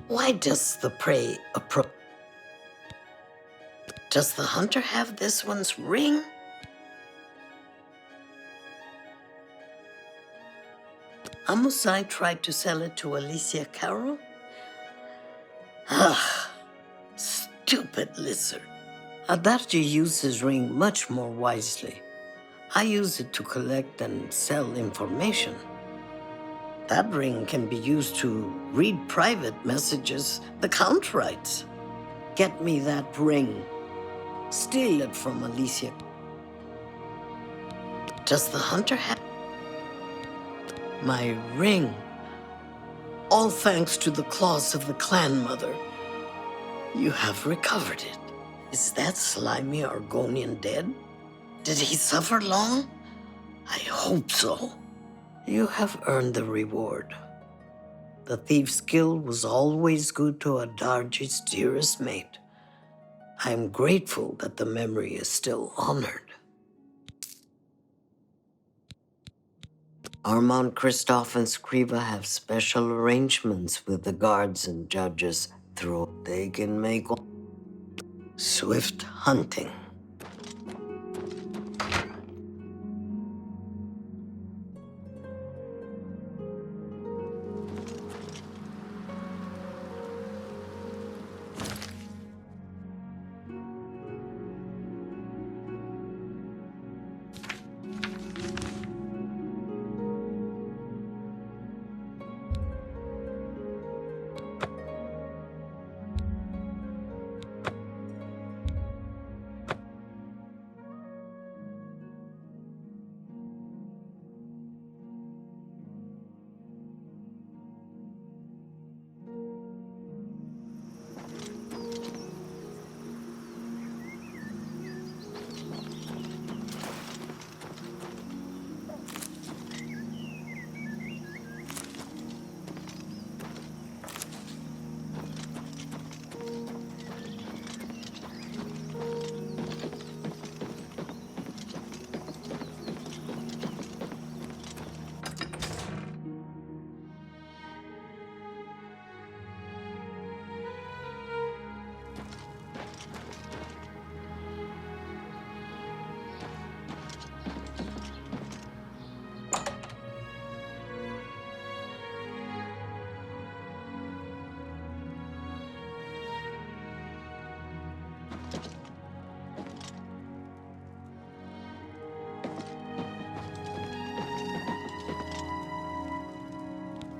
Why does the prey approach? Does the hunter have this one's ring? Amusai tried to sell it to Alicia Carroll? Ah, stupid lizard. Adarji used his ring much more wisely. I use it to collect and sell information. That ring can be used to read private messages the Count writes. Get me that ring. Steal it from Alicia. Does the hunter have my ring? All thanks to the claws of the clan mother. You have recovered it. Is that slimy Argonian dead? Did he suffer long? I hope so. You have earned the reward. The Thief's Guild was always good to Adarji's dearest mate. I am grateful that the memory is still honored. Armand, Christoph, and Scriva have special arrangements with the guards and judges through they can make swift hunting.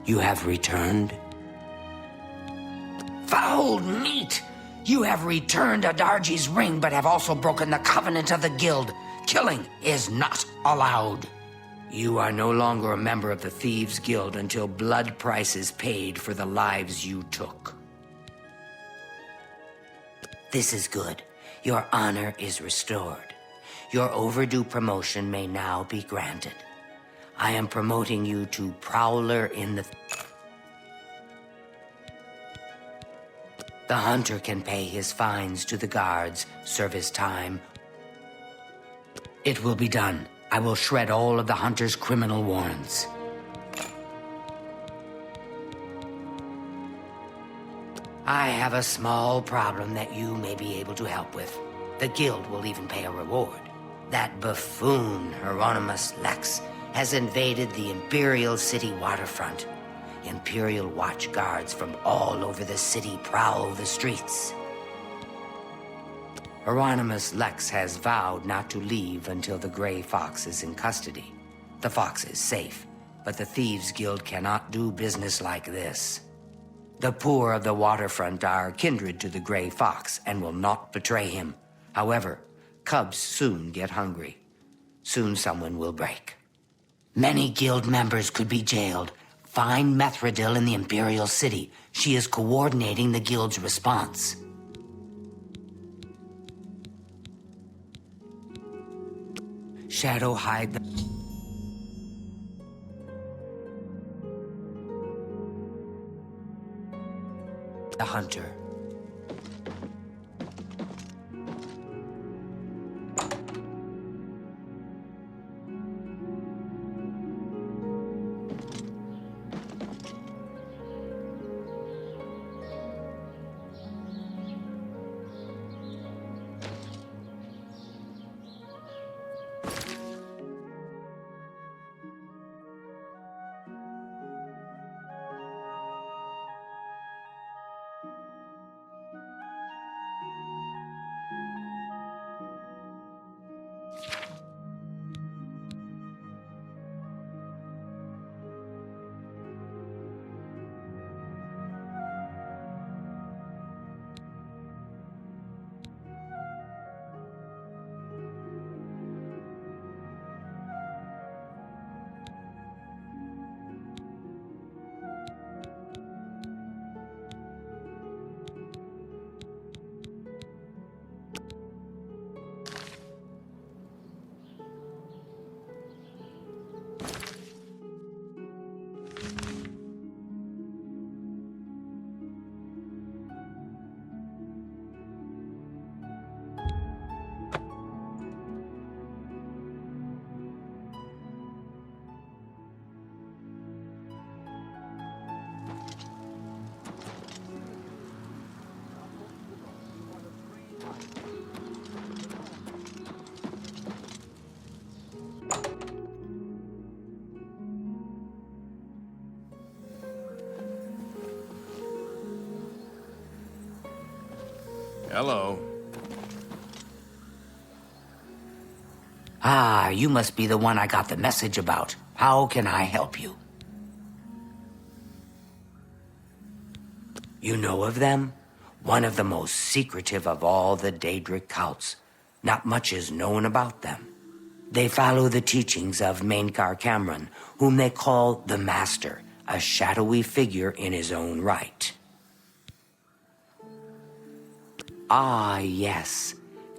You have returned? Foul meat! You have returned Adarji's ring, but have also broken the covenant of the guild. Killing is not allowed. You are no longer a member of the Thieves Guild until blood price is paid for the lives you took. This is good. Your honor is restored. Your overdue promotion may now be granted. I am promoting you to Prowler in the... The hunter can pay his fines to the guards, serve his time. It will be done. I will shred all of the hunter's criminal warrants. I have a small problem that you may be able to help with. The guild will even pay a reward. That buffoon, Hieronymus Lex, has invaded the Imperial City waterfront. Imperial watch guards from all over the city prowl the streets. Hieronymus Lex has vowed not to leave until the Gray Fox is in custody. The Fox is safe, but the Thieves Guild cannot do business like this. The poor of the waterfront are kindred to the Gray Fox and will not betray him. However, cubs soon get hungry. Soon someone will break. Many guild members could be jailed. Find Methredil in the Imperial City. She is coordinating the guild's response. Shadow hide the hunter. Hello. Ah, you must be the one I got the message about. How can I help you? You know of them? One of the most secretive of all the Daedric cults. Not much is known about them. They follow the teachings of Mainkar Cameron, whom they call the Master, a shadowy figure in his own right. Ah, yes.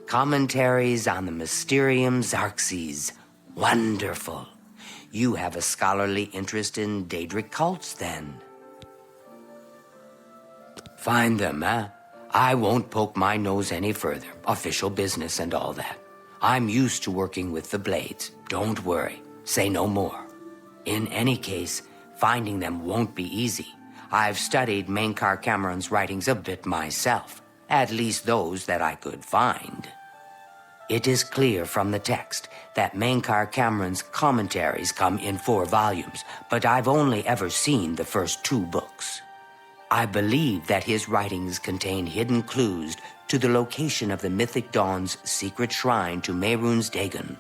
Commentaries on the Mysterium Xarxes. Wonderful. You have a scholarly interest in Daedric cults, then. Find them, eh? I won't poke my nose any further. Official business and all that. I'm used to working with the Blades. Don't worry. Say no more. In any case, finding them won't be easy. I've studied Mainkar Cameron's writings a bit myself. At least those that I could find. It is clear from the text that Mainkar Cameron's commentaries come in 4 volumes, but I've only ever seen the first 2 books. I believe that his writings contain hidden clues to the location of the Mythic Dawn's secret shrine to Mehrunes Dagon.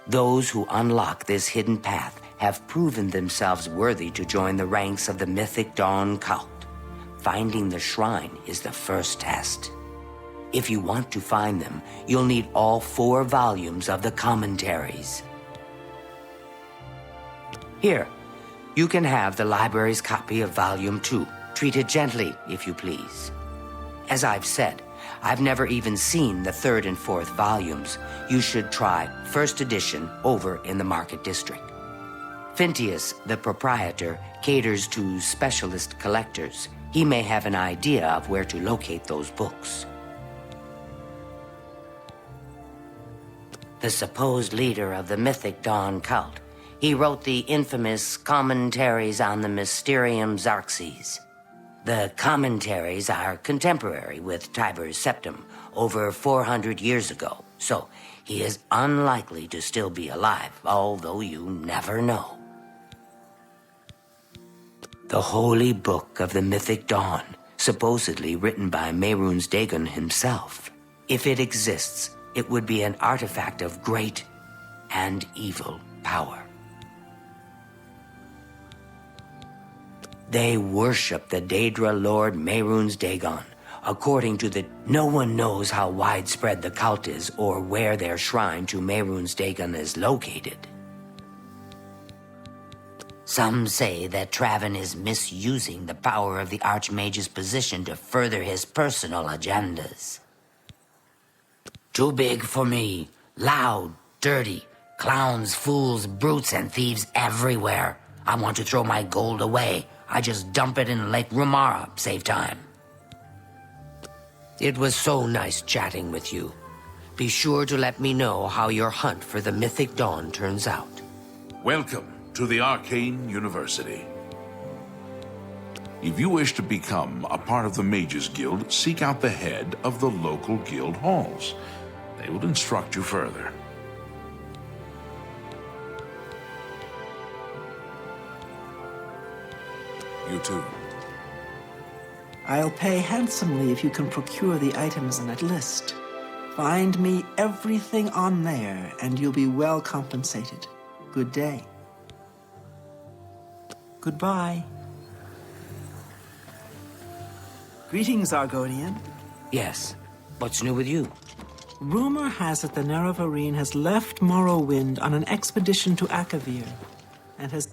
Those who unlock this hidden path have proven themselves worthy to join the ranks of the Mythic Dawn cult. Finding the shrine is the first test. If you want to find them, you'll need all 4 volumes of the commentaries. Here, you can have the library's copy of Volume 2. Treat it gently, if you please. As I've said, I've never even seen the 3rd and 4th volumes. You should try first edition over in the Market District. Phintius, the proprietor, caters to specialist collectors. He may have an idea of where to locate those books. The supposed leader of the Mythic Dawn cult. He wrote the infamous Commentaries on the Mysterium Xarxes. The commentaries are contemporary with Tiber's Septum, over 400 years ago, so he is unlikely to still be alive, although you never know. The Holy Book of the Mythic Dawn, supposedly written by Mehrunes Dagon himself. If it exists, it would be an artifact of great and evil power. They worship the Daedra Lord Mehrunes Dagon. According to the... No one knows how widespread the cult is or where their shrine to Mehrunes Dagon is located. Some say that Traven is misusing the power of the Archmage's position to further his personal agendas. Too big for me. Loud, dirty, clowns, fools, brutes, and thieves everywhere. I want to throw my gold away. I just dump it in Lake Rumara, save time. It was so nice chatting with you. Be sure to let me know how your hunt for the Mythic Dawn turns out. Welcome to the Arcane University. If you wish to become a part of the Mages Guild, seek out the head of the local guild halls. They will instruct you further. You too. I'll pay handsomely if you can procure the items in that list. Find me everything on there, and you'll be well compensated. Good day. Goodbye. Greetings, Argonian. Yes. What's new with you? Rumor has it the Nerevarine has left Morrowind on an expedition to Akavir, and has...